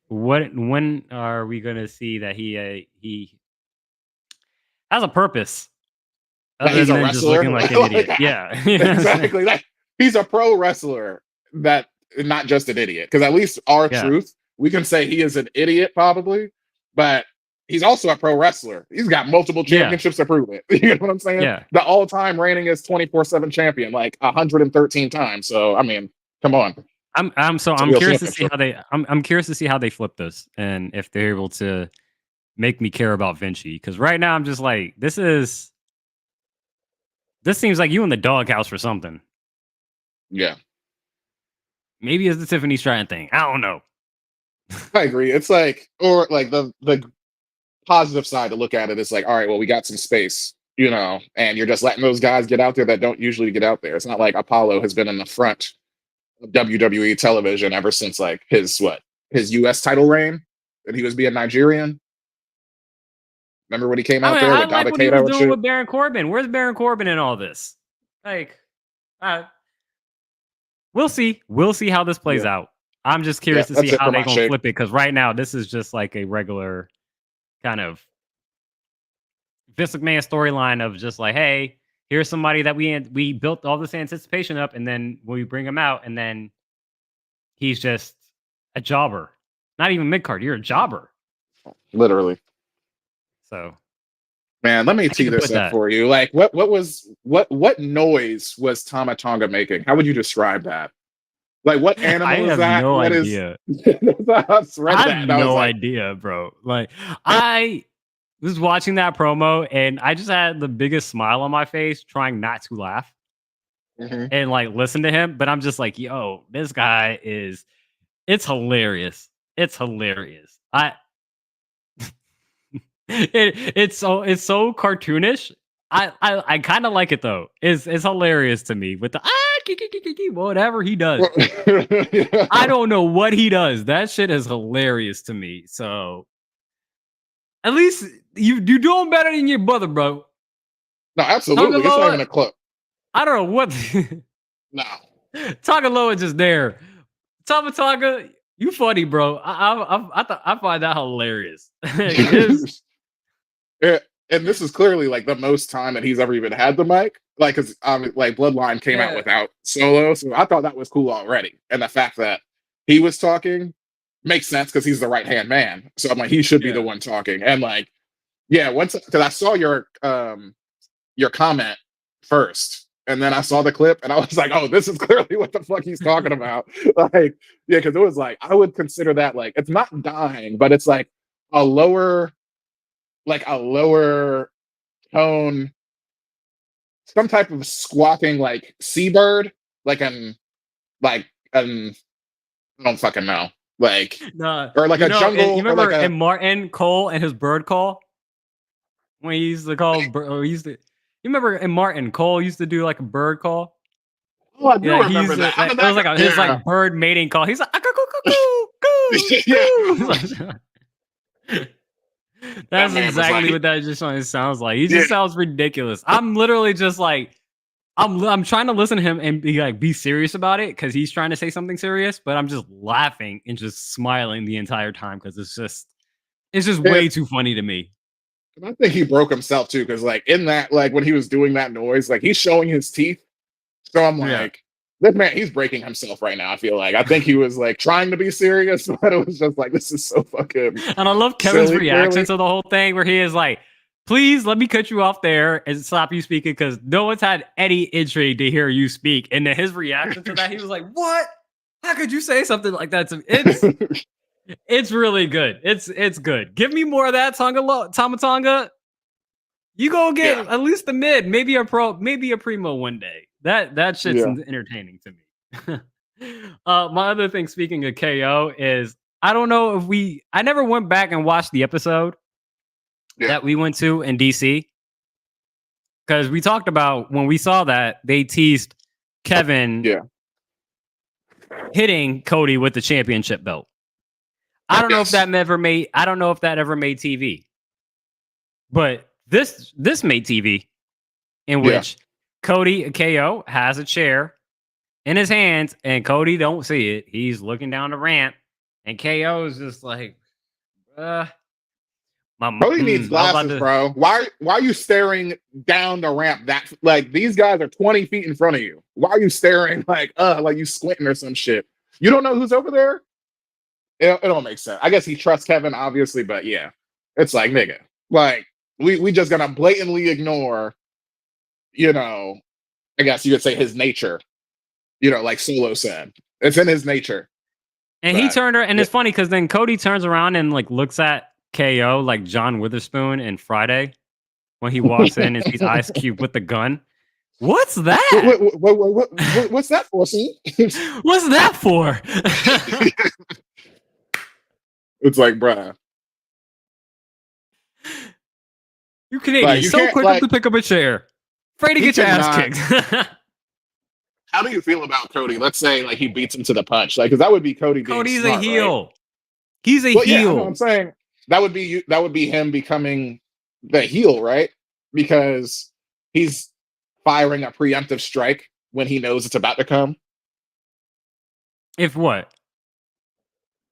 when are we gonna see that he has a purpose That other he's a than just wrestler. looking like an Like, idiot? Yeah, you know what I'm saying? exactly. he's a pro wrestler that not just an idiot. Because at least our Yeah. truth, we can say he is an idiot probably, but he's also a pro wrestler. He's got multiple Yeah. championships to prove it. You know what I'm saying? Yeah. The all-time reigning is 24/7 champion, like 113 times. So I mean, come on. I'm It's a real curious to see championship. how they I'm curious to see how they flip this and if they're able to make me care about Vinci. Because right now I'm just like, this seems like you in the doghouse for something. Yeah, Maybe it's the Tiffany Stratton thing. I don't know. I agree. It's like, or like the positive side to look at it is like, all right, well, we got some space, you know, and you're just letting those guys get out there that don't usually get out there. It's not like Apollo has been in the front of WWE television ever since like his US title reign, and he was being Nigerian. Remember when he came I out mean, there I with like Dada what he was Kato and doing shit? with Baron Corbin. Where's Baron Corbin in all this? Like, uh, we'll see. We'll see how this plays Yeah, out. I'm just yeah, curious to see that's it how for they my gonna shake. flip it because right now this is just like a regular kind of Vince McMahon storyline of just like, hey, here's somebody that we built all this anticipation up, and then we bring him out, and then he's just a jobber. Not even mid card. You're a jobber. Literally. So Man, let me I hate tee to this put up that. for you. Like, what noise was Tama Tonga making? How would you describe that? Like, what I animal is have that? no What is? idea. I read I have that and I was no like, idea, bro. Like I was watching that promo and I just had the biggest smile on my face, trying not to laugh mhm. and like listen to him. But I'm just like, yo, this guy is it's hilarious. It's hilarious. It's so cartoonish. I kind of like it though. It's hilarious to me with the whatever he does. I Yeah. don't know what he does. That shit is hilarious to me. So at least you doing better than your brother, bro. No, absolutely. It's not even Tangaloa, a club. I don't know what No. Tangaloa just there. Tamatanga, you funny, bro. I find that hilarious. His Yeah, and this is clearly like the most time that he's ever even had the mic. Like, cause like Bloodline came out yeah without Solo, so I thought that was cool already. And the fact that he was talking makes sense because he's the right hand man. So I'm like, he should be the yeah one talking. And like, yeah, once because I saw your comment first, and then I saw the clip, and I was like, oh, this is clearly what the fuck he's talking about. Like, yeah, because it was like I would consider that like it's not dying, but it's a lower a lower tone, some type of squawking like seabird, like like an I don't fucking know, like nah. or like You a know, and you jungle or like remember in a Martin Cole and his bird call when he used to call or he used to. You remember in Martin Cole used to do like a bird call. oh I do Yeah, he remember used that. to How like did it was that go? like his Yeah, like bird mating call. He's like "Ah, coo, coo, coo, yeah. coo, coo." That That's man was exactly like, what that just sounds like. He yeah, just sounds ridiculous. I'm literally just like I'm trying to listen to him and be serious about it because he's trying to say something serious, but I'm just laughing and just smiling the entire time because it's just yeah. way too funny to me. And I think he broke himself too, because like in that, like when he was doing that noise, like he's showing his teeth. So I'm Yeah. like, this man, he's breaking himself right now. I feel like I think he was like trying to be serious, but it was just like this is so fucking And I love Kevin's silly. reaction Clearly, to the whole thing where he is like, please let me cut you off there and stop you speaking because no one's had any intrigue to hear you speak. And then his reaction to that, he was like, what? How could you say something like that to me? It's really good. It's good. Give me more of that, Tomatonga. You go get yeah, at least the mid, maybe a pro, maybe a primo one day. That shit's yeah, entertaining to me. My other thing, speaking of KO, is I don't know if I never went back and watched the episode yeah, that we went to in DC because we talked about when we saw that they teased Kevin yeah, hitting Cody with the championship belt. I don't know if yes, that ever made. I don't know if that ever made TV, but this made TV in yeah, which Cody KO has a chair in his hands, and Cody don't see it. He's looking down the ramp, and KO is just like, uh, Cody needs I was about glasses, to. bro. Why are you staring down the ramp? That like these guys are 20 feet in front of you. Why are you staring like you squinting or some shit? You don't know who's over there? It don't make sense. I guess he trusts Kevin, obviously, but yeah, it's like nigga, like we just gonna blatantly ignore, you know, I guess you could say his nature, like Solo said, it's in his nature. And he But turned her, and yeah. it's funny because then Cody turns around and like looks at KO like John Witherspoon in Friday when he walks in and sees Ice Cube with the gun. What's that? What's that for? See? What's that for? It's like, bruh. You Canadian, Like you so can't quick up like to pick up a chair, afraid to he get your ass cannot. kicked. How do you feel about Cody? Let's say like he beats him to the punch, like because that would be Cody being Cody's a smart, right? heel. He's a Well, yeah, I know. I'm heel. saying that would be you. That would be him becoming the heel, right? Because he's firing a preemptive strike when he knows it's about to come. If what?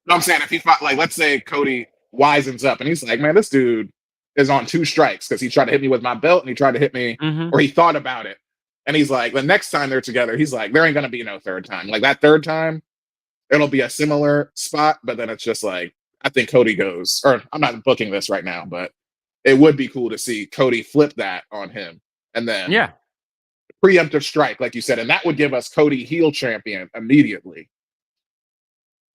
No, I'm saying if he fought, like, let's say Cody wisens up and he's like, man, this dude is on 2 strikes because he tried to hit me with my belt and he tried to hit me, Mm-hmm. or he thought about it. And he's like, the next time they're together, he's like, there ain't gonna be no third time. Like that third time, it'll be a similar spot, but then it's just like, I think Cody goes, or I'm not booking this right now, but it would be cool to see Cody flip that on him and then Yeah. preemptive strike, like you said, and that would give us Cody heel champion immediately.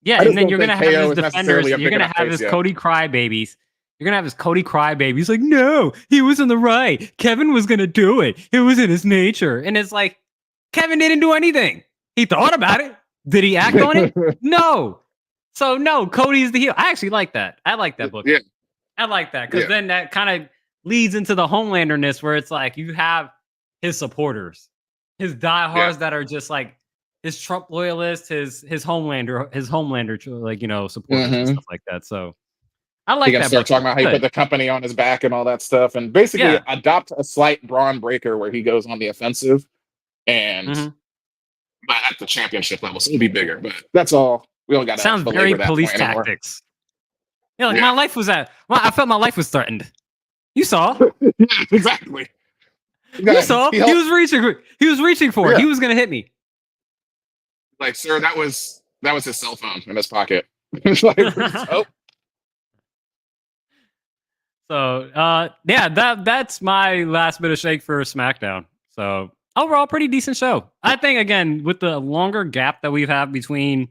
Yeah, I and just then don't you're think gonna have KO his is defenders. necessarily a You're big gonna enough have face his yet. Cody crybabies. You're gonna have his Cody crybaby. He's like, no, he was in the right. Kevin was gonna do it. It was in his nature. And it's like, Kevin didn't do anything. He thought about it. Did he act on it? No. So no, Cody's the heel. I actually like that. I like that book. Yeah. I like that because Yeah. then that kind of leads into the Homelanderness where it's like you have his supporters, his diehards that are just like his Trump loyalists, his Homelander, like supporters and Mhm. stuff like that. So I He like can that start book. talking about how he put Good. the company on his back and all that stuff, and basically Yeah. adopt a slight Braun Breaker where he goes on the offensive, and hmm but at the championship level, so it'll be bigger. But that's all. We don't got to Sounds very belabor that police point anymore. tactics. Yeah, like Yeah. my life was at. Well, I felt my life was threatened. You saw. Yeah, exactly. You saw. He He helped. was reaching. He was reaching for it. Yeah. He was gonna hit me. Like, sir, that was his cell phone in his pocket. It's like, oh, So yeah, that's my last bit of shake for SmackDown. So overall, pretty decent show. I think again with the longer gap that we've had between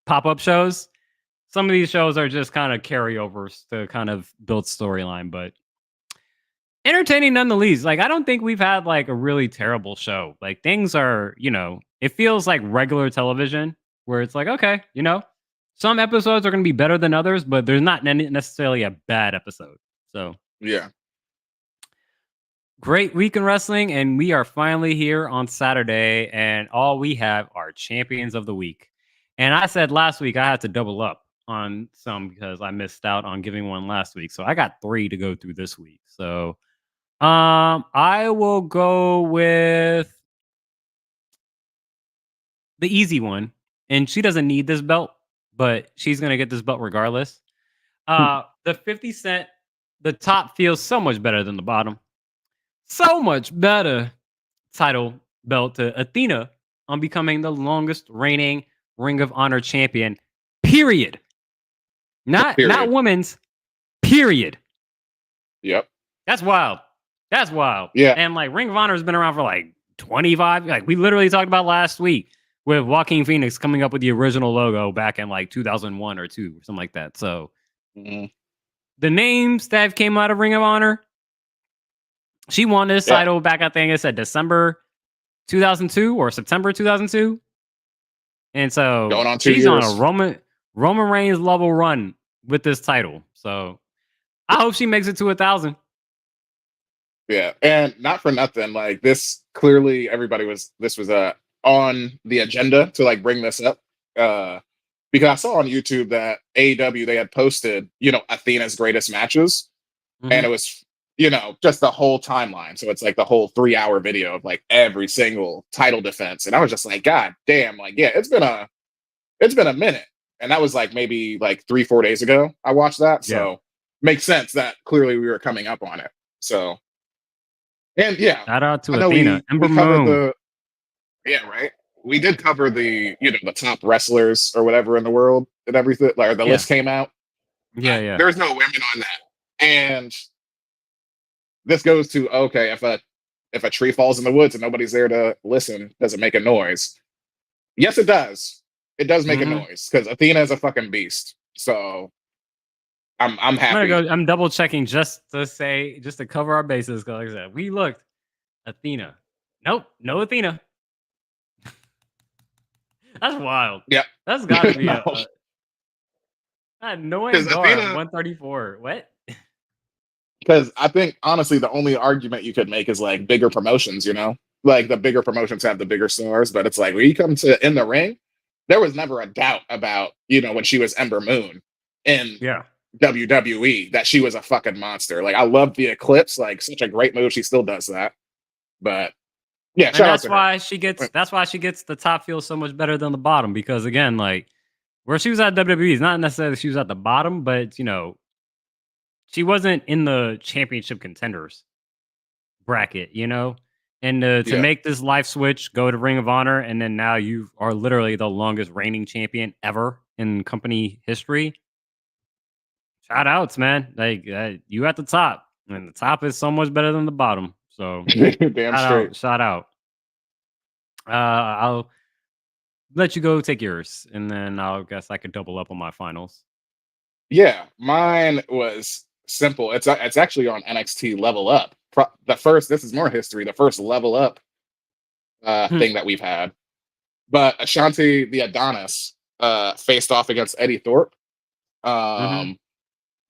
pop-up shows, some of these shows are just kind of carryovers to kind of build storyline, but entertaining nonetheless. Like I don't think we've had like a really terrible show. Like things are, it feels like regular television where it's like, okay, some episodes are going to be better than others, but there's not necessarily a bad episode. So yeah. great week in wrestling, and we are finally here on Saturday, and all we have are champions of the week. And I said last week I had to double up on some because I missed out on giving one last week. So I got 3 to go through this week. So I will go with the easy one, and she doesn't need this belt, but she's gonna get this belt regardless. The 50 Cent, the top feels so much better than the bottom. So much better title belt to Athena on becoming the longest reigning Ring of Honor champion. Period. Not Period. women's. Period. Yep. That's wild. That's wild. Yeah. And like Ring of Honor has been around for like 25. Like we literally talked about last week with Joaquin Phoenix coming up with the original logo back in like 2001 or 2 or something like that. So the names that came out of Ring of Honor, she won this title back, I think it said December 2002 or September 2002. And so Going on 2 she's years. on a Roman Reigns level run with this title. So I hope she makes it to 1,000. Yeah, and not for nothing, like this clearly this was on the agenda to like bring this up. Because I saw on YouTube that AEW they had posted, Athena's greatest matches, and it was, just the whole timeline. So it's like the whole 3-hour video of like every single title defense. And I was just like, God damn, like, yeah, it's been a minute. and that was like maybe like 3-4 days ago. I watched that, Yeah. so makes sense that clearly we were coming up on it. So, and yeah, Shout out to I know Athena. Ember we covered Moon. the right. We did cover the the top wrestlers or whatever in the world and everything. Like the Yeah. list came out. Yeah. There's no women on that, and this goes to okay if a tree falls in the woods and nobody's there to listen, does it make a noise? Yes, it does. It does make a noise because Athena is a fucking beast. So I'm happy. I'm double checking just to cover our bases. Because like I said, we looked Athena. Nope, no Athena. That's wild. Yeah, That's got to be no. No Because Angar Athena, 134. What? because I think honestly the only argument you could make is like bigger promotions. Like the bigger promotions have the bigger stars, but it's like when you come to in the ring, there was never a doubt about when she was Ember Moon in Yeah. WWE that she was a fucking monster. Like I love the Eclipse, like such a great move. She still does that. But yeah, And shout out that's to her. why she gets the top feel so much better than the bottom because again, like where she was at WWE is not necessarily she was at the bottom, but she wasn't in the championship contenders bracket, And to Yeah. make this life switch, go to Ring of Honor, and then now you are literally the longest reigning champion ever in company history. Shout outs, man! Like you at the top, and the top is so much better than the bottom. So Damn straight. Shout out. I'll let you go take yours, and then I guess I could double up on my finals. Yeah, mine was simple. It's actually on NXT Level Up. This is more history. The first Level Up thing that we've had. But Ashanti the Adonis faced off against Eddie Thorpe,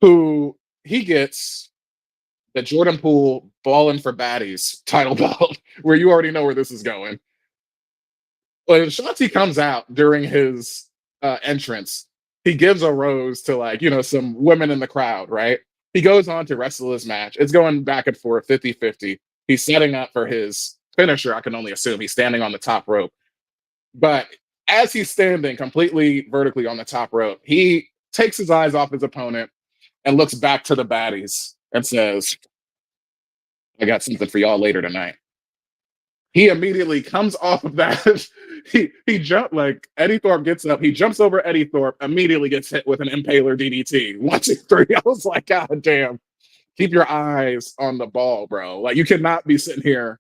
who he gets the Jordan Poole Ballin' for Baddies title belt, where you already know where this is going. When Ashanti comes out during his entrance, he gives a rose to some women in the crowd, right? He goes on to wrestle his match. It's going back and forth, 50-50. He's setting up for his finisher, I can only assume. He's standing on the top rope. But as he's standing completely vertically on the top rope, he takes his eyes off his opponent and looks back to the baddies and says, I got something for y'all later tonight. He immediately comes off of that. he jumped like Eddie Thorpe gets up. He jumps over Eddie Thorpe, immediately gets hit with an impaler DDT. 1, 2, 3. I was like, God damn. Keep your eyes on the ball, bro. Like you cannot be sitting here,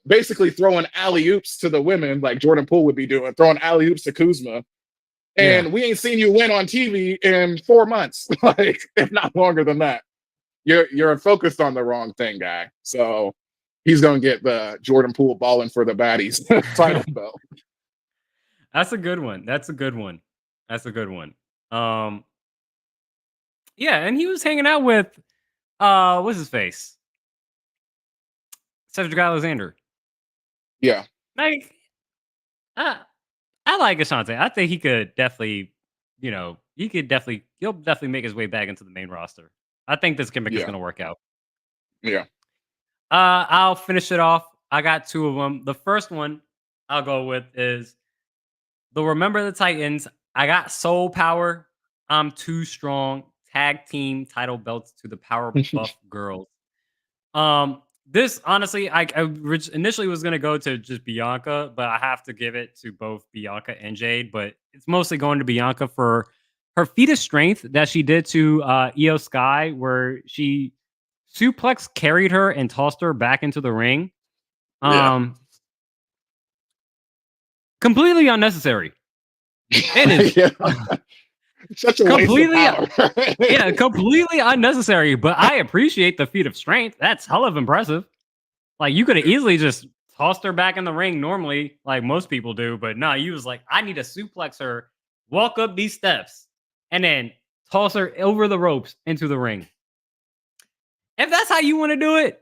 basically throwing alley-oops to the women like Jordan Poole would be doing, throwing alley-oops to Kuzma. And we ain't seen you win on TV in 4 months, like if not longer than that. You're focused on the wrong thing, guy. So he's gonna get the Jordan Poole Ballin' for the Baddies title belt. That's a good one. Yeah, and he was hanging out with what's his face? Cedric Alexander. Yeah. Like I like Ashanti. I think he could definitely, he'll definitely make his way back into the main roster. I think this gimmick is gonna work out. Yeah. I'll finish it off. I got 2 of them. The first one I'll go with is the Remember the Titans. I got Soul Power. I'm Too Strong. Tag team title belts to the Power Buff Girls. This honestly, I initially was gonna go to just Bianca, but I have to give it to both Bianca and Jade. But it's mostly going to Bianca for her feat of strength that she did to Io Sky, where she suplex carried her and tossed her back into the ring. Completely unnecessary. It is such a waste of power. Yeah, completely unnecessary. But I appreciate the feat of strength. That's hell of impressive. Like you could have easily just tossed her back in the ring normally, like most people do. But no, you was like, I need to suplex her, walk up these steps, and then toss her over the ropes into the ring. If that's how you want to do it,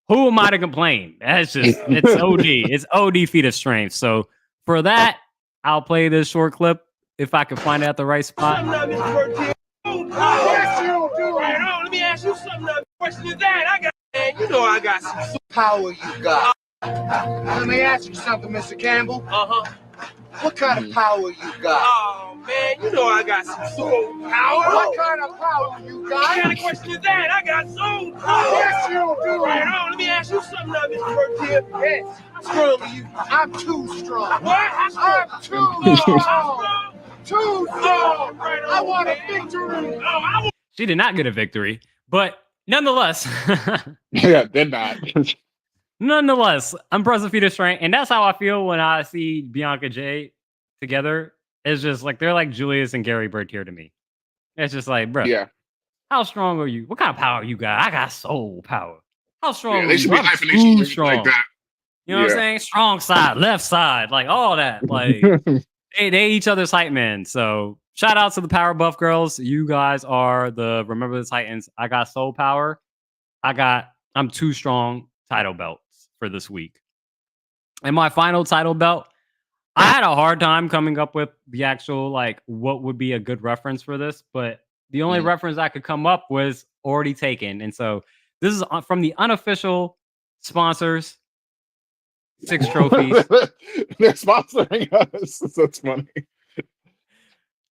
who am I to complain? That's just, it's OD. It's OD feat of strength. So for that, I'll play this short clip if I can find it at the right spot. Let me ask you something. The question is that I got some power you got. Let me ask you something, Mr. Campbell. What kind of power you got? Oh, man, you know I got some soul power. What kind of power you got? What kind of question is that? I got soul power. Yes, you do. Right on, let me ask you something now, Mr. Bertier. Yes. How strong are you? I'm too strong. What? I'm too strong. Too strong. Right on, I want a victory. Oh, She did not get a victory, but nonetheless, Yeah, did not. nonetheless, impressive feat of strength, and that's how I feel when I see Bianca Jay together. It's just like they're like Julius and Gary Bertier to me. It's just like, bro, Yeah. how strong are you? What kind of power you got? I got soul power. How strong Yeah, are they you? should Bro? be I'm hyping each too other strong. like that. You know what I'm saying? Strong side, left side, like all that. Like they each other's hype men. So shout out to the Power Buff girls. You guys are the Remember the Titans. I got soul power. I'm too strong title belts for this week. And my final title belt, I had a hard time coming up with the actual like what would be a good reference for this, but the only reference I could come up was already taken. And so this is from the unofficial sponsors, 6 trophies. They're sponsoring us. That's funny.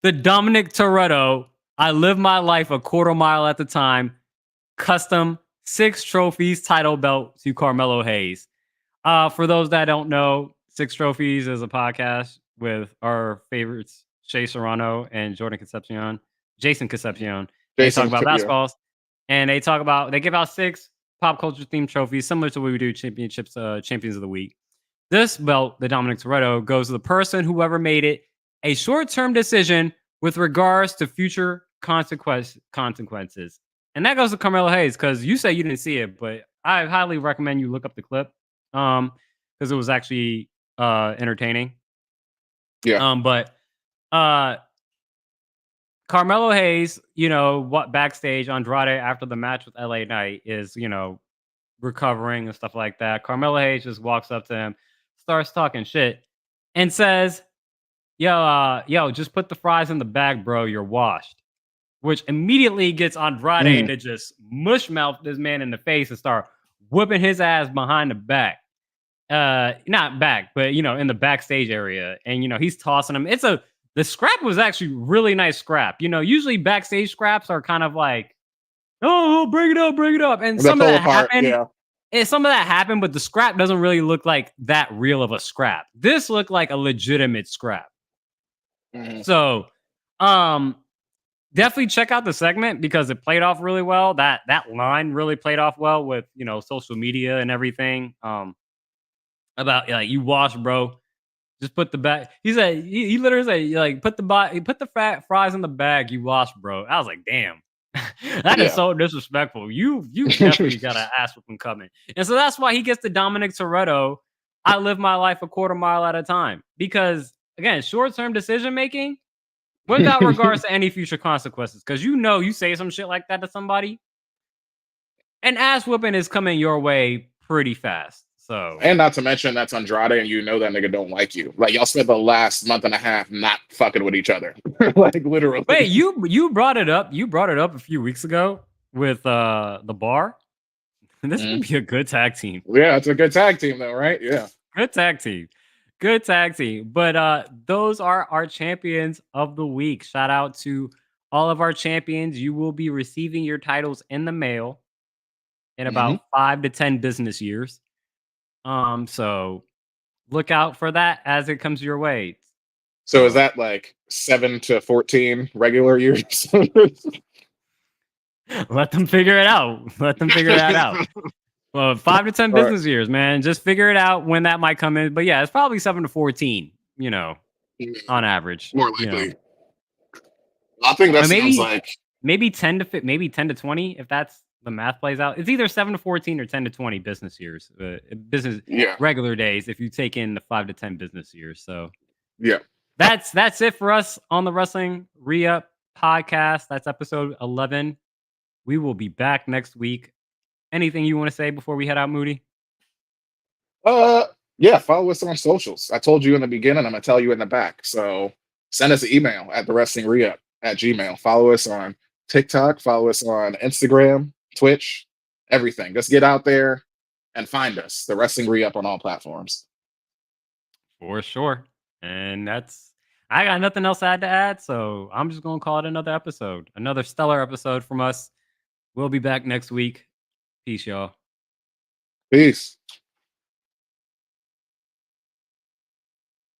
The Dominic Toretto, I live my life a quarter mile at the time, custom 6 trophies title belt to Carmelo Hayes. For those that don't know, 6 Trophies is a podcast with our favorites, Shea Serrano and Jason Concepcion. They talk Jason, about yeah. basketballs, and they give out 6 pop culture themed trophies, similar to what we do championships, champions of the week. This belt, the Dominic Toretto, goes to the person whoever made it a short-term decision with regards to future consequences. And that goes to Carmelo Hayes, because you say you didn't see it, but I highly recommend you look up the clip. Because it was actually entertaining. Yeah. But Carmelo Hayes, what backstage Andrade after the match with LA Knight is, recovering and stuff like that. Carmelo Hayes just walks up to him, starts talking shit, and says, yo, just put the fries in the bag, bro. You're washed. Which immediately gets Andrade to just mushmouth this man in the face and start whipping his ass behind the back. Not back, but in the backstage area, and he's tossing him. The scrap was actually really nice scrap. Usually backstage scraps are kind of like, oh, bring it up, and some of that happened. Yeah. And some of that happened, but the scrap doesn't really look like that real of a scrap. This looked like a legitimate scrap. So, definitely check out the segment because it played off really well. That line really played off well with social media and everything. About like you wash, bro. Just put the bag. He said he literally said like put the fat fries in the bag. You wash, bro. I was like, damn, that is so disrespectful. You definitely got an ass whooping coming, and so that's why he gets the Dominic Toretto. I live my life a quarter mile at a time because again, short term decision making without regards to any future consequences. Because you say some shit like that to somebody, an ass whooping is coming your way pretty fast. So, and not to mention that's Andrade, and that nigga don't like you. Like y'all spent the last month and a half not fucking with each other, like literally. Wait, you brought it up. You brought it up a few weeks ago with the bar. This would be a good tag team. Yeah, it's a good tag team though, right? Yeah, good tag team, good tag team. But those are our champions of the week. Shout out to all of our champions. You will be receiving your titles in the mail in about 5 to 10 business years. So look out for that as it comes your way. So is that like 7 to 14 regular years? Let them figure it out. Let them figure that out. Well, 5 to 10 business years, man. Just figure it out when that might come in. But yeah, it's probably 7 to 14, on average. More likely. I think that sounds like maybe 10 to 20 if that's the math plays out. It's either 7 to 14 or 10 to 20 business years. Regular days if you take in the 5 to 10 business years. So yeah. That's it for us on the Wrestling Re-Up podcast. That's episode 11. We will be back next week. Anything you want to say before we head out, Moody? Yeah, follow us on socials. I told you in the beginning, I'm gonna tell you in the back. So send us an email at thewrestlingreup@gmail. Follow us on TikTok, follow us on Instagram, Twitch, everything. Just get out there and find us, the Wrestling Re-Up on all platforms. For sure. And I got nothing else I had to add, so I'm just gonna call it another episode. Another stellar episode from us. We'll be back next week. Peace, y'all. Peace.